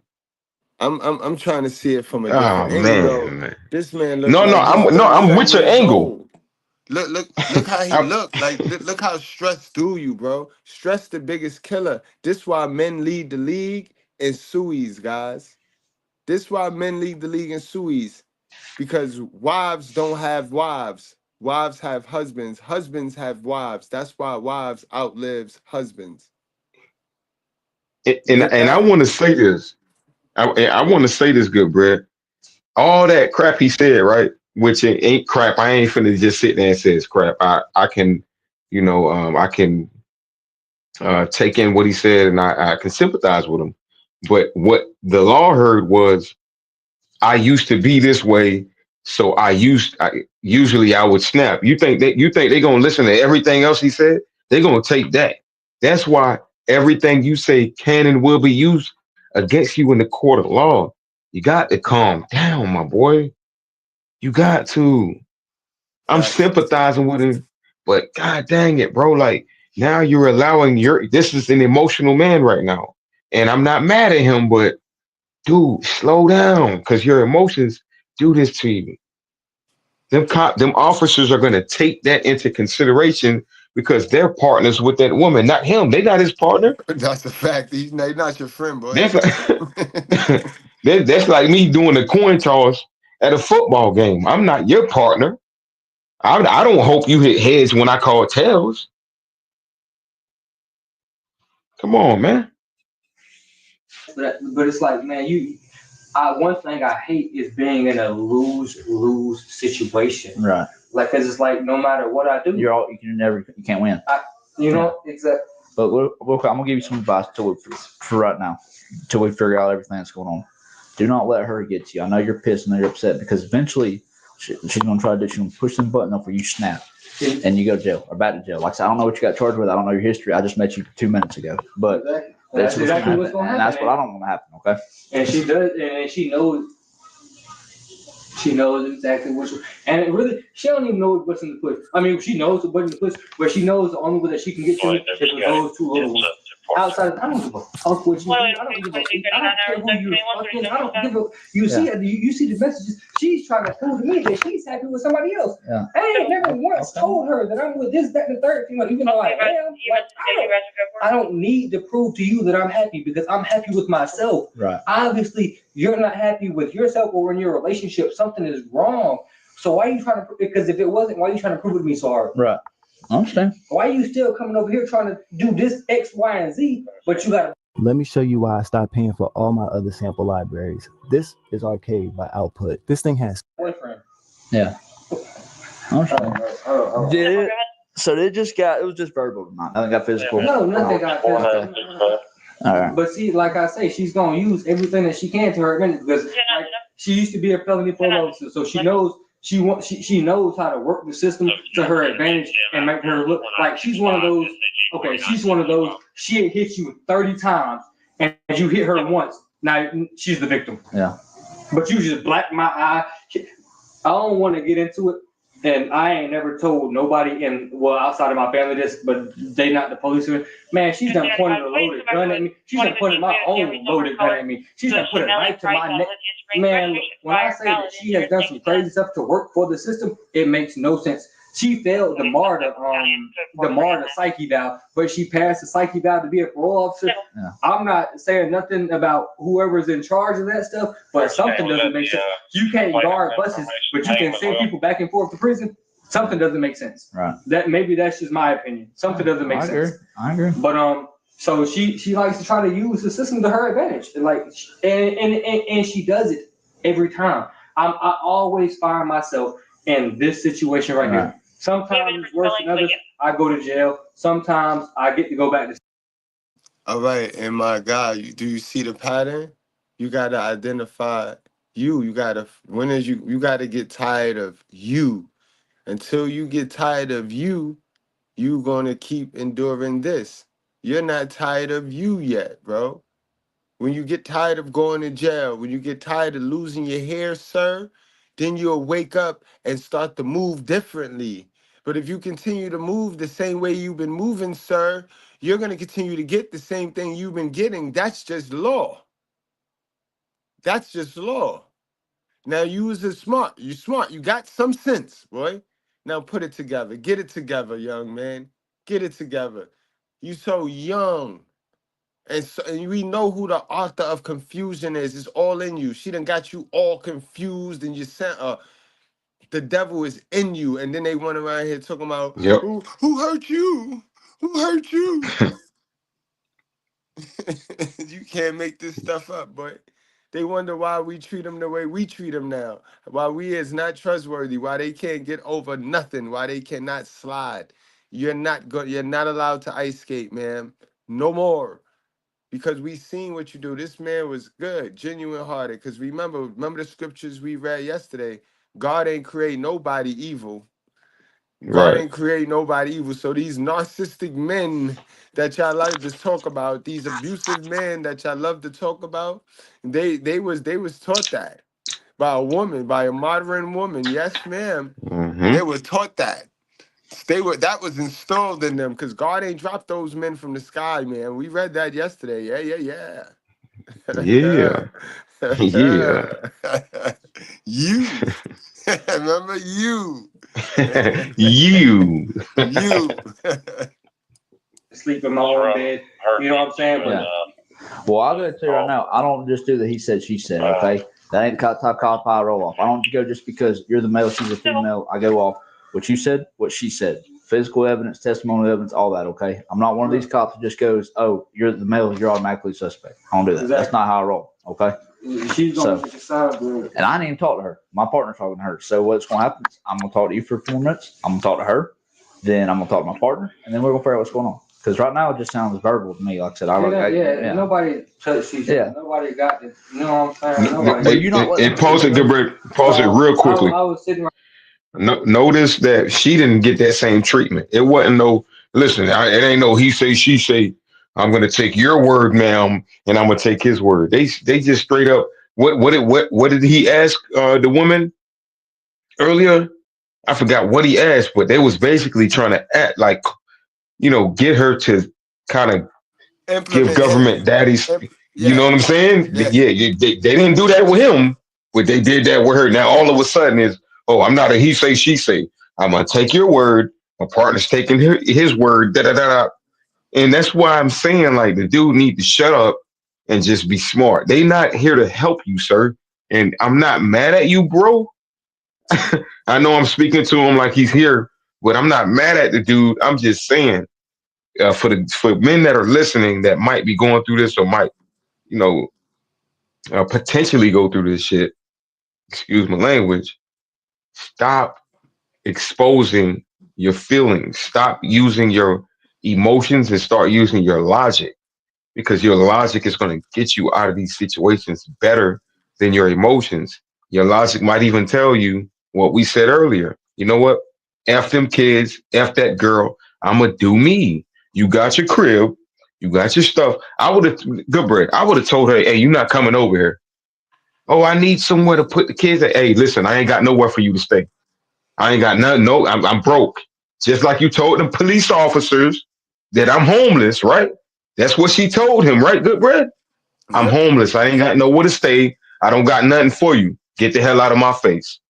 I'm trying to see it from a different angle. Man. This man looks like I'm with your angle. Look how he look. Like look how stressed do you, bro. Stress the biggest killer. This why men lead the league in suies, guys. This why men lead the league in suies. Because wives don't have wives. Wives have husbands. Husbands have wives. That's why wives outlives husbands. And I want to say this. I want to say this, good bread. All that crap he said, right? Which it ain't crap. I ain't finna just sit there and say it's crap. I can, I can take in what he said, and I can sympathize with him. But what the law heard was, I used to be this way, so usually I would snap. You think they're gonna listen to everything else he said? They're gonna take that. That's why everything you say can and will be used against you in the court of law. You got to calm down, my boy. You got to. I'm sympathizing with him, but god dang it, bro. Like now you're allowing this is an emotional man right now. And I'm not mad at him, but dude, slow down, because your emotions do this to you. Them officers are gonna take that into consideration because they're partners with that woman, not him. They not his partner. That's a fact. He's not your friend, boy. That's like, that's like me doing a coin toss at a football game. I'm not your partner. I don't hope you hit heads when I call tails. Come on, man. But it's like, man, one thing I hate is being in a lose-lose situation. Right. Like, cause it's like no matter what I do, you can't win. Exactly. But I'm gonna give you some advice for right now, till we figure out everything that's going on. Do not let her get to you. I know you're pissed and you're upset because eventually she's gonna try to do. She's gonna push them button up where you snap and you go to jail or back to jail. Like I said, I don't know what you got charged with. I don't know your history. I just met you 2 minutes ago, but that's exactly what's gonna happen. And that's what I don't want to happen. Okay. And she does, and she knows. She knows exactly which, and it really, she don't even know what's in the push. I mean, she knows the button in the push, but she knows the only way that she can get to it is with those two little ones. Outside, I don't give a fuck what you do. I don't give a care who you're fucking. I don't give a. You see the messages. She's trying to prove to me that she's happy with somebody else. Yeah. I ain't never once told her that I'm with this, that, and the third female. Even though I am, I don't need to prove to you that I'm happy because I'm happy with myself. Right. Obviously, you're not happy with yourself or in your relationship. Something is wrong. So why are you trying to? Because if it wasn't, why are you trying to prove it to me so hard? Right. I understand. Why are you still coming over here trying to do this X, Y, and Z? But you got to. Let me show you why I stopped paying for all my other sample libraries. This is Arcade by Output. This thing has boyfriend. Yeah. I understand. So it was just verbal tonight. Nothing got physical. No, nothing got physical. All right. But see, like I say, she's gonna use everything that she can to her advantage because like, she used to be a felony parole officer, so she knows she knows how to work the system to her advantage and make her look like she's one of those. Okay, she's one of those. She hit you 30 times and you hit her once. Now she's the victim. Yeah. But you just black my eye. I don't want to get into it. And I ain't never told nobody outside of my family this, but they not the police. Man, she's done pointed a loaded gun at me. She's done pointed my own loaded gun at me. She's done put a knife to my neck. Man, when I say that she has done some crazy stuff to work for the system, it makes no sense. She failed the MARTA psyche valve, but she passed the psyche valve to be a parole officer. Yeah. I'm not saying nothing about whoever's in charge of that stuff, but something doesn't make sense. You can't guard buses, but you can send people back and forth to prison. Something doesn't make sense. Right. That's just my opinion. Something doesn't make sense. I agree. But so she likes to try to use the system to her advantage, and she does it every time. I always find myself in this situation right here. Sometimes it's worse than others. I go to jail. Sometimes I get to go back to. All right, and my God, do you see the pattern? You gotta identify you. You gotta you gotta get tired of you. Until you get tired of you, you gonna keep enduring this. You're not tired of you yet, bro. When you get tired of going to jail, when you get tired of losing your hair, sir, then you'll wake up and start to move differently. But if you continue to move the same way you've been moving, sir, you're going to continue to get the same thing you've been getting. That's just law. That's just law. Now you was smart. You smart. You got some sense, boy. Now put it together. Get it together, young man. Get it together. You so young. And we know who the author of confusion is. It's all in you. She done got you all confused and you sent the devil is in you. And then they went around here talking about, Yep. who hurt you? Who hurt you? You can't make this stuff up, boy. They wonder why we treat them the way we treat them now. Why we is not trustworthy. Why they can't get over nothing. Why they cannot slide. You're not allowed to ice skate, man. No more. Because we seen what you do. This man was good, genuine hearted. Because remember the scriptures we read yesterday. God ain't create nobody evil. God Right. ain't create nobody evil. So these narcissistic men that y'all like to talk about, these abusive men that y'all love to talk about, they was taught that by a woman, by a modern woman. Yes, ma'am. They Mm-hmm. were taught that. That was installed in them because God ain't dropped those men from the sky, man. We read that yesterday. Yeah. Yeah. Yeah. You. Remember you. You. You. Sleep in my own bed. You know what I'm saying? But Well, I'll go tell you right now, I don't just do the he said, she said, okay? That ain't the top pie roll off. I don't go just because you're the male, she's a female. I go off what you said, what she said. Physical evidence, testimonial evidence, all that, okay? I'm not one of these cops that just goes, oh, you're the male, you're automatically suspect. I don't do that. Exactly. That's not how I roll, okay? She's going to decide. And I didn't even talk to her. My partner's talking to her. So what's going to happen is I'm going to talk to you for 4 minutes. I'm going to talk to her. Then I'm going to talk to my partner. And then we're going to figure out what's going on. Because right now it just sounds verbal to me. Like I said, nobody touched each other. Nobody got it. You know what I'm saying? Nobody. Pause it, Gilbert. Pause it real quickly. I was sitting. Notice that she didn't get that same treatment. It wasn't listen, it ain't no he say, she say. I'm going to take your word, ma'am, and I'm going to take his word. They just straight up, what did he ask the woman earlier? I forgot what he asked, but they was basically trying to act like, get her to kind of give government daddies. You know what I'm saying? Yeah, they didn't do that with him, but they did that with her. Now all of a sudden is, oh, I'm not a he say, she say. I'm gonna take your word. My partner's taking his word. Da da da da. And that's why I'm saying, like, the dude need to shut up and just be smart. They not here to help you, sir. And I'm not mad at you, bro. I know I'm speaking to him like he's here, but I'm not mad at the dude. I'm just saying, for men that are listening that might be going through this or might, potentially go through this shit. Excuse my language. Stop exposing your feelings. Stop using your emotions and start using your logic, because your logic is going to get you out of these situations better than your emotions. Your logic might even tell you what we said earlier. You know what? F them kids, F that girl. I'm going to do me. You got your crib. You got your stuff. I would have, good bread. I would have told her, hey, you're not coming over here. Oh, I need somewhere to put the kids at. Hey, listen, I ain't got nowhere for you to stay. I ain't got nothing. No, I'm broke. Just like you told the police officers that I'm homeless, right? That's what she told him, right? Good bread. I'm homeless. I ain't got nowhere to stay. I don't got nothing for you. Get the hell out of my face.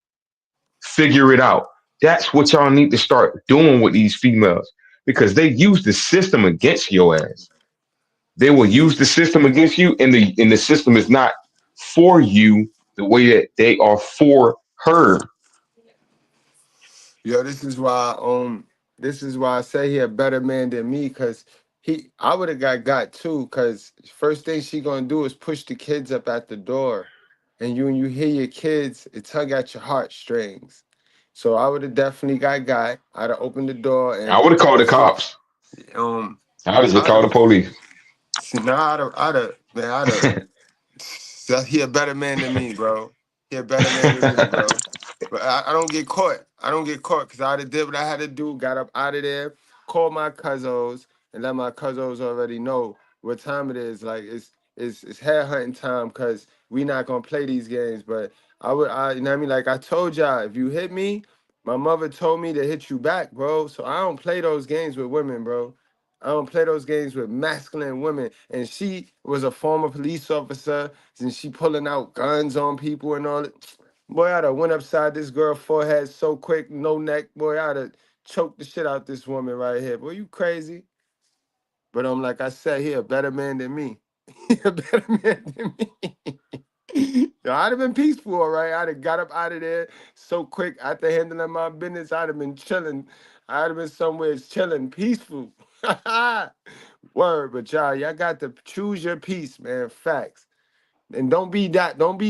Figure it out. That's what y'all need to start doing with these females, because they use the system against your ass. They will use the system against you, and the system is not for you the way that they are for her. Yo, this is why I say he a better man than me, because I would have got too, because first thing she gonna do is push the kids up at the door. And when you hear your kids, it tug at your heartstrings. So I would have definitely got. I'd have opened the door and I would have called the cops. I would have just called the police. See, now I'd have. He a better man than me, bro. He a better man than me, bro. But I don't get caught. I don't get caught because I would have did what I had to do, got up out of there, called my cousins, and let my cousins already know what time it is. Like it's hair hunting time because we not gonna play these games. But you know what I mean? Like I told y'all, if you hit me, my mother told me to hit you back, bro. So I don't play those games with women, bro. I don't play those games with masculine women. And she was a former police officer, and she pulling out guns on people and all that. Boy, I'd have went upside this girl's forehead so quick, no neck. Boy, I'd have choked the shit out this woman right here. Boy, you crazy? But like I said, he a better man than me. He a better man than me. Yo, I'd have been peaceful, all right? I'd have got up out of there so quick after handling my business. I'd have been chilling. I'd have been somewhere chilling, peaceful. Word, but y'all got to choose your peace, man. Facts. And don't be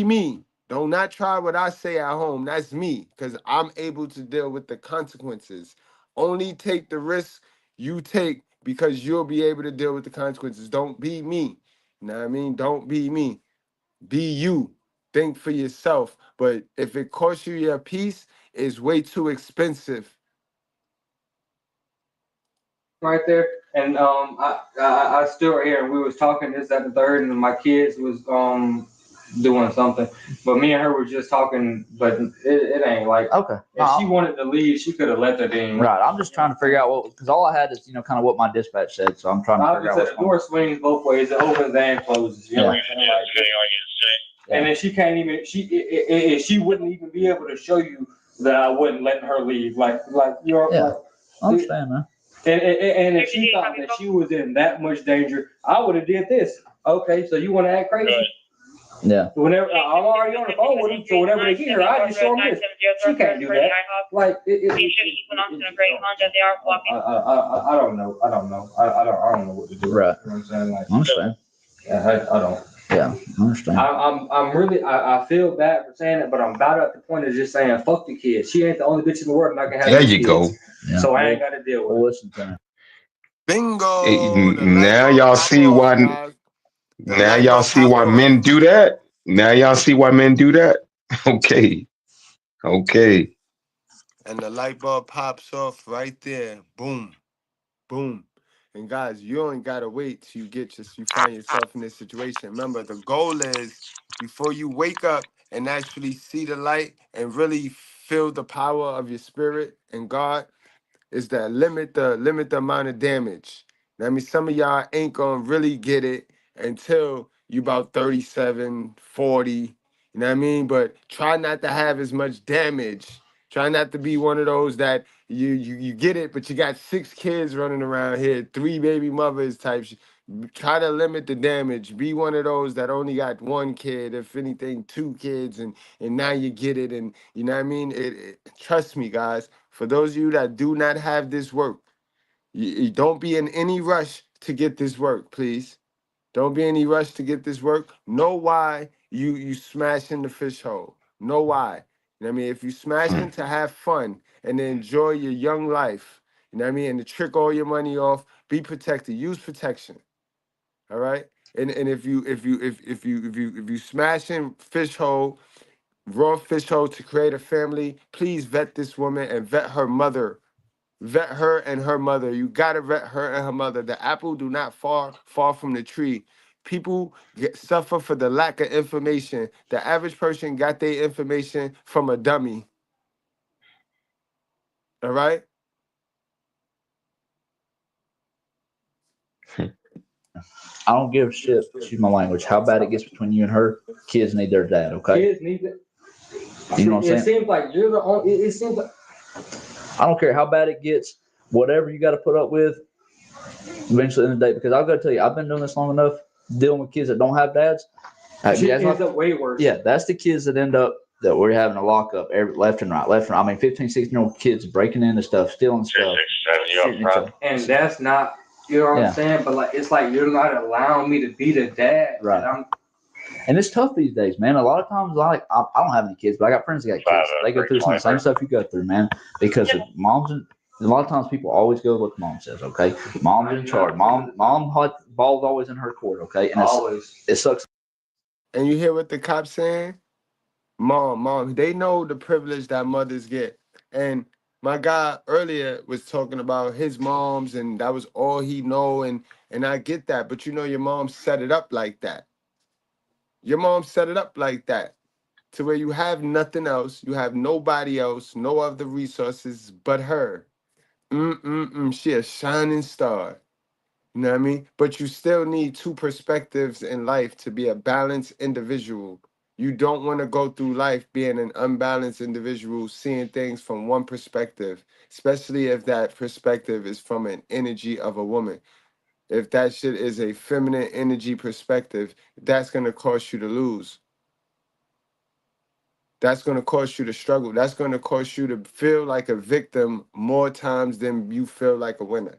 me. Don't not try what I say at home. That's me, because I'm able to deal with the consequences. Only take the risk you take because you'll be able to deal with the consequences. Don't be me. You know what I mean? Don't be me. Be you. Think for yourself. But if it costs you your peace, it's way too expensive. Right there, and I still here, and we was talking this at the third, and my kids was doing something, but me and her were just talking, but it ain't like okay. If she wanted to leave, she could have left it in. Right. I'm just trying to figure out because all I had is kind of what my dispatch said, so I'm trying to figure out what's the door swings both ways. It opens and closes. You know what I'm saying? And then she can't even she wouldn't even be able to show you that I wouldn't let her leave. Like you're. Yeah. I understand, man. And if she thought that she was in that much danger, I would have did this. Okay, so you want to act crazy? Yeah. Whenever I'm already on the phone with him, so whenever they get here, I just show them this. She can't do that. Like I don't know. I don't know what to do. Right. You know what I'm saying? Like, I understand. I don't. Yeah, I understand. I'm really I feel bad for saying it, but I'm about at the point of just saying fuck the kids. She ain't the only bitch in the world, and I can have. There you go. Yeah. So I ain't got to deal with it. Listen to me. Bingo. Now y'all see why. Now y'all see why men do that. Now y'all see why men do that. Okay. And the light bulb pops off right there. Boom, boom. And guys, you ain't gotta wait till you find yourself in this situation. Remember, the goal is before you wake up and actually see the light and really feel the power of your spirit and God, is that limit the amount of damage. I mean, some of y'all ain't gonna really get it until you about 37, 40, you know what I mean? But try not to have as much damage. Try not to be one of those that you get it, but you got 6 kids running around here, 3 baby mothers type shit. Try to limit the damage. Be one of those that only got 1 kid, if anything, 2 kids, and now you get it. And you know what I mean? Trust me, guys. For those of you that do not have this work, you don't be in any rush to get this work, please. Don't be in any rush to get this work. Know why you smashing the fish hole. Know why. You know what I mean? If you smashing to have fun and to enjoy your young life, you know what I mean, and to trick all your money off, be protected. Use protection. All right. And if you smashing fish hole, raw fish hole to create a family, please vet this woman and vet her mother. Vet her and her mother. You gotta vet her and her mother. The apple do not fall from the tree. People suffer for the lack of information. The average person got their information from a dummy. All right? I don't give a shit. Excuse my language. How bad it gets between you and her, kids need their dad, okay? Kids need it. You know what I'm saying? It seems like you're the only. It seems like. I don't care how bad it gets. Whatever you got to put up with, eventually in the day. Because I've got to tell you, I've been doing this long enough, dealing with kids that don't have dads. She ends up way worse. Yeah, that's the kids that end up that we're having a lockup left and right. I mean, 15, 16-year-old kids breaking into stuff, stealing stuff. 6, 7 years, and that's not, you know what I'm saying? But like, it's like you're not allowing me to be the dad. Right. And it's tough these days, man. A lot of times, I don't have any kids, but I got friends that got kids. They go through some of the same stuff you go through, man. Because of moms, and a lot of times people always go with what mom says. Okay, mom's in charge. Mom, ball's always in her court. Okay, and it sucks. And you hear what the cops saying? Mom, they know the privilege that mothers get. And my guy earlier was talking about his moms, and that was all he know, and I get that. But your mom set it up like that. Your mom set it up like that, to where you have nothing else, you have nobody else, no other resources but her. She a shining star. You know what I mean? But you still need two perspectives in life to be a balanced individual. You don't want to go through life being an unbalanced individual, seeing things from one perspective, especially if that perspective is from an energy of a woman. If that shit is a feminine energy perspective, that's going to cause you to lose. That's going to cause you to struggle. That's going to cause you to feel like a victim more times than you feel like a winner.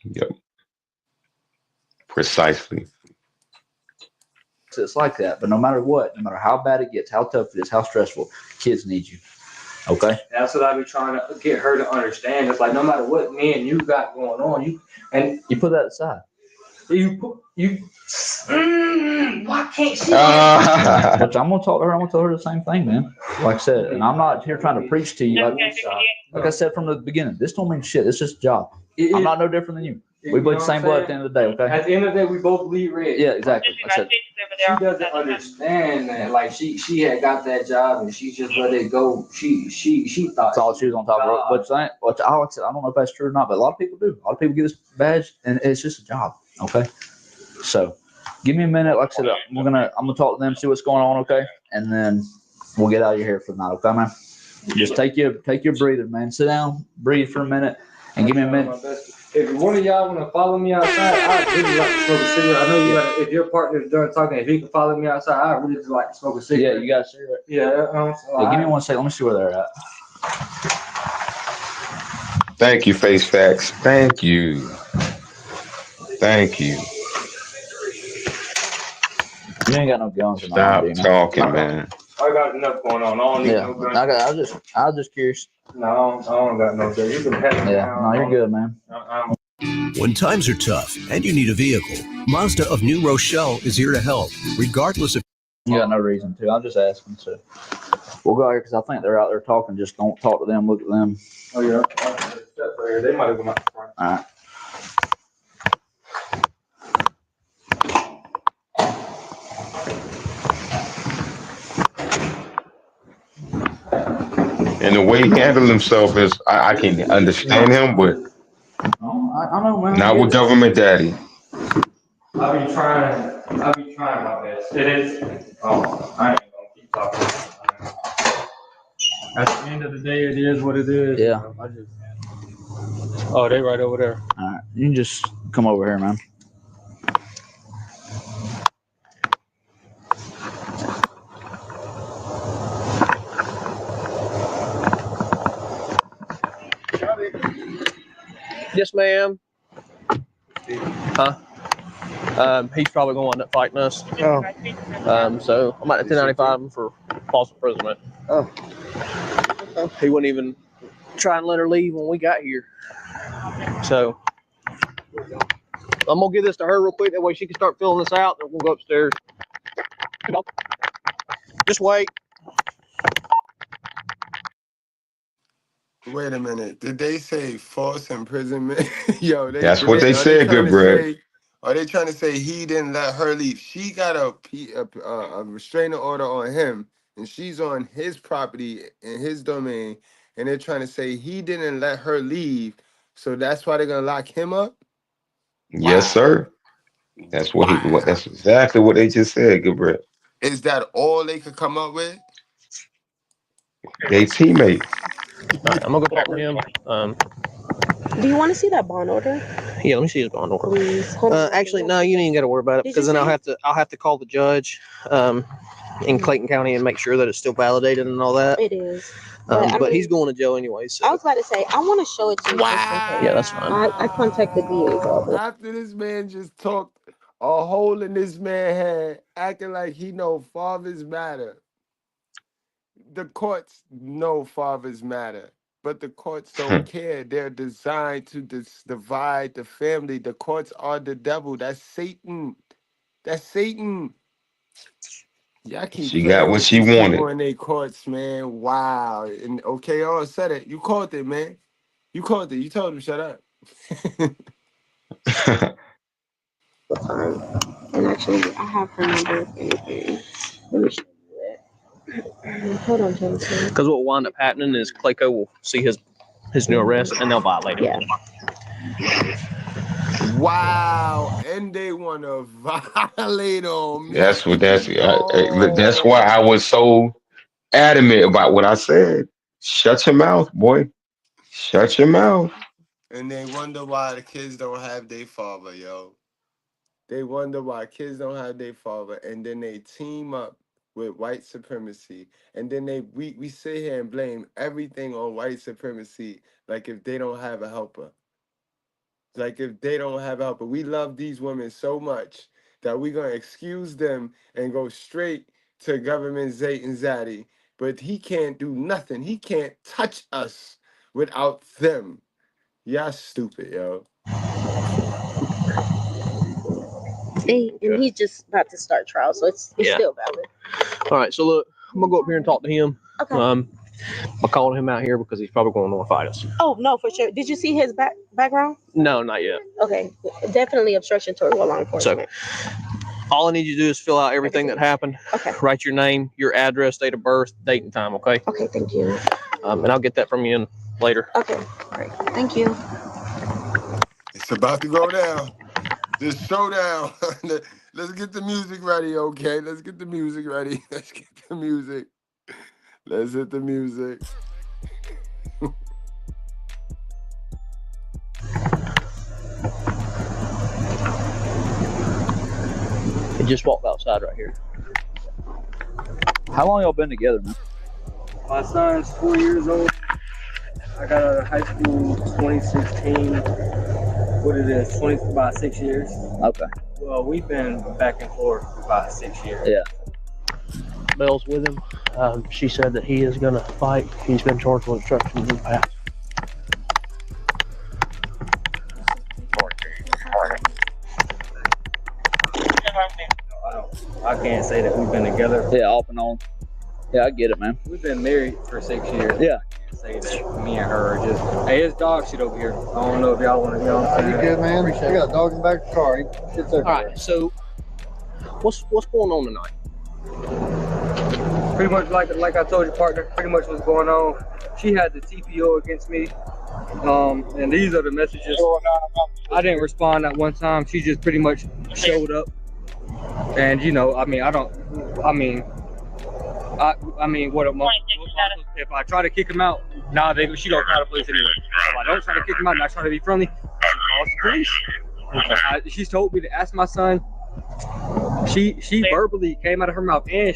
Yep. Precisely. It's like that. But no matter what, no matter how bad it gets, how tough it is, how stressful, kids need you. Okay? That's what I be trying to get her to understand. It's like no matter what me and you got going on, you put that aside. Why can't she? But I'm gonna talk to her. I'm gonna tell her the same thing, man. Like I said, and I'm not here trying to preach to you. Like I said from the beginning, this don't mean shit. It's just a job. I'm not no different than you. We bleed the same blood at the end of the day. Okay. At the end of the day, we both bleed red. Yeah, exactly. Like I said, she doesn't understand that. Like she had got that job and she just let it go. She thought all she was on top of it. Which I don't know if that's true or not, but a lot of people do. A lot of people get this badge and it's just a job. Okay. So give me a minute. Like I said, I'm gonna talk to them, see what's going on, okay? And then we'll get out of here for the night, okay, man? Just take your breather, man. Sit down, breathe for a minute, and give me a minute. If one of y'all want to follow me outside, I'd really like to smoke a cigarette. I know you got. If your partner's done talking, if he can follow me outside, I'd really just like to smoke a cigarette. Yeah, you got a cigarette? Yeah. Give me 1 second. Let me see where they're at. Thank you, Face Facts. Thank you. Thank you. You ain't got no guns. Stop talking, man. I got enough going on. I don't need no guns. I was just curious. No, I don't got no guns. You can have me. Yeah, no, you're good, man. When times are tough and you need a vehicle, Mazda of New Rochelle is here to help, regardless of. You got no reason to. I'm just asking. So we'll go here because I think they're out there talking. Just don't talk to them. Look at them. Oh yeah, they might have gone out the front. All right. And the way he handled himself is, I can understand him, but I know, man. Not with government daddy. I be trying my best. It is. Oh, I ain't gonna keep talking. At the end of the day, it is what it is. Yeah. Oh, they right over there. All right. You can just come over here, man. Yes, ma'am. Huh? He's probably going to end up fighting us. Oh. So I'm at the 1095 for false imprisonment. Oh. He wouldn't even try and let her leave when we got here. So I'm gonna give this to her real quick. That way she can start filling this out. Then we'll go upstairs. Just wait. Wait a minute. Did they say false imprisonment? Yo, that's what they said, good bread. Are they trying to say he didn't let her leave? She got a restraining order on him, and she's on his property in his domain, and they're trying to say he didn't let her leave, so that's why they're gonna lock him up? Yes, sir. That's what that's exactly what they just said, good bread. Is that all they could come up with? They teammates. All right, I'm gonna go talk to him. Do you want to see that bond order? Yeah, let me see his bond order. Please. Actually, no, you ain't even got to worry about it because then I'll have to call the judge in Clayton County and make sure that it's still validated and all that. It is. But he's going to jail anyway. So. I was about to say, I want to show it to you. Wow. Yeah, that's fine. I contact the DA's office. After this man just talked A hole in this man's head, acting like he know fathers matter. The courts know fathers matter, but the courts don't care. They're designed to divide the family. The courts are the devil. That's Satan. That's Satan. Y'all keep She got playing what with she these people wanted. in their courts, man. Wow. And OKR said it. You called it, man. You called it. You told him shut up. And actually, I have her number if anything. Let me show you that. Hold on, Jameson. Because what will wind up happening is Clayco will see his new arrest and they'll violate him. Yeah. Wow. And they want to violate him. That's why I was so adamant about what I said. Shut your mouth, boy. Shut your mouth. And they wonder why the kids don't have their father, yo. They wonder why kids don't have their father, and then they team up with white supremacy, and then we sit here and blame everything on white supremacy, like if they don't have a helper. Like if they don't have a helper. We love these women so much that we're gonna excuse them and go straight to government Zay and Zaddy, but he can't do nothing. He can't touch us without them. Y'all stupid, yo. And he's just about to start trial, so it's Yeah. still valid. All right, so look, I'm gonna go up here and talk to him. Okay. I'm calling him out here because he's probably going to want to fight us. Oh no, for sure. Did you see his background? No, not yet. Okay, definitely obstruction toward law enforcement. So all I need you to do is fill out everything that happened. Okay. Write your name, your address, date of birth, date and time. Okay. Okay, thank you. And I'll get that from you in later. Okay, all right. Thank you. It's about to go down. This showdown. Let's get the music ready, okay? Let's get the music ready. Let's get the music. Let's hit the music. He just walked outside right here. How long y'all been together, man? My son's 4 years old. I got out of high school 2016. What it is, about 6 years. Okay. Well, we've been back and forth for about 6 years. Yeah. Belle's with him. She said that he is going to fight. He's been charged with obstruction in the past. I can't say that we've been together. Yeah, off and on. Yeah, I get it, man. We've been married for 6 years. Yeah. I can't say that me and her are just, hey, it's dog shit over here. I don't know if y'all want to know. You good, man? I got a dog in the back of the car. Shit's over. All right, so what's going on tonight? Pretty much like I told you, partner, pretty much what's going on. She had the TPO against me. And these are the messages. I didn't respond at one time. She just pretty much showed up. And you know, what if I try to kick him out, she don't call the police anyway. If I don't try to kick him out and I try to be friendly, she calls the police. She's told me to ask my son. She verbally came out of her mouth, and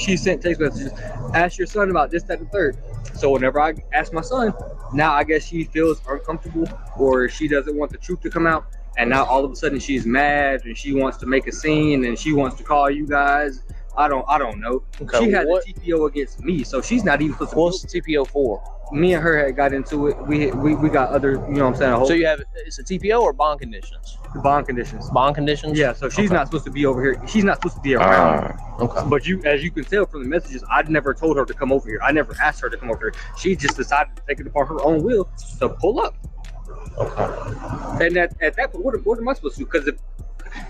she sent text messages. Ask your son about this, that, and the third. So whenever I ask my son, now I guess she feels uncomfortable or she doesn't want the truth to come out. And now all of a sudden she's mad and she wants to make a scene and she wants to call you guys. I don't know. Okay, she had the TPO against me, so she's not even supposed to. What's the TPO for? Me and her had got into it. We got other, you know what I'm saying? So you have, it's a TPO or bond conditions? Bond conditions. Bond conditions? Yeah, so she's not supposed to be over here. She's not supposed to be around. Okay. But as you can tell from the messages, I never told her to come over here. I never asked her to come over here. She just decided to take it upon her own will to pull up. Okay. And at that point, what am I supposed to do?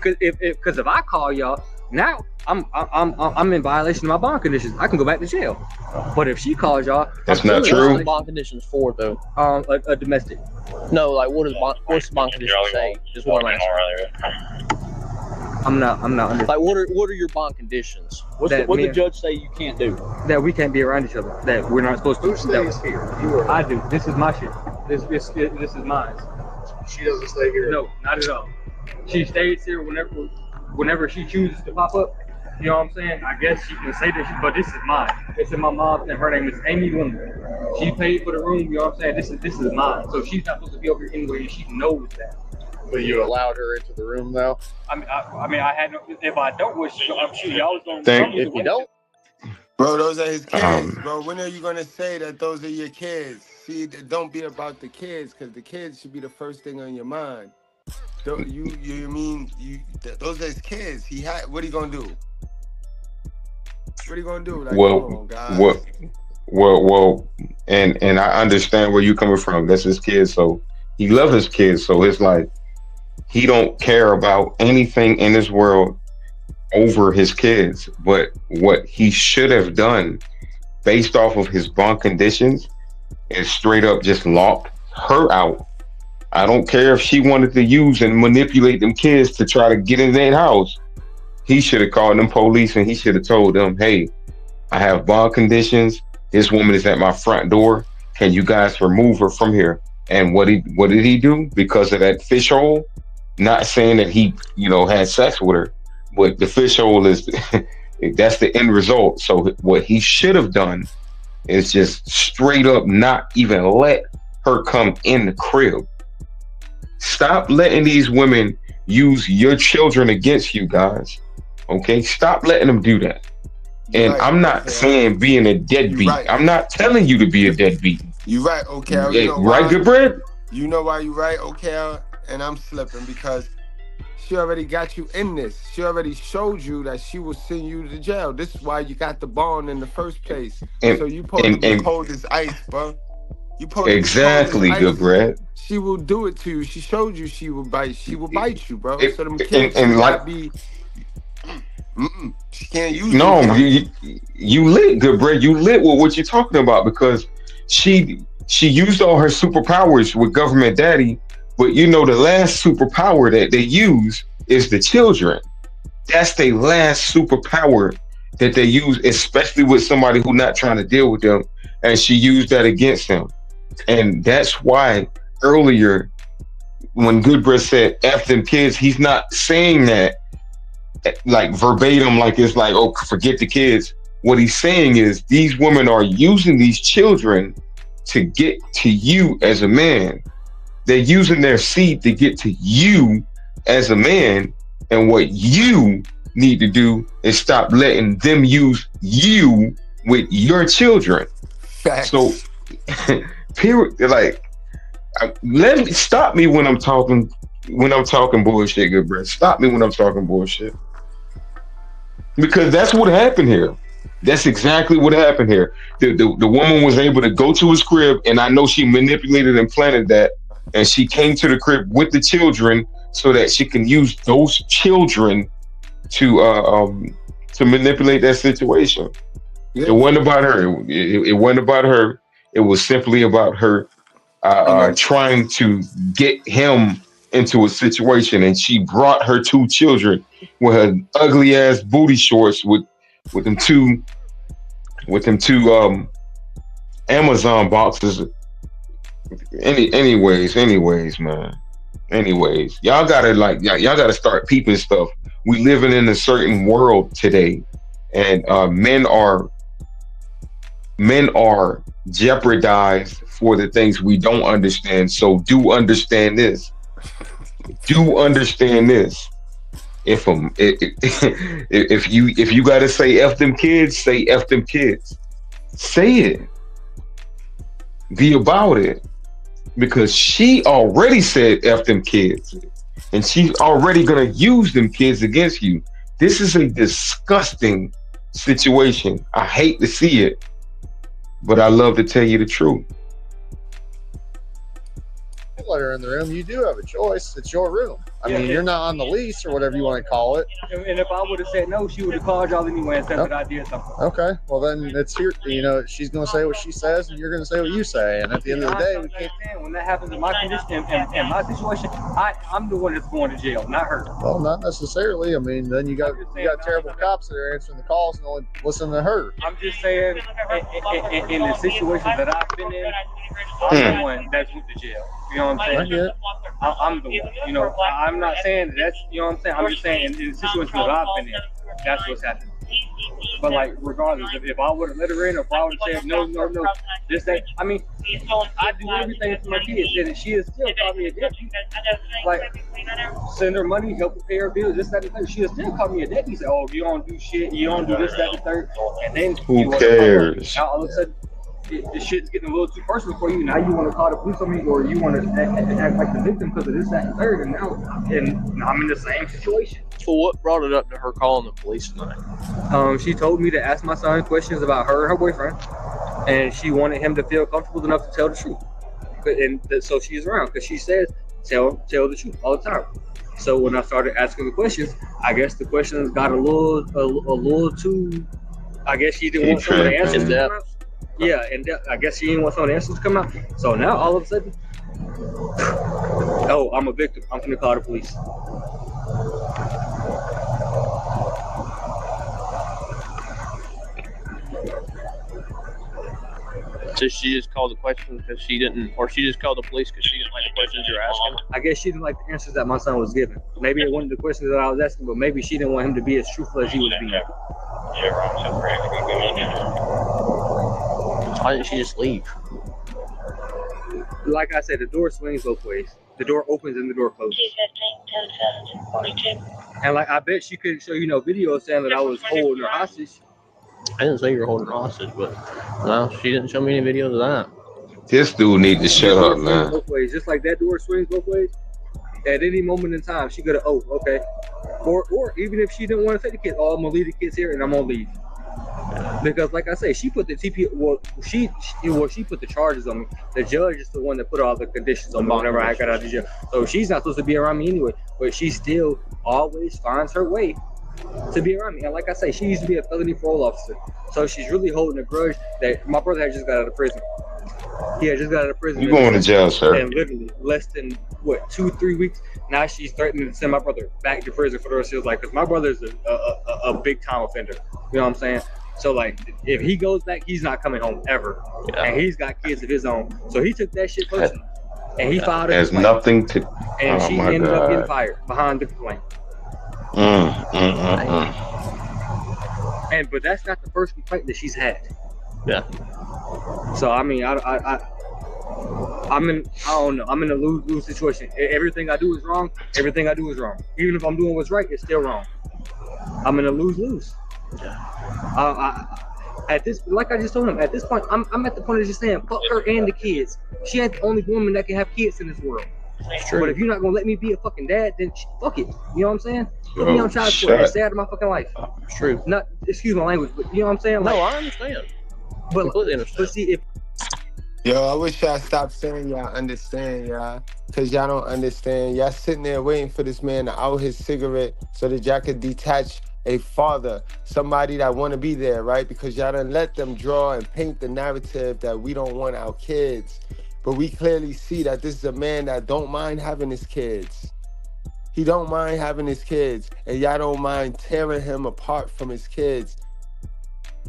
Because if I call y'all, now I'm in violation of my bond conditions. I can go back to jail. But if she calls y'all, that's not true. What's the bond conditions for though? A domestic. No, like what's the bond conditions say? Is what I'm asking. I'm not under. Like what are your bond conditions? What the judge say you can't do? That we can't be around each other. That we're not supposed to. Who stays here? I do. This is my shit. This is mine. She doesn't stay here. No, not at all. She stays here whenever she chooses to pop up. You know what I'm saying? I guess she can say that, but this is mine. It's in my mom's and her name is Amy Lindner. She paid for the room. You know what I'm saying? This is mine. So she's not supposed to be over here anyway, and she knows that. But you allowed her into the room, though? I mean, I had no, if I don't wish to, I'm sure y'all was going to Thank- If you don't, Bro, those are his kids, bro. When are you gonna say that those are your kids? See, don't be about the kids, because the kids should be the first thing on your mind. Those are his kids. What are you gonna do? What are you gonna do? Like, come on, guys. Well, and I understand where you're coming from. That's his kids, so he loves his kids. So it's like he don't care about anything in this world over his kids. But what he should have done, based off of his bond conditions, is straight up just locked her out. I don't care if she wanted to use and manipulate them kids to try to get in their house. He should have called them police and he should have told them, hey, I have bond conditions. This woman is at my front door. Can you guys remove her from here? And what did he do? Because of that fish hole? Not saying that he, had sex with her, but the fish hole is, that's the end result. So what he should have done is just straight up not even let her come in the crib. Stop letting these women use your children against you guys. Okay? Stop letting them do that. And right, I'm not saying being a deadbeat. Right. I'm not telling you to be a deadbeat. You right, okay. You know right, good bread? You know why you right, okay? And I'm slipping because she already got you in this. She already showed you that she will send you to jail. This is why you got the bond in the first place. So you supposed to hold this ice, bro. You exactly, good bread. She will do it to you. She showed you she will bite. She will bite you, bro. So them kids be. She can't use. No, you lit, good bread. You lit with what you're talking about because she used all her superpowers with government daddy, but the last superpower that they use is the children. That's their last superpower that they use, especially with somebody who's not trying to deal with them, and she used that against him. And that's why earlier when Goodbread said F them kids, he's not saying that like verbatim, like it's like, oh, forget the kids. What he's saying is these women are using these children to get to you as a man. They're using their seed to get to you as a man. And what you need to do is stop letting them use you with your children. Facts. So period, like stop me when I'm talking bullshit, good bread. Stop me when I'm talking bullshit. Because that's what happened here. That's exactly what happened here. The woman was able to go to his crib, and I know she manipulated and planted that, and she came to the crib with the children so that she can use those children to manipulate that situation. Yeah. It wasn't about her. It wasn't about her. It was simply about her trying to get him into a situation, and she brought her two children with her ugly ass booty shorts with them two Amazon boxes. Anyways, man. Anyways, y'all gotta start peeping stuff. We living in a certain world today, and men are jeopardized for the things we don't understand. So do understand this. If you gotta say F them kids, say F them kids. Say it. Be about it. Because she already said F them kids. And she's already gonna use them kids against you. This is a disgusting situation. I hate to see it, but I love to tell you the truth. Let her in the room. You do have a choice. It's your room. I mean, you're not on the lease or whatever you want to call it. And if I would have said no, she would have called y'all anyway and said that I did something. Okay. Well, then it's here. She's going to say what she says, and you're going to say what you say. And at the end of the day, we can't. When that happens in my condition and my situation, I'm the one that's going to jail, not her. Well, not necessarily. I mean, then you got terrible cops that are answering the calls and only listening to her. I'm just saying, in the situations that I've been in, I'm the one that's went to jail. You know what I'm saying? I'm the one. I'm not saying that's, you know what I'm saying? I'm just saying in the situations that I've been in, that's what's happening. But like, regardless, if I would have let her in, or if I would have said no, this, that, I mean, I do everything for my kids, and she is still call me a deadbeat. Like, send her money, help her pay her bills, this, that, and the third. She is still call me a deadbeat. Say, oh, you don't do shit, you don't do this, that, and the third. And then who cares? Now all of a sudden, the shit's getting a little too personal for you. Now you want to call the police on me, or you want to act like the victim because of this, that, and third. And now I'm in the same situation. So what brought it up to her calling the police tonight? She told me to ask my son questions about her and her boyfriend, and she wanted him to feel comfortable enough to tell the truth. And so she's around because she says tell the truth all the time. So when I started asking the questions, I guess the questions got a little too. I guess she didn't want some of the answers to come out. Yeah, and I guess she didn't want some of the answers to come out. So now all of a sudden, oh, I'm a victim. I'm gonna call the police. So she just called the questions because she didn't, or she just called the police because she didn't like the questions you're asking? I guess she didn't like the answers that my son was giving. Maybe it wasn't the questions that I was asking, but maybe she didn't want him to be as truthful as he was being. Why didn't she just leave? Like I said, the door swings both ways. The door opens and the door closes. And like, I bet she could show video saying that I was holding her hostage. I didn't say you were holding her hostage, but no, she didn't show me any videos of that. This dude need to shut up, man. Both ways. Just like that door swings both ways. At any moment in time, she could have, oh, okay. Or even if she didn't want to take the kids, oh, I'm gonna leave the kids here and I'm gonna leave. Because like I say, she put the she put the charges on me. The judge is the one that put all the conditions on me whenever I got out of jail. So she's not supposed to be around me anyway, but she still always finds her way to be around me. And like I say, she used to be a felony parole officer. So she's really holding a grudge that my brother had just got out of prison. He had just got out of prison. You going to jail, sir? And literally less than 2-3 weeks. Now she's threatening to send my brother back to prison for the rest of his life. Because my brother's a big time offender. You know what I'm saying? So like, if he goes back, he's not coming home ever. Yeah. And he's got kids of his own. So he took that shit personally. And he filed a complaint. Has nothing to. And she ended up getting fired behind the complaint. But that's not the first complaint that she's had. Yeah. So I mean, I don't know. I'm in a lose situation. Everything I do is wrong. Everything I do is wrong. Even if I'm doing what's right, it's still wrong. I'm in a lose. At this, like I just told him, at this point, I'm at the point of just saying, fuck her and the kids. She ain't the only woman that can have kids in this world. But if you're not gonna let me be a fucking dad, then fuck it. You know what I'm saying? Put me on child support and stay out of my fucking life. It's true. Not, excuse my language, but you know what I'm saying? Like, no, I understand. But completely understand. But see, if yo, I wish y'all stopped saying y'all understand, y'all, because y'all don't understand. Y'all sitting there waiting for this man to out his cigarette so that y'all could detach a father, somebody that want to be there, right? Because y'all done let them draw and paint the narrative that we don't want our kids. But we clearly see that this is a man that don't mind having his kids. He don't mind having his kids, and y'all don't mind tearing him apart from his kids.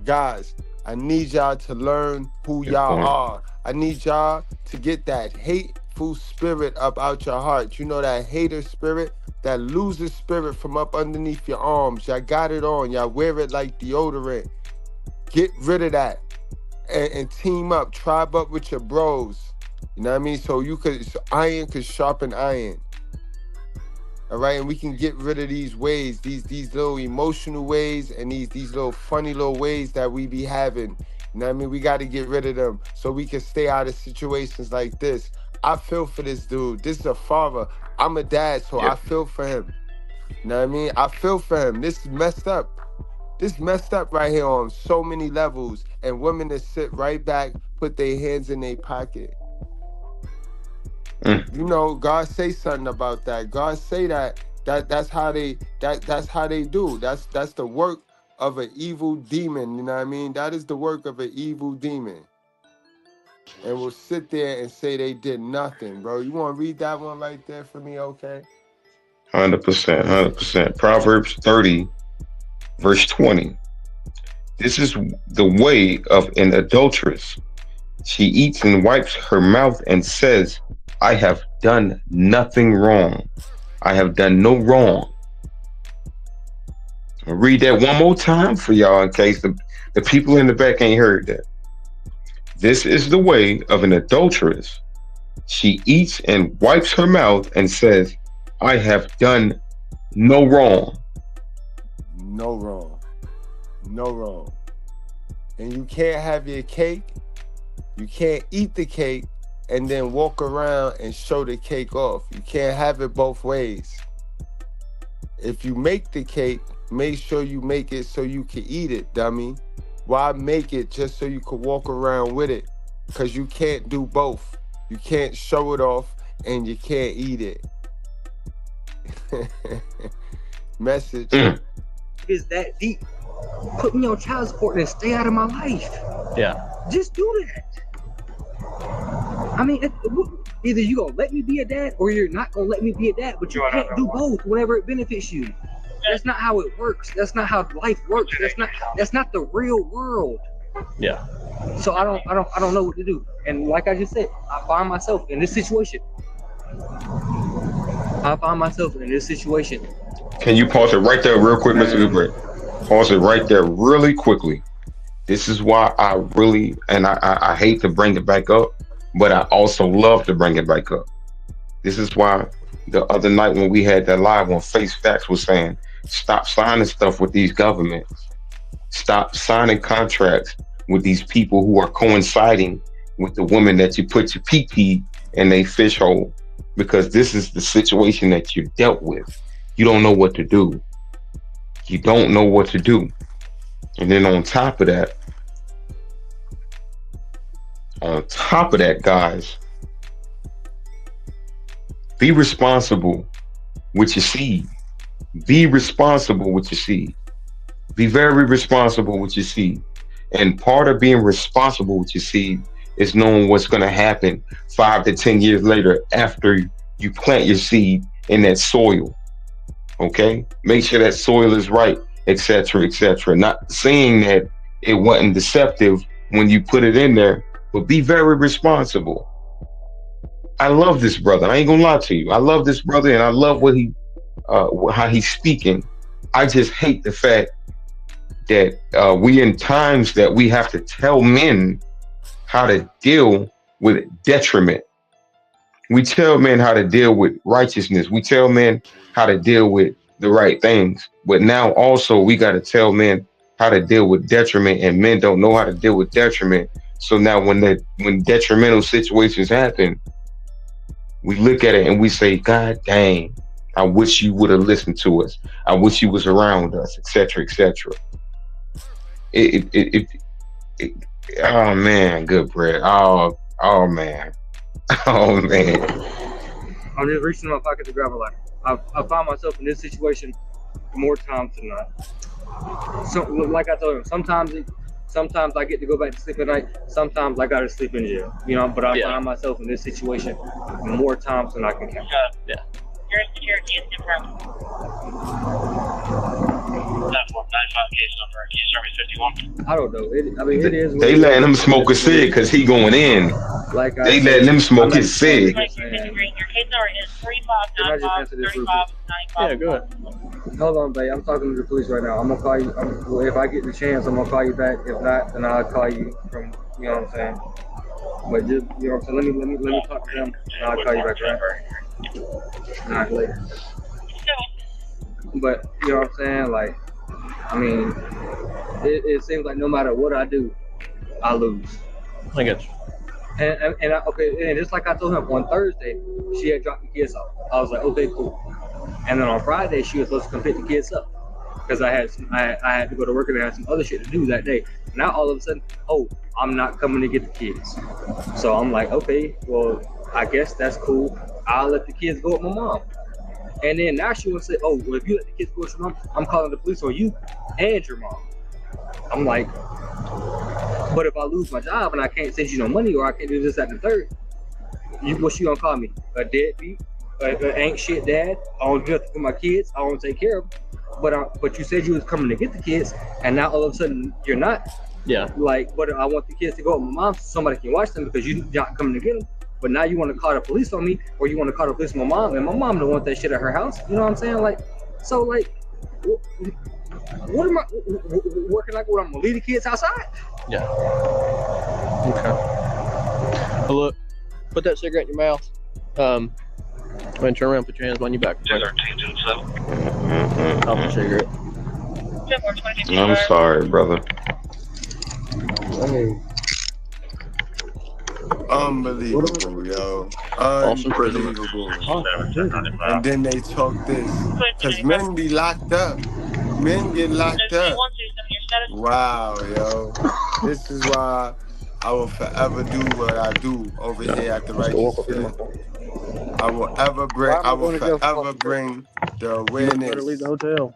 Guys, I need y'all to learn who y'all are. I need y'all to get that hateful spirit up out your heart. You know, that hater spirit, that loser spirit from up underneath your arms. Y'all got it on. Y'all wear it like deodorant. Get rid of that and team up. Tribe up with your bros. You know what I mean? So iron could sharpen iron. All right, and we can get rid of these ways, these little emotional ways, and these little funny little ways that we be having. You know what I mean? We got to get rid of them so we can stay out of situations like this. I feel for this dude. This is a father. I'm a dad, so I feel for him. You know what I mean? I feel for him. This is messed up. This messed up right here on so many levels. And women that sit right back, put their hands in their pocket. You know, God say something about that. God say that's how they do. That's the work of an evil demon. You know what I mean? That is the work of an evil demon. And we'll sit there and say they did nothing, bro. You want to read that one right there for me, okay? 100%. Proverbs 30, verse 20. This is the way of an adulteress. She eats and wipes her mouth and says, I have done nothing wrong. I have done no wrong. I'll read that one more time for y'all in case the people in the back ain't heard that. This is the way of an adulteress. She eats and wipes her mouth and says, I have done no wrong. No wrong. No wrong. And you can't have your cake. You can't eat the cake and then walk around and show the cake off. You can't have it both ways. If you make the cake, make sure you make it so you can eat it, dummy. Why make it just so you can walk around with it? Because you can't do both. You can't show it off and you can't eat it. Message. Is that deep? Put me on child support and stay out of my life. Yeah. Just do that. I mean, either you gonna let me be a dad or you're not gonna let me be a dad, but you can't do both whenever it benefits you. That's not how it works. That's not how life works. That's not the real world. Yeah. So I don't know what to do. And like I just said, I find myself in this situation. Can you pause it right there real quick, Mr. Uber? Pause it right there really quickly. This is why I really, and I hate to bring it back up, but I also love to bring it back up. This is why the other night when we had that live on Face Facts was saying, stop signing stuff with these governments. Stop signing contracts with these people who are coinciding with the women that you put your pee in a fish hole, because this is the situation that you dealt with. You don't know what to do. You don't know what to do. And then on top of that, guys, be responsible with your seed. Be responsible with your seed. Be very responsible with your seed. And part of being responsible with your seed is knowing what's going to happen 5 to 10 years later after you plant your seed in that soil. Okay? Make sure that soil is right, etc., etc. Not saying that it wasn't deceptive when you put it in there, but be very responsible. I love this brother. I ain't gonna lie to you. I love this brother, and I love what how he's speaking. I just hate the fact that we in times that we have to tell men how to deal with detriment. We tell men how to deal with righteousness. We tell men how to deal with the right things. But now also we got to tell men how to deal with detriment, and men don't know how to deal with detriment. So now when detrimental situations happen, we look at it and we say, God dang, I wish you would have listened to us. I wish you was around us, etc., etc. Oh man, good bread. Oh man. Oh man. I'm just reaching in my pocket to grab a lighter. I find myself in this situation more times than not. So, like I told him, sometimes I get to go back to sleep at night. Sometimes I gotta sleep in jail. You know, but I find myself in this situation more times than I can count. Yeah. Your security is confirmed. That's 195 case number. Case service 51. I don't know. It is. They letting him smoke a cig because he going in. Like they letting him smoke his cig. Your case number is 3595. Yeah, go ahead. Hold on, babe. I'm talking to the police right now. I'm gonna call you. If I get the chance, I'm gonna call you back. If not, then I'll call you from. You know what I'm saying? But just, you know what I'm saying. Let me talk to them, and I'll call you back. Right? All right, later. But you know what I'm saying? Like, I mean, it seems like no matter what I do, I lose. I guess. And just like I told him on Thursday, she had dropped the kids off. I was like, okay, cool. And then on Friday, she was supposed to come pick the kids up because I had to go to work and I had some other shit to do that day. Now all of a sudden, oh, I'm not coming to get the kids. So I'm like, okay, well, I guess that's cool. I'll let the kids go with my mom. And then now she wants to say, oh, well, if you let the kids go with your mom, I'm calling the police on you and your mom. I'm like, but if I lose my job and I can't send you no money or I can't do this, that, and the third, what you gonna call me? A deadbeat? Ain't shit dad? I don't do nothing for my kids. I don't take care of them. But you said you was coming to get the kids, and now all of a sudden you're not. Yeah. Like, but I want the kids to go with my mom so somebody can watch them because you're not coming to get them. But now you want to call the police on me, or you want to call the police on my mom, and my mom don't want that shit at her house. You know what I'm saying? Like, so like, What am I working like? What I'm gonna leave the kids outside? Yeah. Okay. Well, look, put that cigarette in your mouth. And turn around, put your hands behind your back. Off the cigarette. I'm sorry, brother. Unbelievable, yo. Unbelievable. And then they talk this. Because men be locked up. Men get locked up. Wow, yo. This is why I will forever do what I do over here at the Righteous Fit. I will forever bring the awareness. Better leave the hotel.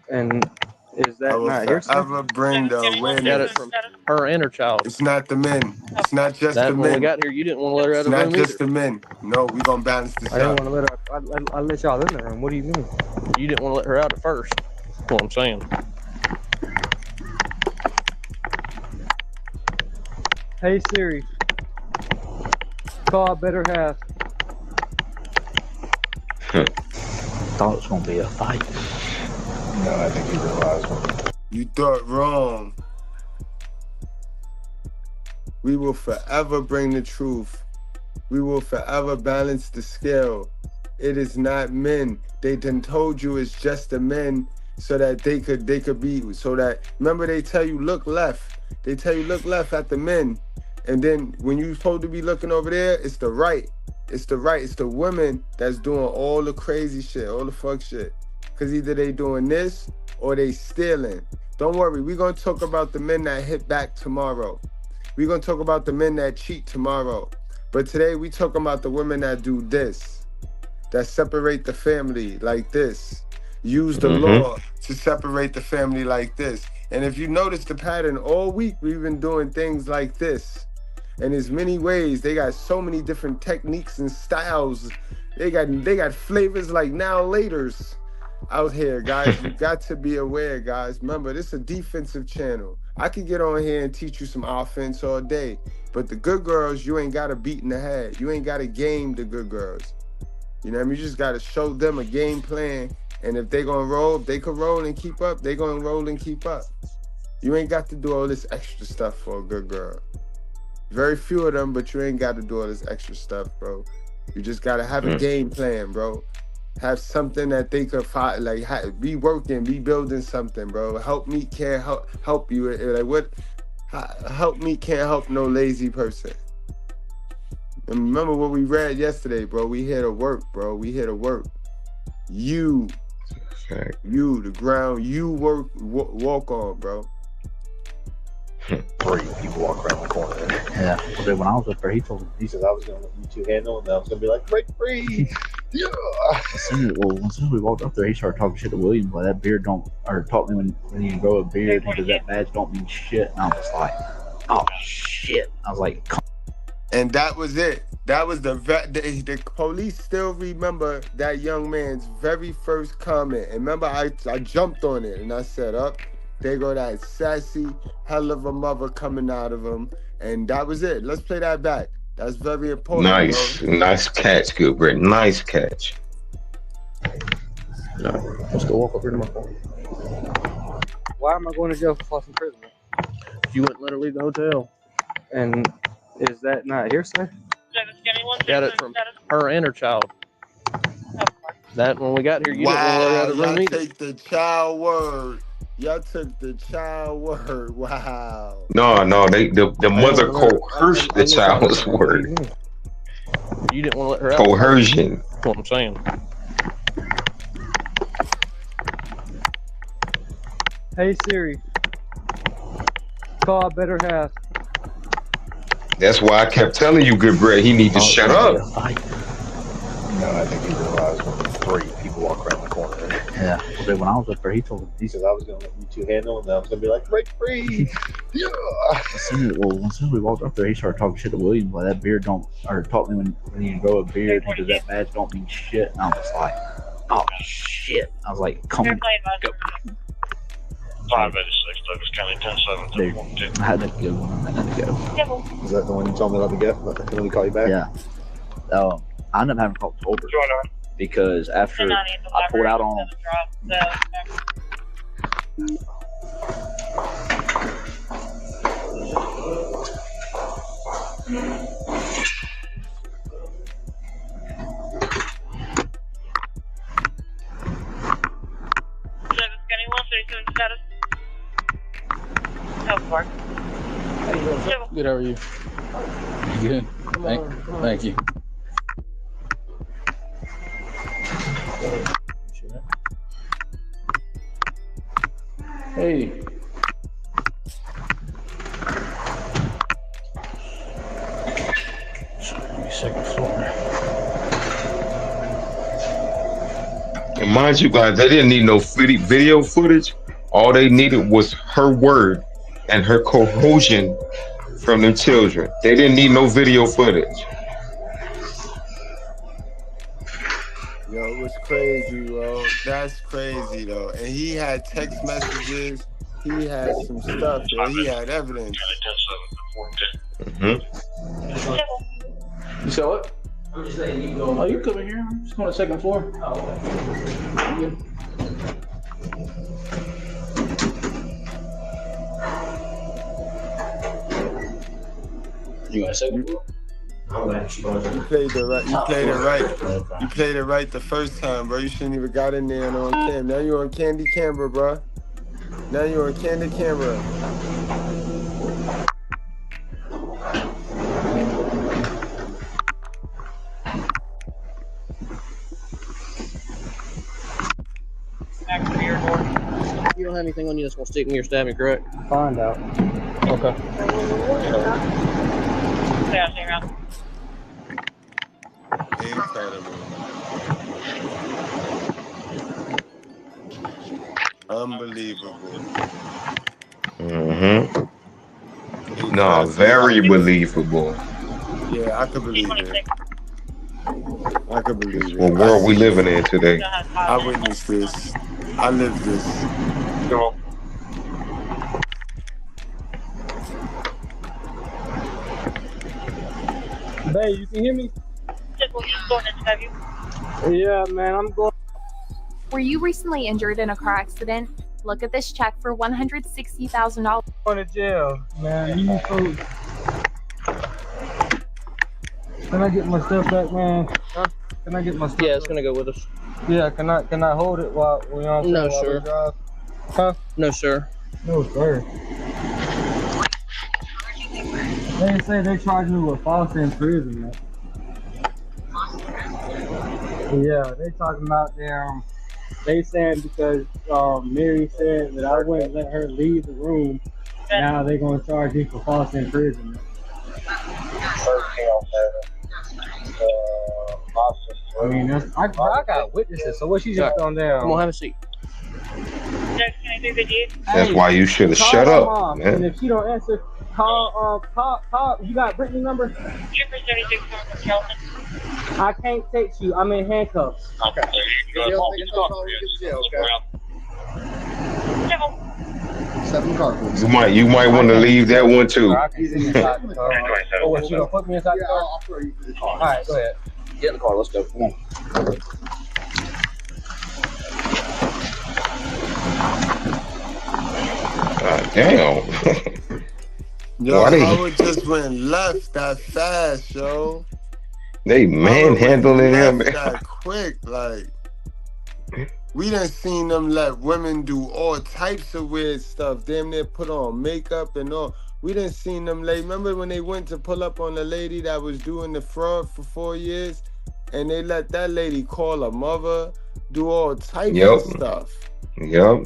And is that not hearsay? I will forever bring the awareness. Got it from her and her child. It's not the men. It's not just the men. When we got here, you didn't want to let her out of the room. It's not just the men. No, we're going to balance this out. I didn't want to let her. I let y'all in the room. What do you mean? You didn't want to let her out at first. That's what I'm saying. Hey Siri, call Better Half. Thought it was gonna be a fight. No, I think you realized one. You thought wrong. We will forever bring the truth. We will forever balance the scale. It is not men. They done told you it's just the men so that they could be, so that, remember they tell you look left. They tell you look left at the men. And then when you're supposed to be looking over there, it's the right. It's the right. It's the women that's doing all the crazy shit, all the fuck shit. Because either they doing this or they stealing. Don't worry, we're going to talk about the men that hit back tomorrow. We're going to talk about the men that cheat tomorrow. But today we talking about the women that do this, that separate the family like this. Use the law to separate the family like this. And if you notice the pattern, all week we've been doing things like this. And there's many ways. They got so many different techniques and styles. They got flavors like now laters out here, guys. You got to be aware, guys. Remember, this is a defensive channel. I could get on here and teach you some offense all day. But the good girls, you ain't got to beat in the head. You ain't got to game the good girls. You know what I mean? You just got to show them a game plan. And if they gonna roll, if they could roll and keep up, they gonna roll and keep up. You ain't got to do all this extra stuff for a good girl. Very few of them, but you ain't got to do all this extra stuff, bro. You just got to have a game plan, bro. Have something that they could find, like be working, be building something, bro. Help me can't help you. Like what? Help me can't help no lazy person. And remember what we read yesterday, bro. We here to work, bro. We here to work. You, the ground you walk on, bro. 3 people walk around the corner. Yeah. But when I was up there, he told me, He says I was gonna let you two handle, and I was gonna be like, break free. Yeah. As soon as we walked up there, he started talking shit to William. Like that beard don't, or taught me when you grow a beard, because that badge don't mean shit. And I was like, oh shit. I was like, and that was it. That was the police still remember that young man's very first comment. And remember, I jumped on it and I said, up. There go that sassy hell of a mother coming out of him. And that was it. Let's play that back. That's very important. Nice. Bro. Nice catch, Gilbert. Nice catch. Let's go walk up here to my phone. Why am I going to jail for false imprisonment? You wouldn't let her leave the hotel. And is that not hearsay? Got it from her and her child. That when we got here, you didn't want to let her out of the room either. Take the child word. Y'all took the child word. Wow. No, the mother coerced the child's word. You didn't want to let her out. Coercion. That's what I'm saying. Hey Siri, call Better Half. That's why I kept telling you, good bread, he need to shut up. No, I think you realized when 3 people walk around the corner. Yeah. But when I was up there, he told me, He says I was gonna let you two handle, and I was gonna be like, break free. Yeah. As soon as we walked up there, he started talking shit to William. Like that beard don't, or taught me when you grow a beard, because that badge don't mean shit. And I was like, oh shit. I was like, come on, go. 586, Douglas County, 10-7. Dude, I had to go. Is that the one you told me not to get? Let me call you back? Yeah. I ended up having to call Tolbert because after I pulled out on him, Good, how are you? Good. Thank you. Hey. Second floor. And mind you guys, they didn't need no video footage. All they needed was her word and her cohesion from them children. They didn't need no video footage. Yo, it was crazy, bro. That's crazy, though. And he had text messages. He had some stuff, yo. He had evidence. Mm-hmm. You saw it? I'm just saying you go. Oh, you come in here. I'm just going to the second floor. Oh, okay. You got a second floor? You played it right. You played it right. You played it right the first time, bro. You shouldn't even got in there and on cam. Now you're on candy camera, bro. Now you're on candy camera. You don't have anything on you that's gonna stick me or stab me, correct? Find out. Okay. Unbelievable. Mm-hmm. No, very believable. Yeah, I could believe it. I could believe it. What world we living in today? I witnessed this. I lived this. Babe, you can hear me? Yeah, man, I'm going. Were you recently injured in a car accident? Look at this check for $160,000. Going to jail, man. You food. Can I get my stuff back, man? Huh? Can I get my stuff? Yeah, it's gonna go with us. Yeah, can I hold it while we on? No, while sir. we drive? Huh? No, sir. No, sir. They say they charge me with false imprisonment. Yeah, they talking about they saying because Mary said that I wouldn't let her leave the room. Now they're gonna charge me for false imprisonment. I mean, I got witnesses. So what she just on there? Come on, have a seat. That's why you should have shut up, mom, man. And if she don't answer, call. You got Brittany's number? I can't text you. I'm in handcuffs. Okay. Seven cartons. You might want to leave that one too. Oh, what, you gonna put me inside the car? I'll throw you to the car. All right, go ahead. Get in the car. Let's go. Come on. God damn. Yo, Why how it just went left that fast, yo. they manhandling him. That quick, like. We done seen them let women do all types of weird stuff. Damn near put on makeup and all. We done seen them remember when they went to pull up on the lady that was doing the fraud for 4 years? And they let that lady call her mother, do all types of stuff. Yep.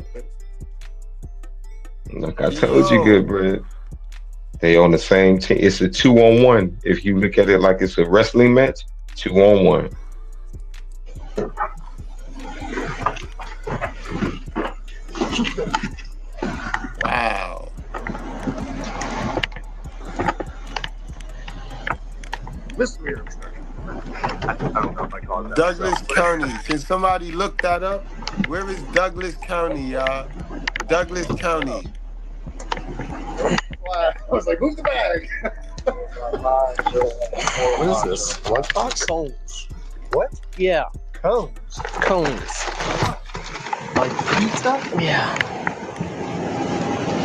Like I told you, good, bro. They on the same team. It's a 2-on-1. If you look at it like it's a wrestling match, 2-on-1. Wow. Misdemeanor. I don't know if I call it that. Douglas County. Can somebody look that up? Where is Douglas County, y'all? Douglas County. I was like, who's the bag? What is this? Lunchbox? Cones. What? Yeah. Cones. Cones. Like pizza? Yeah.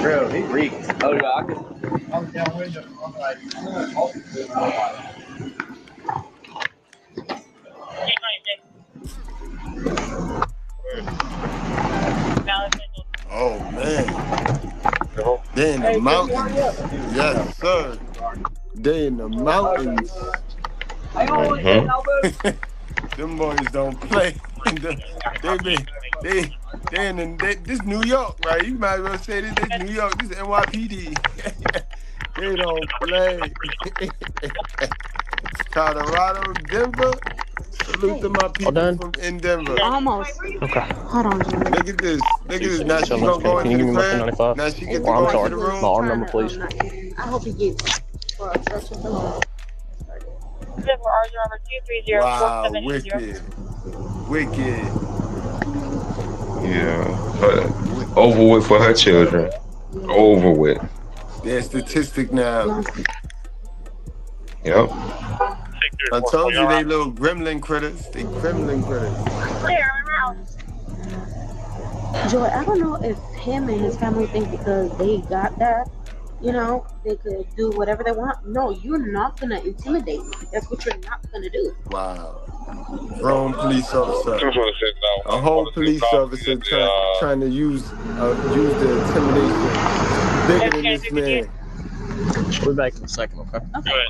Bro, he reeked. Oh yeah, I could. I was down window. I'm like, Oh man. They in the mountains. Yes, sir. They in the mountains. Them boys don't play. They this New York, right? You might as well say this New York. This NYPD. They don't play. Colorado, Denver. Salute to my people from in Denver. Almost. Okay. Hold on, Jimmy. Look at this. Look at this. Now So she's much. gonna go Can you into give the me my crib. 95? Now she gets to Oh, I'm go sorry. into the room. My arm number, please. I hope he gets for a church of the Lord. Wow, wicked. Wicked. Yeah, but over with for her children. Over with. They're a statistic now. Yep. I told you they little gremlin critters. They gremlin critters. Joy, I don't know if him and his family think because they got that, they could do whatever they want. No, you're not gonna intimidate me. That's what you're not gonna do. Wow. Grown police officer. A whole police officer trying to use the intimidation. Bigger than this man. We'll be back in a second, okay? Okay.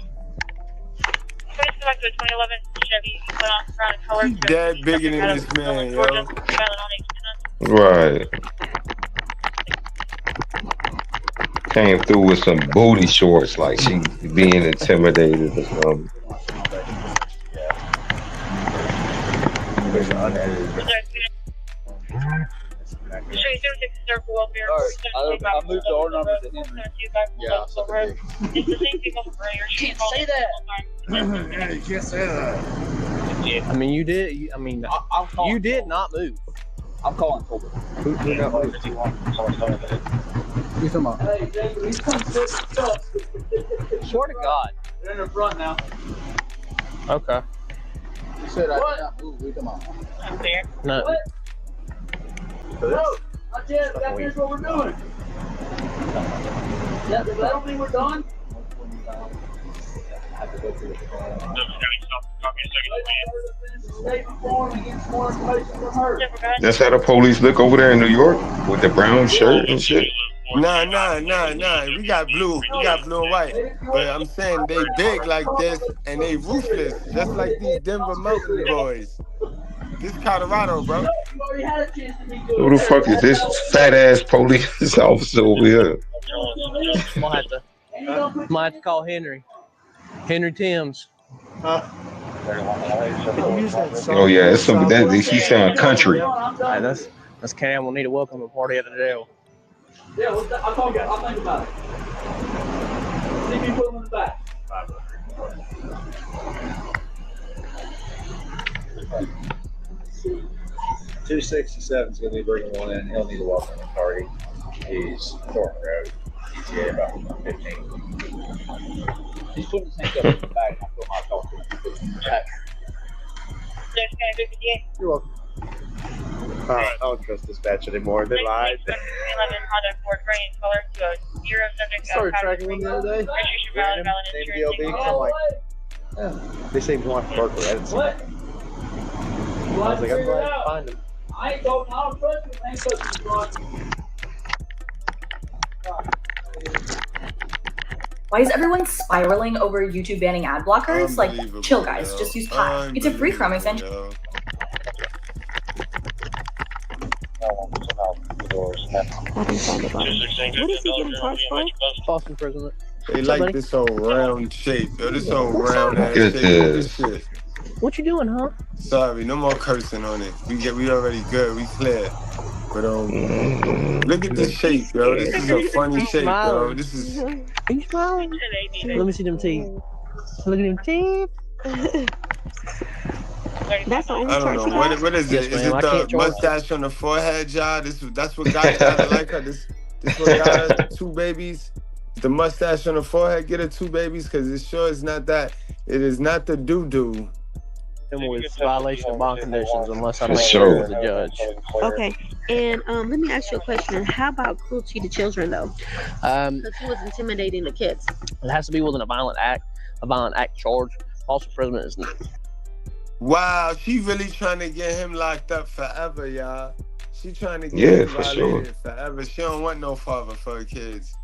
Back to the 2011 Chevy, put on brown color. He's dead bigger than this man, yo. Right. Came through with some booty shorts like she being intimidated or something. I moved the order number to Henry. Yeah. It's the same people from earlier. Can't say that. Yeah, you can't say that. I mean, you did. You did not move. I'm calling Colbert. Who got moved? You talking about? Hey, David, he's coming to Swear to God. They're in the front now. Okay. You said I did not move. We come on. No. What? No, not yet. That's what we're doing. That don't mean we're done. That's how the police look over there in New York with the brown shirt and shit. Nah. We got blue and white. But I'm saying they big like this and they ruthless, just like these Denver Mountain boys. This Colorado, bro. Who the fuck is this fat ass police officer over here? Might have to call Henry. Henry Timms. Oh yeah, it's some that he sound country. Hey, that's Cam. We'll need a welcome party at the jail. Yeah, I'll call you. I'll think about it. See me put him in the back. 267 is going to be bringing one in. He'll need a welcome party. He's Thornton Road. ETA about 15. He's putting his hands up in the back. I put my talk to him. You're welcome. I don't trust dispatch anymore. They lied. Started tracking one the other day. Random, named DLB. I'm like, yeah. They say Juan Berkeley. I didn't see that. I was like, I'm glad to find him. I don't trust you. I ain't touching Why is everyone spiraling over YouTube banning ad blockers? Like, chill guys, just use Pi. It's a free Chrome extension. What is he getting charged for? False imprisonment. They like this whole round shape, yo. This whole round ass shape. This shit. What you doing, huh? Sorry, no more cursing on it. We already good. We clear. But look at this shape, yo. This is a funny shape, yo. This is. Are you smiling? Let me see them teeth. Look at them teeth. That's the only I don't know. What is it? Is it the mustache on the forehead, y'all? That's what got her like her. This what got her 2 babies. The mustache on the forehead get her 2 babies because it sure is not that. It is not the doo-doo. charged him with violation of bond conditions unless I For make sure. it to the judge. Okay. And let me ask you a question. How about cruelty to children, though? Because he was intimidating the kids. It has to be within a violent act charge. False imprisonment is not. Wow, she really trying to get him locked up forever, y'all. She trying to get him For sure. violated forever. She don't want no father for her kids.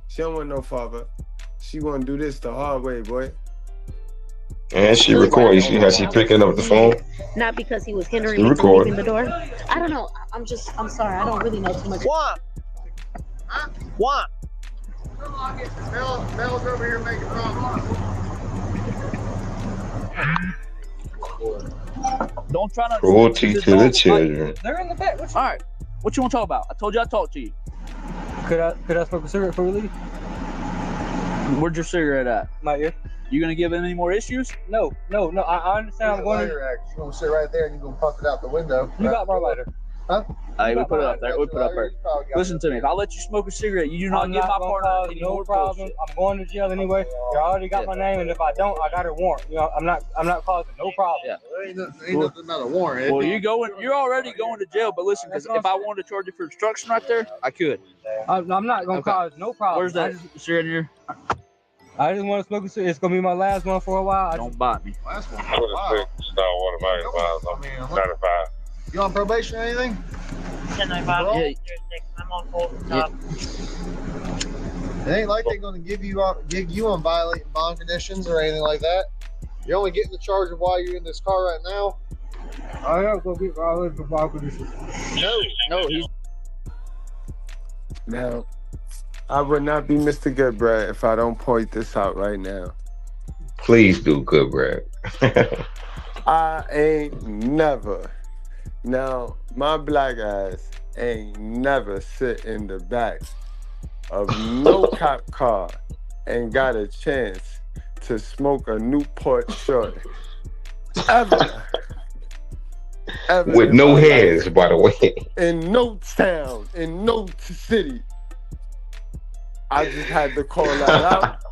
She don't want no father. She gonna do this the hard way, boy. And she recording. You see how she picking up the phone? Not because he was hindering She me from recording. leaving the door. I don't know. I'm sorry. I don't really know too much. Why? Why? Mel's over here making problems. Don't try to. Cruelty to the children. They're in the back. All right. What you want to talk about? I told you I talked to you. Could I smoke a cigarette before we leave? Where's your cigarette at? My ear. You gonna give him any more issues? No. I understand. I'm going to. You're gonna sit right there and you're gonna puff it out the window. You got my lighter. Huh? Hey, we put it up there. We put it up there. Listen to me. If I let you smoke a cigarette, you do not give my partner any more problem. I'm going to jail anyway. You already got my name, and if I don't, I got a warrant. You know, I'm not causing no problem. Yeah. Ain't nothing about a warrant. Well, you're already going to jail. But listen, because if I wanted to charge you for obstruction right there, I could. I'm not gonna cause no problem. Where's that cigarette in here? I just want to smoke a cigarette. It's gonna be my last one for a while. Don't bite me. Last one. I mean, 95. You on probation or anything? 1095. Yeah. I'm on hold from top. It ain't like they're gonna give you on violating bond conditions or anything like that. You're only getting the charge of why you're in this car right now. I am gonna get violated for bond conditions. No, he's. Now, I would not be Mr. Goodbread if I don't point this out right now. Please do, good Brad. I ain't never. Now, my black ass ain't never sit in the back of no cop car and got a chance to smoke a Newport short. Ever. With no hands, by the way. In no town, in no city. I just had to call that out.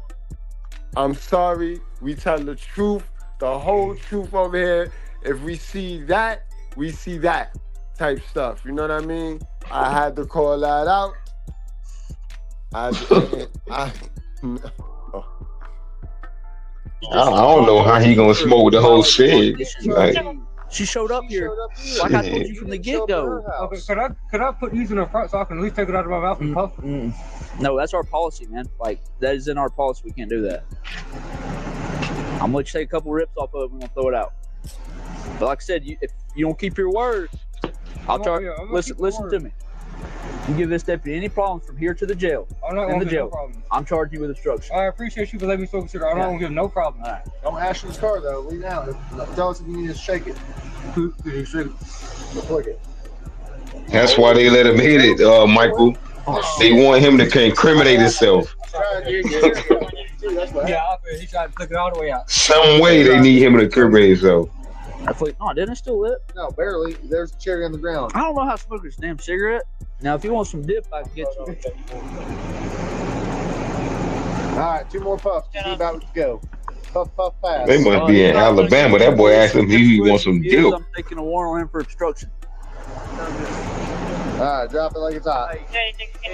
I'm sorry. We tell the truth, the whole truth over here. If we see that, we see that type stuff. You know what I mean? I had to call that out. I don't know how he gonna smoke the whole cig. Like, she showed up here, like I told you from the get-go. Okay, could I put these in the front so I can at least take it out of my mouth and puff? No, that's our policy, man. Like, that is in our policy. We can't do that. I'm gonna take a couple rips off of it. We're gonna throw it out. But like I said, if you don't keep your word, I'll charge. Listen to me. You give this deputy any problems from here to the jail. I'm not gonna give no problem. I'm charging you with obstruction. I appreciate you for letting me smoke a cigarette. I'm not gonna give no problem. All right. Don't ash this car though. Leave now. Tell us if you need to shake it. Flick it. that's why they let him hit it, Michael. They want him to incriminate himself. Yeah, he tried to flick it all the way out. Some way they need him to incriminate himself. No, didn't it still lit? No, barely. There's a cherry on the ground. I don't know how to smoke this damn cigarette. Now, if you want some dip, I can get you. All right, 2 more puffs. See about to go. Puff, puff, pass. They must be in Alabama. That boy asked him if he wants some dip. I'm taking a warrant on him for obstruction. All right, drop it like it's hot.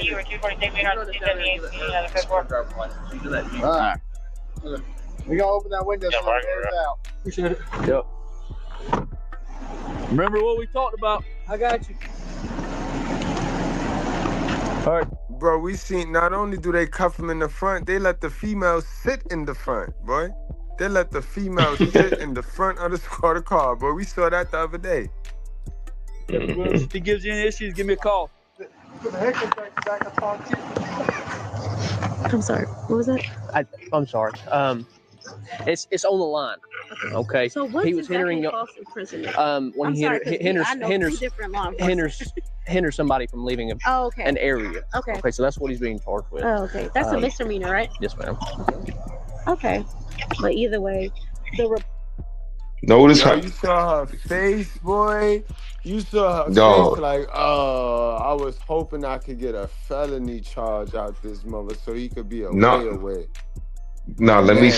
You were 246, we have 278, we need another code 4. All right. We gotta open that window so it airs out. Appreciate it. Yep. Remember what we talked about. I got you. All right, bro, we seen not only do they cuff him in the front, they let the females sit in the front, boy. They let the females sit in the front of the car, boy. We saw that the other day. If he gives you any issues, give me a call. I'm sorry. What was that? I'm sorry. It's on the line. Okay. So what's he was hindering false imprisonment? when I'm he sorry, 'cause hinders different law enforcement. hinders somebody from leaving an area. Okay. Okay, so that's what he's being charged with. Oh, okay. That's a misdemeanor, right? Yes, ma'am. Okay. But either way, Notice how you saw her face, boy. You saw her Dog. face like, I was hoping I could get a felony charge out this mother so he could be away. Now, let me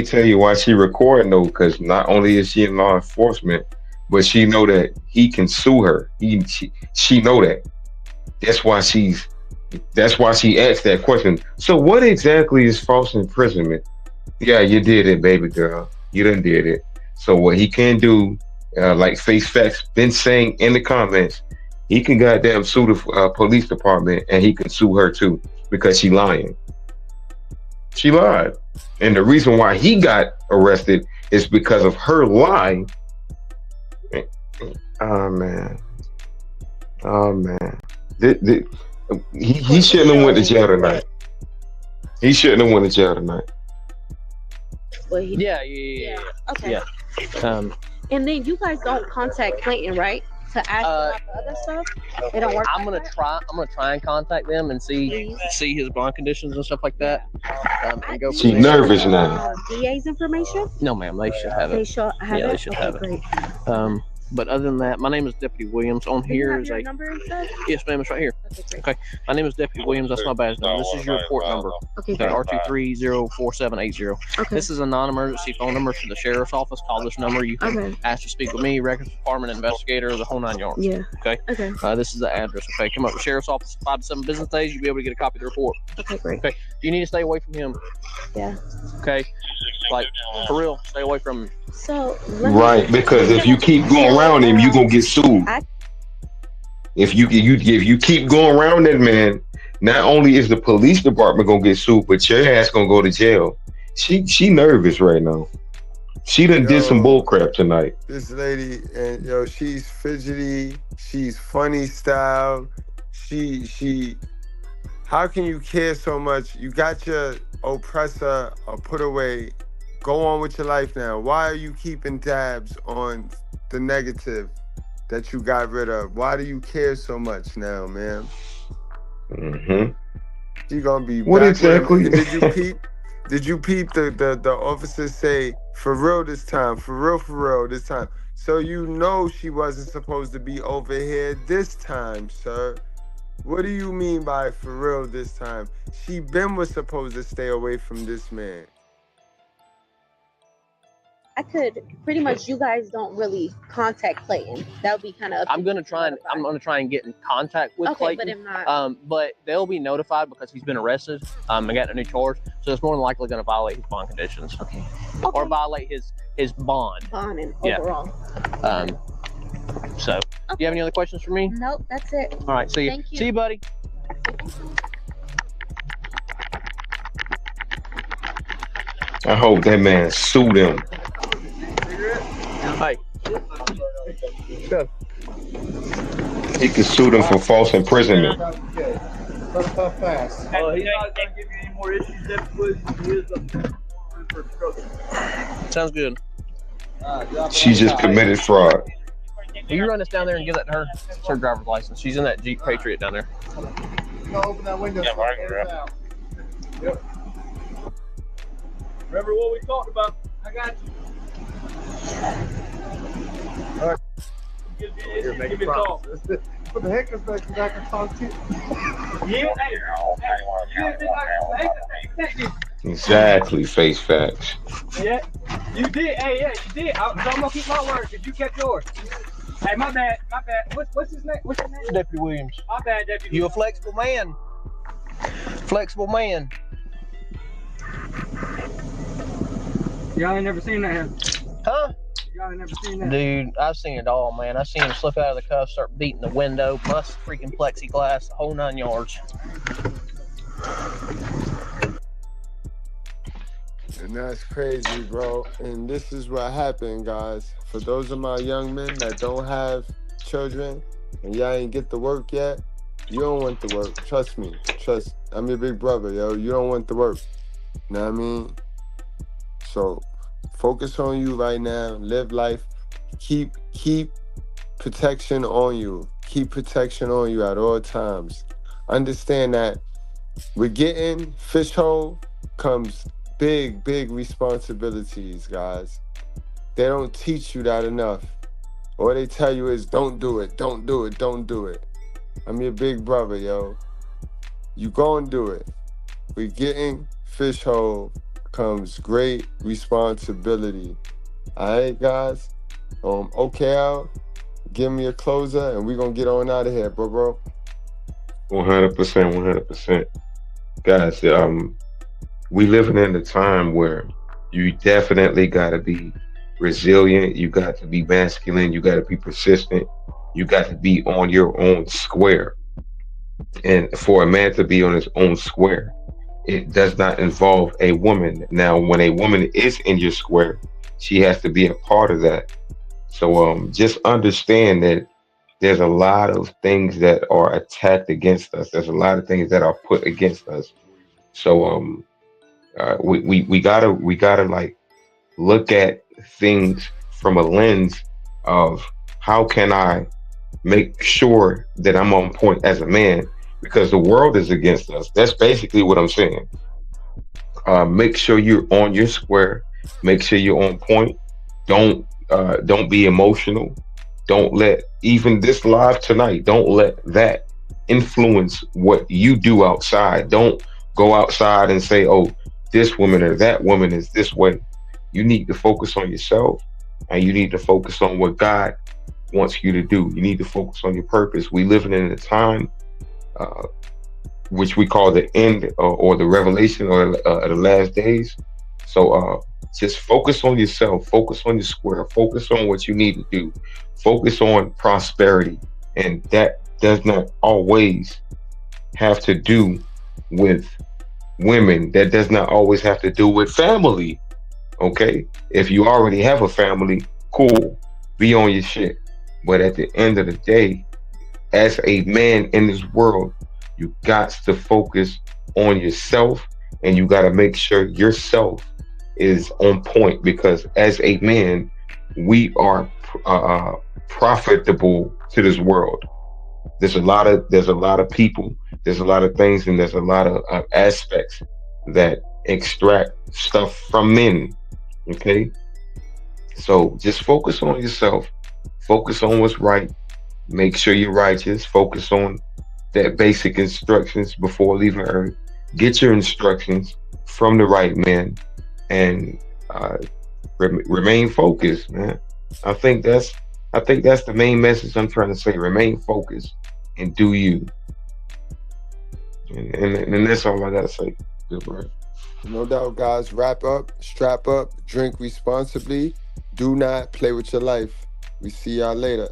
tell you why she recording though, because not only is she in law enforcement, but she know that he can sue her. She know that. That's why she asked that question. So what exactly is false imprisonment? Yeah, you did it, baby girl. You done did it. So what he can do, like Face Facts been saying in the comments, he can goddamn sue the police department, and he can sue her too because she lying. She lied, and the reason why he got arrested is because of her lie. Oh man, oh man. He shouldn't have went to jail tonight. He shouldn't have went to jail tonight. Well, Yeah. Okay. Yeah. And then you guys don't contact Clayton, right? To ask about the other stuff? They don't work. I'm gonna try and contact them and see his bond conditions and stuff like that. And go. She nervous now. DA's information? No, ma'am. They should have it. They should have Yeah, it? they should have Okay, it. But other than that, my name is Deputy Williams. On here is your a number and stuff? yes, ma'am. It's right here. Okay. My name is Deputy Williams. That's my badge number. This is your report number. Okay. R2304780. Okay. This is a non-emergency phone number for the sheriff's office. Call this number. You can ask to speak with me, records department investigator, the whole 9 yards. Yeah. Okay. Okay. This is the address. Okay. Come up to the sheriff's office 5 to 7 business days. You'll be able to get a copy of the report. Okay, great. Okay. You need to stay away from him. Yeah. Okay. Like for real, stay away from him. So Right, because if you keep going around him, you gonna get sued. If you keep going around that man, not only is the police department gonna get sued, but your ass gonna go to jail. She nervous right now. She done did some bull crap tonight. This lady, and she's fidgety. She's funny style. She. How can you care so much? You got your oppressor put away. Go on with your life now. Why are you keeping tabs on the negative that you got rid of? Why do you care so much now, man? Mm-hmm. She gonna be what back exactly? Did you peep the officers say for real this time, for real this time? So you know she wasn't supposed to be over here this time, sir. What do you mean by for real this time? She was supposed to stay away from this man. I could pretty much. You guys don't really contact Clayton. That would be kind of. I'm gonna try and get in contact with Clayton. But if not, but they'll be notified because he's been arrested. And got a new charge, so it's more than likely gonna violate his bond conditions. Okay. Or violate his bond. Bond and overall. So, do you have any other questions for me? Nope, that's it. All right. See you. Thank you. See you, buddy. I hope that man sued him. Hey. Go. He could sue them for false imprisonment. Let's talk fast. He's not going to give you any more issues. He is for obstruction. Sounds good. She just committed fraud. Will you run us down there and give that to her? It's her driver's license. She's in that Jeep Patriot down there. Go open that window. Yeah, yep. Remember what we talked about? I got you. All right. Give me a call. What the heck is that? Because I can talk to you. Exactly, Face Facts. Yeah, you did. Hey, yeah, you did. So I'm gonna keep my word because you kept yours. Hey, my bad. What's his name? What's your name? Deputy Williams. My bad, Deputy. You a flexible man. Flexible man. Y'all ain't never seen that. Huh? Y'all ain't never seen that. Dude, I've seen it all, man. I've seen him slip out of the cuffs, start beating the window, bust freaking plexiglass, the whole 9 yards. And that's crazy, bro. And this is what happened, guys. For those of my young men that don't have children and y'all ain't get to work yet, you don't want to work. Trust me. I'm your big brother, yo. You don't want to work. You know what I mean? So focus on you right now. Live life. Keep protection on you. Keep protection on you at all times. Understand that with getting fish hole comes big responsibilities, guys. They don't teach you that enough. All they tell you is don't do it, don't do it, don't do it. I'm your big brother, yo. You go and do it. We're getting fish hole comes great responsibility. All right, guys. Okay, Al, give me a closer, and we're gonna get on out of here, bro. 100%. Guys, we living in a time where you definitely got to be resilient. You got to be masculine. You got to be persistent. You got to be on your own square. And for a man to be on his own square, it does not involve a woman. Now, when a woman is in your square, she has to be a part of that. So just understand that there's a lot of things that are attacked against us. There's a lot of things that are put against us. So we gotta like look at things from a lens of how can I make sure that I'm on point as a man, because the world is against us. That's basically what I'm saying. Make sure you're on your square. Make sure you're on point. Don't be emotional. Don't let even this live tonight, don't let that influence what you do outside. Don't go outside and say, oh, this woman or that woman is this way. You need to focus on yourself, and you need to focus on what God wants you to do. You need to focus on your purpose. We living in a time which we call the end or the revelation or the last days. So just focus on yourself, focus on your square, focus on what you need to do, focus on prosperity. And that does not always have to do with women. That does not always have to do with family. Okay? If you already have a family, cool, be on your shit. But at the end of the day, as a man in this world, you got to focus on yourself, and you got to make sure yourself is on point, because as a man, we are profitable to this world. There's a lot of people, there's a lot of things, and there's a lot of aspects that extract stuff from men. Okay, so just focus on yourself, focus on what's right, make sure you're righteous, focus on that basic instructions before leaving Earth. Get your instructions from the right man, and remain focused, man. I think that's the main message I'm trying to say. Remain focused and do you. And that's all I gotta say. Good word. No doubt, guys. Wrap up, strap up, drink responsibly. Do not play with your life. We see y'all later.